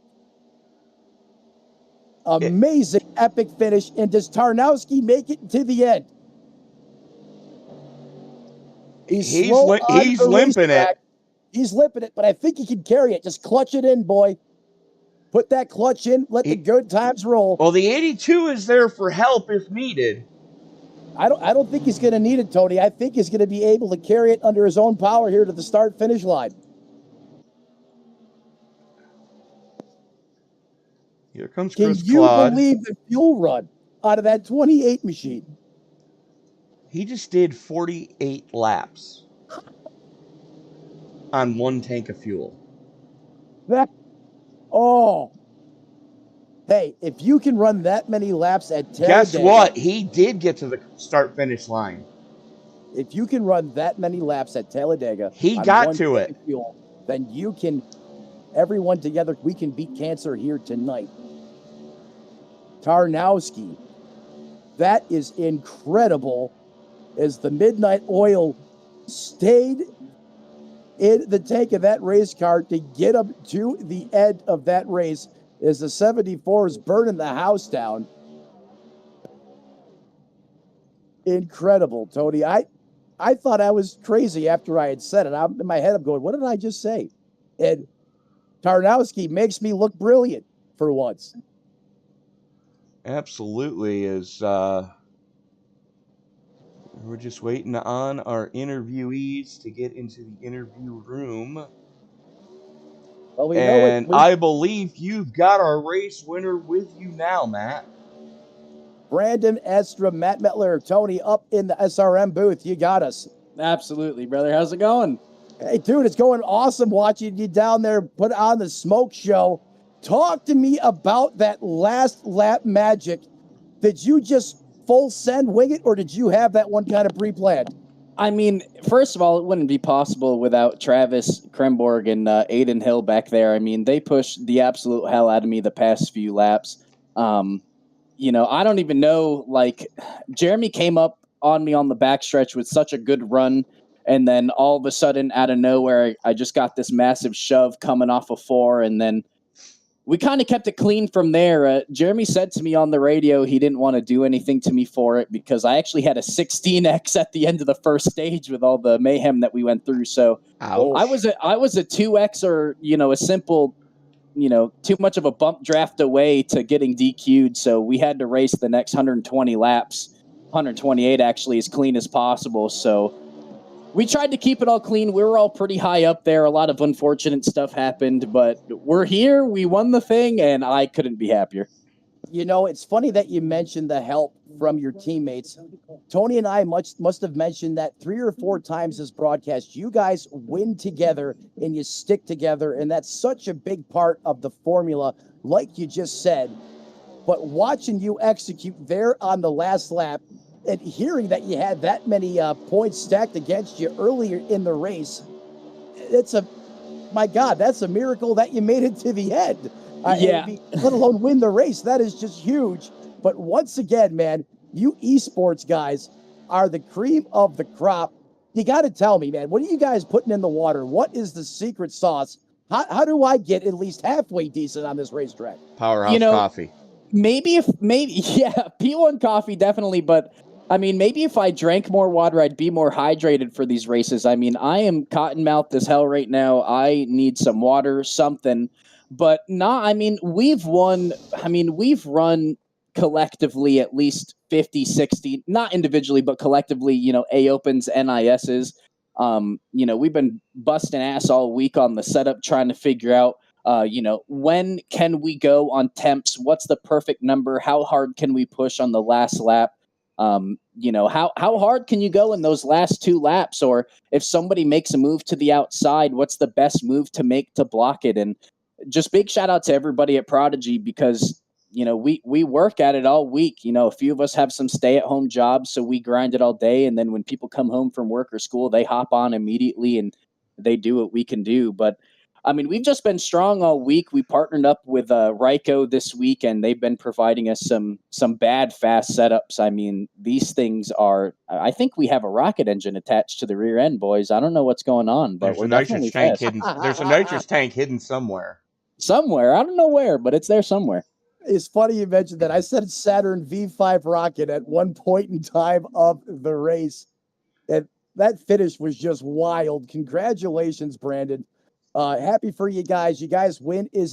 Amazing, epic finish, and does Tarnowski make it to the end? He's limping it. He's limping it, but I think he can carry it. Just clutch it in, boy. Put that clutch in. Let the good times roll. Well, the 82 is there for help if needed. I don't think he's going to need it, Tony. I think he's going to be able to carry it under his own power here to the start-finish line. Here comes Can Chris you Claude. believe the fuel run out of that 28 machine? He just did 48 laps on one tank of fuel. Hey, if you can run that many laps at Talladega, guess what? He did get to the start-finish line. If you can run that many laps at Talladega, he got to it. Fuel, then you can, everyone together, we can beat cancer here tonight. Tarnowski, that is incredible. As the midnight oil stayed in the tank of that race car to get up to the end of that race, as the 74 is burning the house down. Incredible, Tony. I thought I was crazy after I had said it. In my head, I'm going, what did I just say? And Tarnowski makes me look brilliant for once. Absolutely. As we're just waiting on our interviewees to get into the interview room. Well, I believe you've got our race winner with you now, Matt. Brandon Estra, Matt Mettler, Tony up in the SRM booth. You got us. Absolutely, brother. How's it going? Hey, dude, it's going awesome watching you down there put on the smoke show. Talk to me about that last lap magic. Did you just full send wing it, or did you have that one kind of pre-planned? I mean, first of all, it wouldn't be possible without Travis Kremborg and Aiden Hill back there. I mean, they pushed the absolute hell out of me the past few laps. You know, I don't even know, like, Jeremy came up on me on the backstretch with such a good run, and then all of a sudden, out of nowhere, I just got this massive shove coming off of 4, and then we kind of kept it clean from there. Jeremy said to me on the radio he didn't want to do anything to me for it because I actually had a 16X at the end of the first stage with all the mayhem that we went through. So I was a 2X or, you know, a simple, you know, too much of a bump draft away to getting DQ'd. So we had to race the next 120 laps, 128 actually, as clean as possible. So we tried to keep it all clean. We were all pretty high up there. A lot of unfortunate stuff happened, but we're here. We won the thing, and I couldn't be happier. You know, it's funny that you mentioned the help from your teammates. Tony and I must have mentioned that 3 or 4 times this broadcast. You guys win together and you stick together, and that's such a big part of the formula, like you just said. But watching you execute there on the last lap, and hearing that you had that many points stacked against you earlier in the race, my God, that's a miracle that you made it to the end. Yeah. Let alone win the race. That is just huge. But once again, man, you esports guys are the cream of the crop. You got to tell me, man, what are you guys putting in the water? What is the secret sauce? How do I get at least halfway decent on this racetrack? Powerhouse coffee. Maybe, yeah, P1 coffee, definitely. But I mean, maybe if I drank more water, I'd be more hydrated for these races. I mean, I am cottonmouthed as hell right now. I need some water, something. But we've run collectively at least 50, 60, not individually, but collectively, you know, A-Opens, NISs. You know, we've been busting ass all week on the setup, trying to figure out, you know, when can we go on temps? What's the perfect number? How hard can we push on the last lap? You know, how hard can you go in those last 2 laps? Or if somebody makes a move to the outside, what's the best move to make to block it? And just big shout out to everybody at Prodigy because, you know, we work at it all week. You know, a few of us have some stay-at-home jobs, so we grind it all day. And then when people come home from work or school, they hop on immediately and they do what we can do. But I mean, we've just been strong all week. We partnered up with Ryko this week, and they've been providing us some bad fast setups. I mean, these things are. I think we have a rocket engine attached to the rear end, boys. I don't know what's going on, but we're definitely fast. There's a nitrous tank hidden somewhere. Somewhere, I don't know where, but it's there somewhere. It's funny you mentioned that. I said Saturn V5 rocket at one point in time of the race, and that finish was just wild. Congratulations, Brandon. Happy for you guys. You guys win as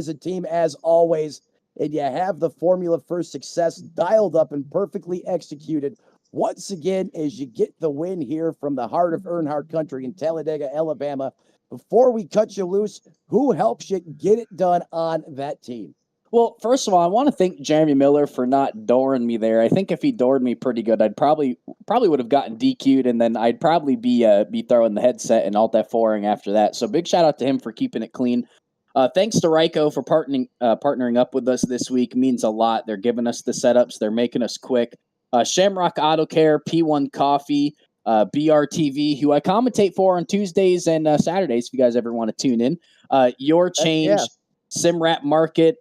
a team as always, and you have the formula for success dialed up and perfectly executed. Once again, as you get the win here from the heart of Earnhardt Country in Talladega, Alabama. Before we cut you loose, who helps you get it done on that team? Well, first of all, I want to thank Jeremy Miller for not dooring me there. I think if he doored me pretty good, I'd probably would have gotten DQ'd, and then I'd probably be throwing the headset and alt F4ing after that. So big shout out to him for keeping it clean. Thanks to Ryko for partnering up with us this week. Means a lot. They're giving us the setups. They're making us quick. Shamrock Auto Care, P1 Coffee, BRTV, who I commentate for on Tuesdays and Saturdays. If you guys ever want to tune in, Your Change. Simrap Market,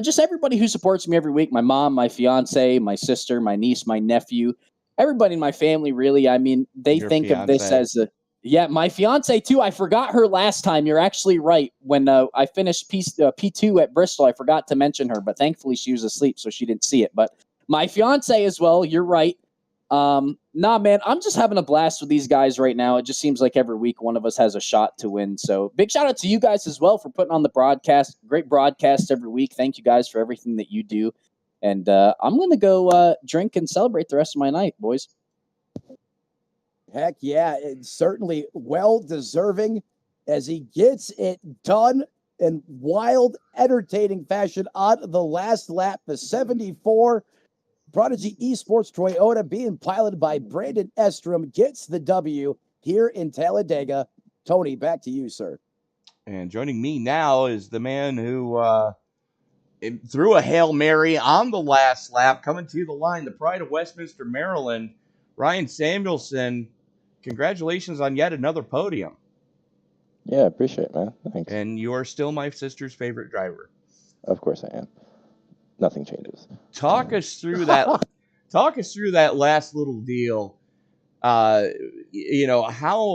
just everybody who supports me every week. My mom, my fiance, my sister, my niece, my nephew, everybody in my family, really. I mean, they Your think of this fiance. as my fiance too. I forgot her last time. You're actually right. When I finished P2 at Bristol, I forgot to mention her, but thankfully she was asleep, so she didn't see it. But my fiance as well, you're right. Nah, man, I'm just having a blast with these guys right now. It just seems like every week one of us has a shot to win. So big shout out to you guys as well for putting on the broadcast. Great broadcast every week. Thank you guys for everything that you do. And I'm going to go drink and celebrate the rest of my night, boys. Heck yeah, it's certainly well deserving as he gets it done in wild, entertaining fashion on the last lap. The 74 Prodigy Esports Toyota, being piloted by Brandon Estrom, gets the W here in Talladega. Tony, back to you, sir. And joining me now is the man who threw a Hail Mary on the last lap, coming to the line, the pride of Westminster, Maryland, Ryan Samuelson. Congratulations on yet another podium. Yeah, appreciate it, man. Thanks. And you are still my sister's favorite driver. Of course I am. Nothing changes. Talk us through that. Talk us through that last little deal. How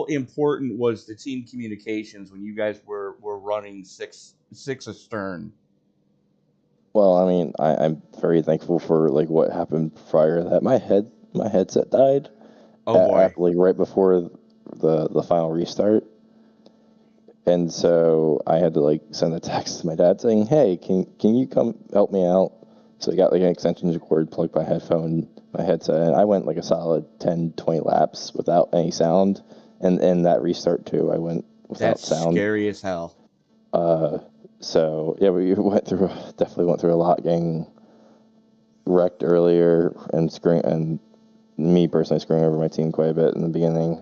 important was the team communications when you guys were running six astern? Well, I mean, I'm very thankful for what happened prior to that. My headset died. Oh boy! Right before the final restart, and so I had to send a text to my dad saying, "Hey, can you come help me out?" So I got an extension cord plugged my headset, and I went a solid 10, 20 laps without any sound, and that restart too, I went without sound. That's scary as hell. So yeah, we definitely went through a lot, getting wrecked earlier and me personally screwing over my team quite a bit in the beginning.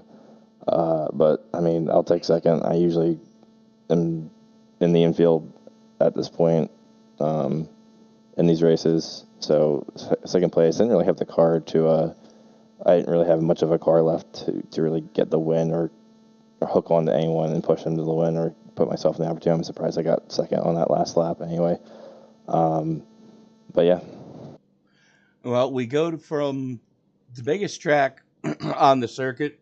But I mean, I'll take second. I usually am in the infield at this point in these races. So second place. Didn't really have the car to. I didn't really have much of a car left to really get the win or hook on to anyone and push them to the win or put myself in the opportunity. I'm surprised I got second on that last lap anyway. But yeah. Well, we go from the biggest track on the circuit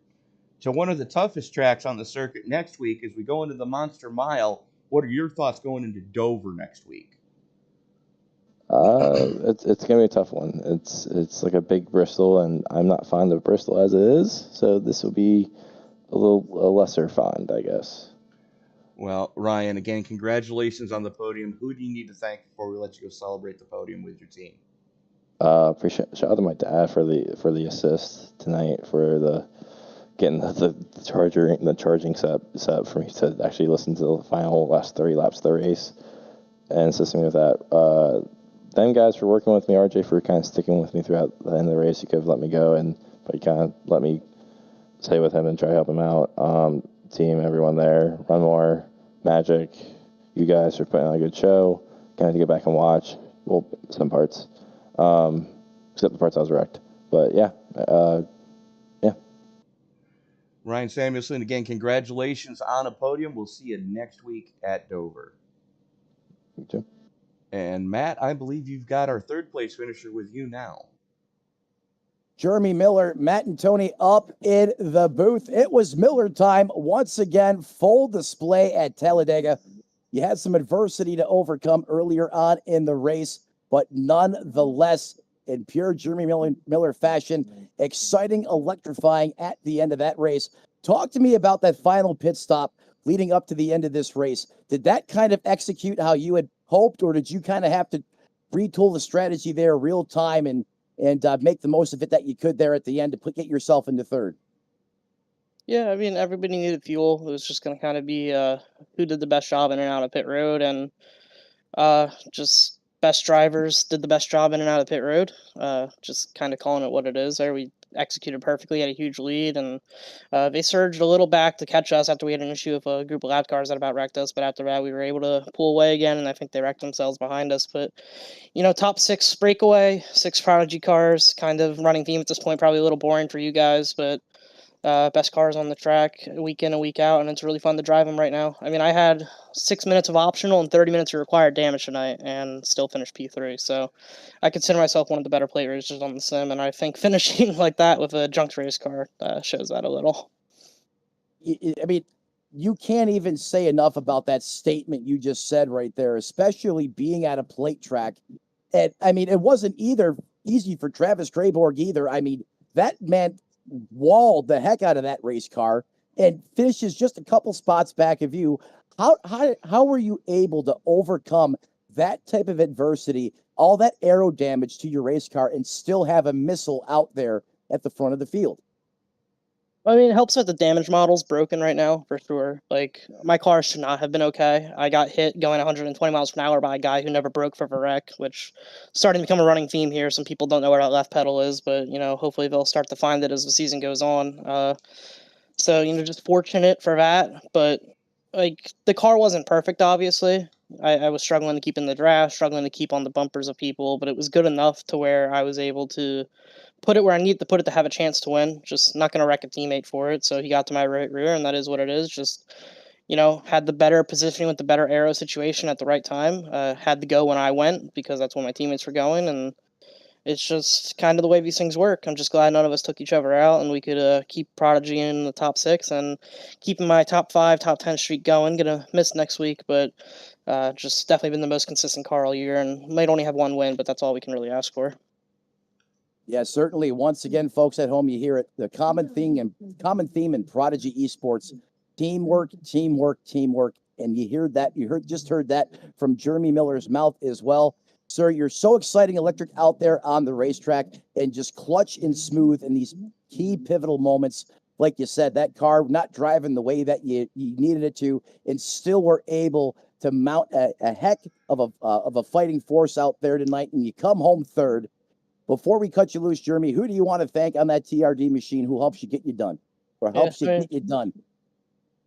to one of the toughest tracks on the circuit next week as we go into the Monster Mile. What are your thoughts going into Dover next week? It's gonna be a tough one. It's like a big Bristol, and I'm not fond of Bristol as it is, so this will be a lesser fond, I guess. Well, Ryan, again, congratulations on the podium. Who do you need to thank before we let you go celebrate the podium with your team? Appreciate shout out to my dad for the assist tonight, for getting the charging set for me to actually listen to the final last 30 laps of the race and assisting me with that. Them guys for working with me, RJ for kind of sticking with me throughout the end of the race. He could have let me go, but he kind of let me stay with him and try to help him out. Team, everyone there, Run More, Magic, you guys for putting on a good show. Kind of to get back and watch. Well, some parts, except the parts I was wrecked. But yeah, yeah. Ryan Samuelson, again, congratulations on a podium. We'll see you next week at Dover. You too. And Matt, I believe you've got our third place finisher with you now. Jeremy Miller, Matt and Tony up in the booth. It was Miller time once again, full display at Talladega. You had some adversity to overcome earlier on in the race, but nonetheless, in pure Jeremy Miller fashion, exciting, electrifying at the end of that race. Talk to me about that final pit stop leading up to the end of this race. Did that kind of execute how you had hoped, or did you kind of have to retool the strategy there real time and make the most of it that you could there at the end to get yourself into third? Yeah, I mean, everybody needed fuel. It was just going to kind of be who did the best job in and out of pit road, and just best drivers did the best job in and out of pit road. Just kind of calling it what it is there. We executed perfectly, had a huge lead, and they surged a little back to catch us after we had an issue with a group of lap cars that about wrecked us. But after that, we were able to pull away again, and I think they wrecked themselves behind us. But, top 6 breakaway, 6 Prodigy cars, kind of running theme at this point, probably a little boring for you guys, but best cars on the track week in and week out, and it's really fun to drive them right now. I mean, I had 6 minutes of optional and 30 minutes of required damage tonight and still finished P3, so I consider myself one of the better plate racers on the sim, and I think finishing like that with a junked race car shows that a little. I mean, you can't even say enough about that statement you just said right there, especially being at a plate track. And I mean, it wasn't either easy for Travis Grayborg either. I mean, that man walled the heck out of that race car and finishes just a couple spots back of you. How were you able to overcome that type of adversity, all that aero damage to your race car, and still have a missile out there at the front of the field? I mean, it helps that the damage model's broken right now, for sure. Like, my car should not have been okay. I got hit going 120 miles per hour by a guy who never broke for a wreck, which starting to become a running theme here. Some people don't know where that left pedal is, but, hopefully they'll start to find it as the season goes on. So, just fortunate for that. But, the car wasn't perfect, obviously. I was struggling to keep in the draft, struggling to keep on the bumpers of people, but it was good enough to where I was able to put it where I need to put it to have a chance to win. Just not going to wreck a teammate for it. So he got to my right rear, and that is what it is. Just, had the better positioning with the better aero situation at the right time. Had to go when I went because that's when my teammates were going, and it's just kind of the way these things work. I'm just glad none of us took each other out, and we could keep Prodigy in the top 6 and keeping my top 5, top 10 streak going. Gonna miss next week, but just definitely been the most consistent car all year, and might only have one win, but that's all we can really ask for. Yeah, certainly. Once again, folks at home, you hear it. The common theme in Prodigy Esports: teamwork, teamwork, teamwork. And you heard that. Just heard that from Jeremy Miller's mouth as well. Sir, you're so exciting electric out there on the racetrack, and just clutch and smooth in these key pivotal moments. Like you said, that car not driving the way that you needed it to, and still were able to mount a heck of a fighting force out there tonight, and you come home third. Before we cut you loose, Jeremy, who do you want to thank on that TRD machine who helps you get you done, or helps you get you done?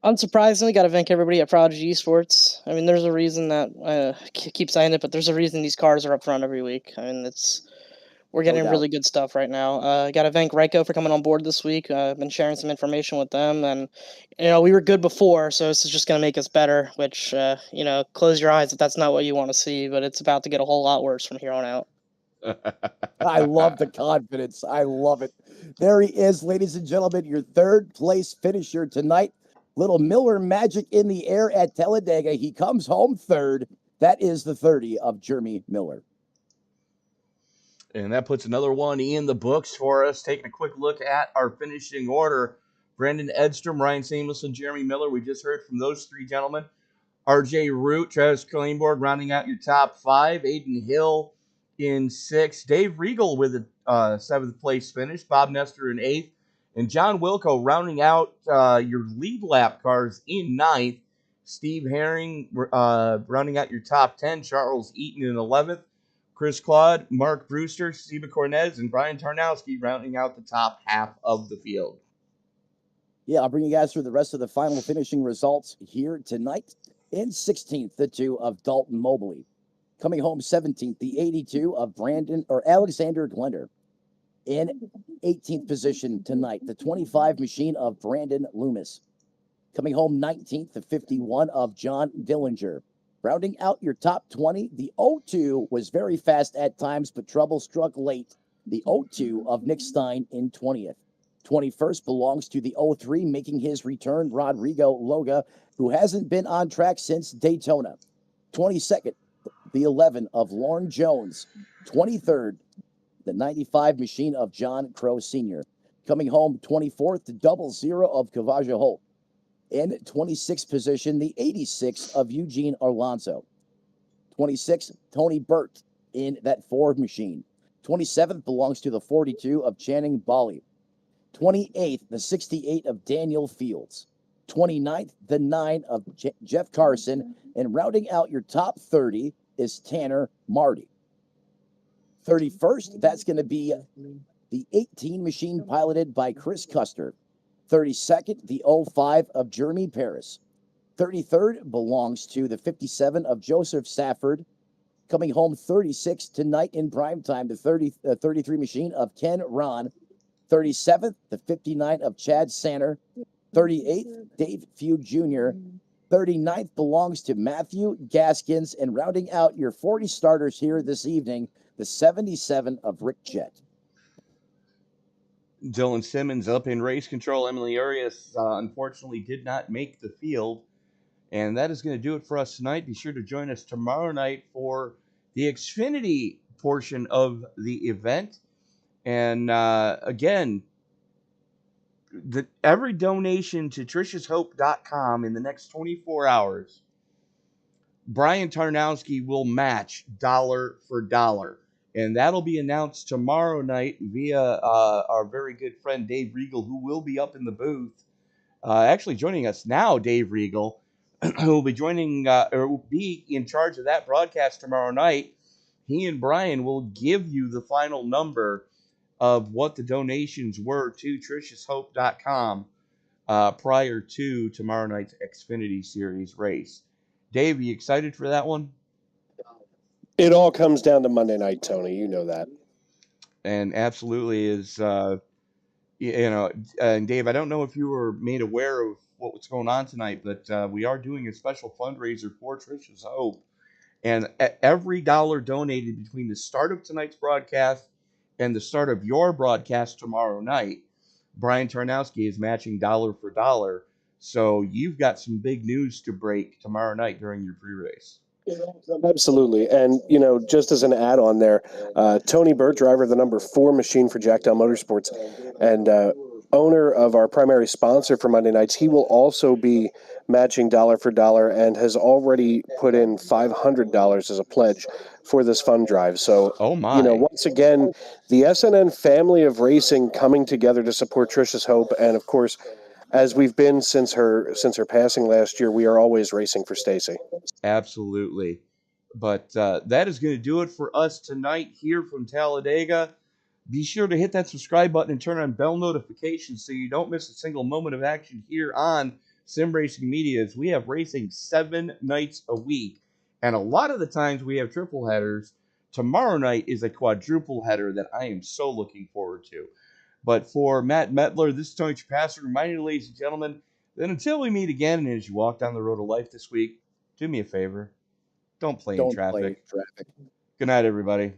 Unsurprisingly, got to thank everybody at Prodigy Esports. I mean, there's a reason that I keep saying it, but there's a reason these cars are up front every week. I mean, we're getting really good stuff right now. Got to thank Reiko for coming on board this week. I've been sharing some information with them, and we were good before, so this is just going to make us better. Which close your eyes if that's not what you want to see, but it's about to get a whole lot worse from here on out. I love the confidence. I love it. There he is, ladies and gentlemen, your third place finisher tonight. Little Miller magic in the air at Talladega. He comes home third. That is the 30 of Jeremy Miller. And that puts another one in the books for us. Taking a quick look at our finishing order: Brandon Edstrom, Ryan Samuelson, Jeremy Miller. We just heard from those 3 gentlemen. RJ Root, Travis Kleinborg rounding out your top 5. Aiden Hill in 6th. Dave Regal with a 7th place finish. Bob Nestor in 8th. And John Wilco rounding out your lead lap cars in 9th. Steve Herring rounding out your top 10. Charles Eaton in 11th. Chris Claude, Mark Brewster, Steve Cornez, and Brian Tarnowski rounding out the top half of the field. Yeah, I'll bring you guys through the rest of the final finishing results here tonight. In 16th, the 2 of Dalton Mobley. Coming home 17th, the 82 of Alexander Glender. In 18th position tonight, the 25 machine of Brandon Loomis. Coming home 19th, the 51 of John Dillinger. Rounding out your top 20, the 02 was very fast at times, but trouble struck late. The 02 of Nick Stein in 20th. 21st belongs to the 03, making his return, Rodrigo Loga, who hasn't been on track since Daytona. 22nd, the 11 of Lauren Jones. 23rd, the 95 machine of John Crow Sr. Coming home 24th, the 00 of Kavaja Holt. In 26th position, the 86 of Eugene Alonso. 26th, Tony Burt in that Ford machine. 27th belongs to the 42 of Channing Bali. 28th, the 68 of Daniel Fields. 29th, the 9 of Jeff Carson. And rounding out your top 30, is Tanner Marty. 31st, that's going to be the 18 machine piloted by Chris Custer. 32nd, the 05 of Jeremy Paris. 33rd belongs to the 57 of Joseph Safford. Coming home 36 tonight in prime time, the 33 machine of Ken Ron. 37th, the 59 of Chad Sanner. 38th, Dave Few Jr. 39th belongs to Matthew Gaskins. And rounding out your 40 starters here this evening, the 77 of Rick Jett. Dylan Simmons up in race control. Emily Arias unfortunately did not make the field. And that is going to do it for us tonight. Be sure to join us tomorrow night for the Xfinity portion of the event. And again, every donation to triciashope.com in the next 24 hours, Brian Tarnowski will match dollar for dollar. And that'll be announced tomorrow night via our very good friend Dave Regal, who will be up in the booth. Actually joining us now, Dave Regal, who will be joining or will be in charge of that broadcast tomorrow night. He and Brian will give you the final number of what the donations were to triciashope.com prior to tomorrow night's Xfinity Series race. Dave, are you excited for that one? It all comes down to Monday night, Tony. You know that. And absolutely is, and Dave, I don't know if you were made aware of what was going on tonight, but we are doing a special fundraiser for Tricia's Hope. And every dollar donated between the start of tonight's broadcast and the start of your broadcast tomorrow night, Brian Tarnowski is matching dollar for dollar. So you've got some big news to break tomorrow night during your pre-race. Absolutely. And, just as an add-on there, Tony Burt, driver of the number 4 machine for Jackdown Motorsports and owner of our primary sponsor for Monday nights, he will also be matching dollar for dollar and has already put in $500 as a pledge for this fund drive. So, once again, the SNN family of racing coming together to support Tricia's Hope. And, of course, as we've been since her passing last year, we are always racing for Stacy. Absolutely. But that is going to do it for us tonight here from Talladega. Be sure to hit that subscribe button and turn on bell notifications so you don't miss a single moment of action here on Sim Racing Media, as we have racing 7 nights a week. And a lot of the times we have triple headers. Tomorrow night is a quadruple header that I am so looking forward to. But for Matt Metler, this is Tony Trapasser reminding you, ladies and gentlemen, that until we meet again and as you walk down the road of life this week, do me a favor. Don't play in traffic. Good night, everybody.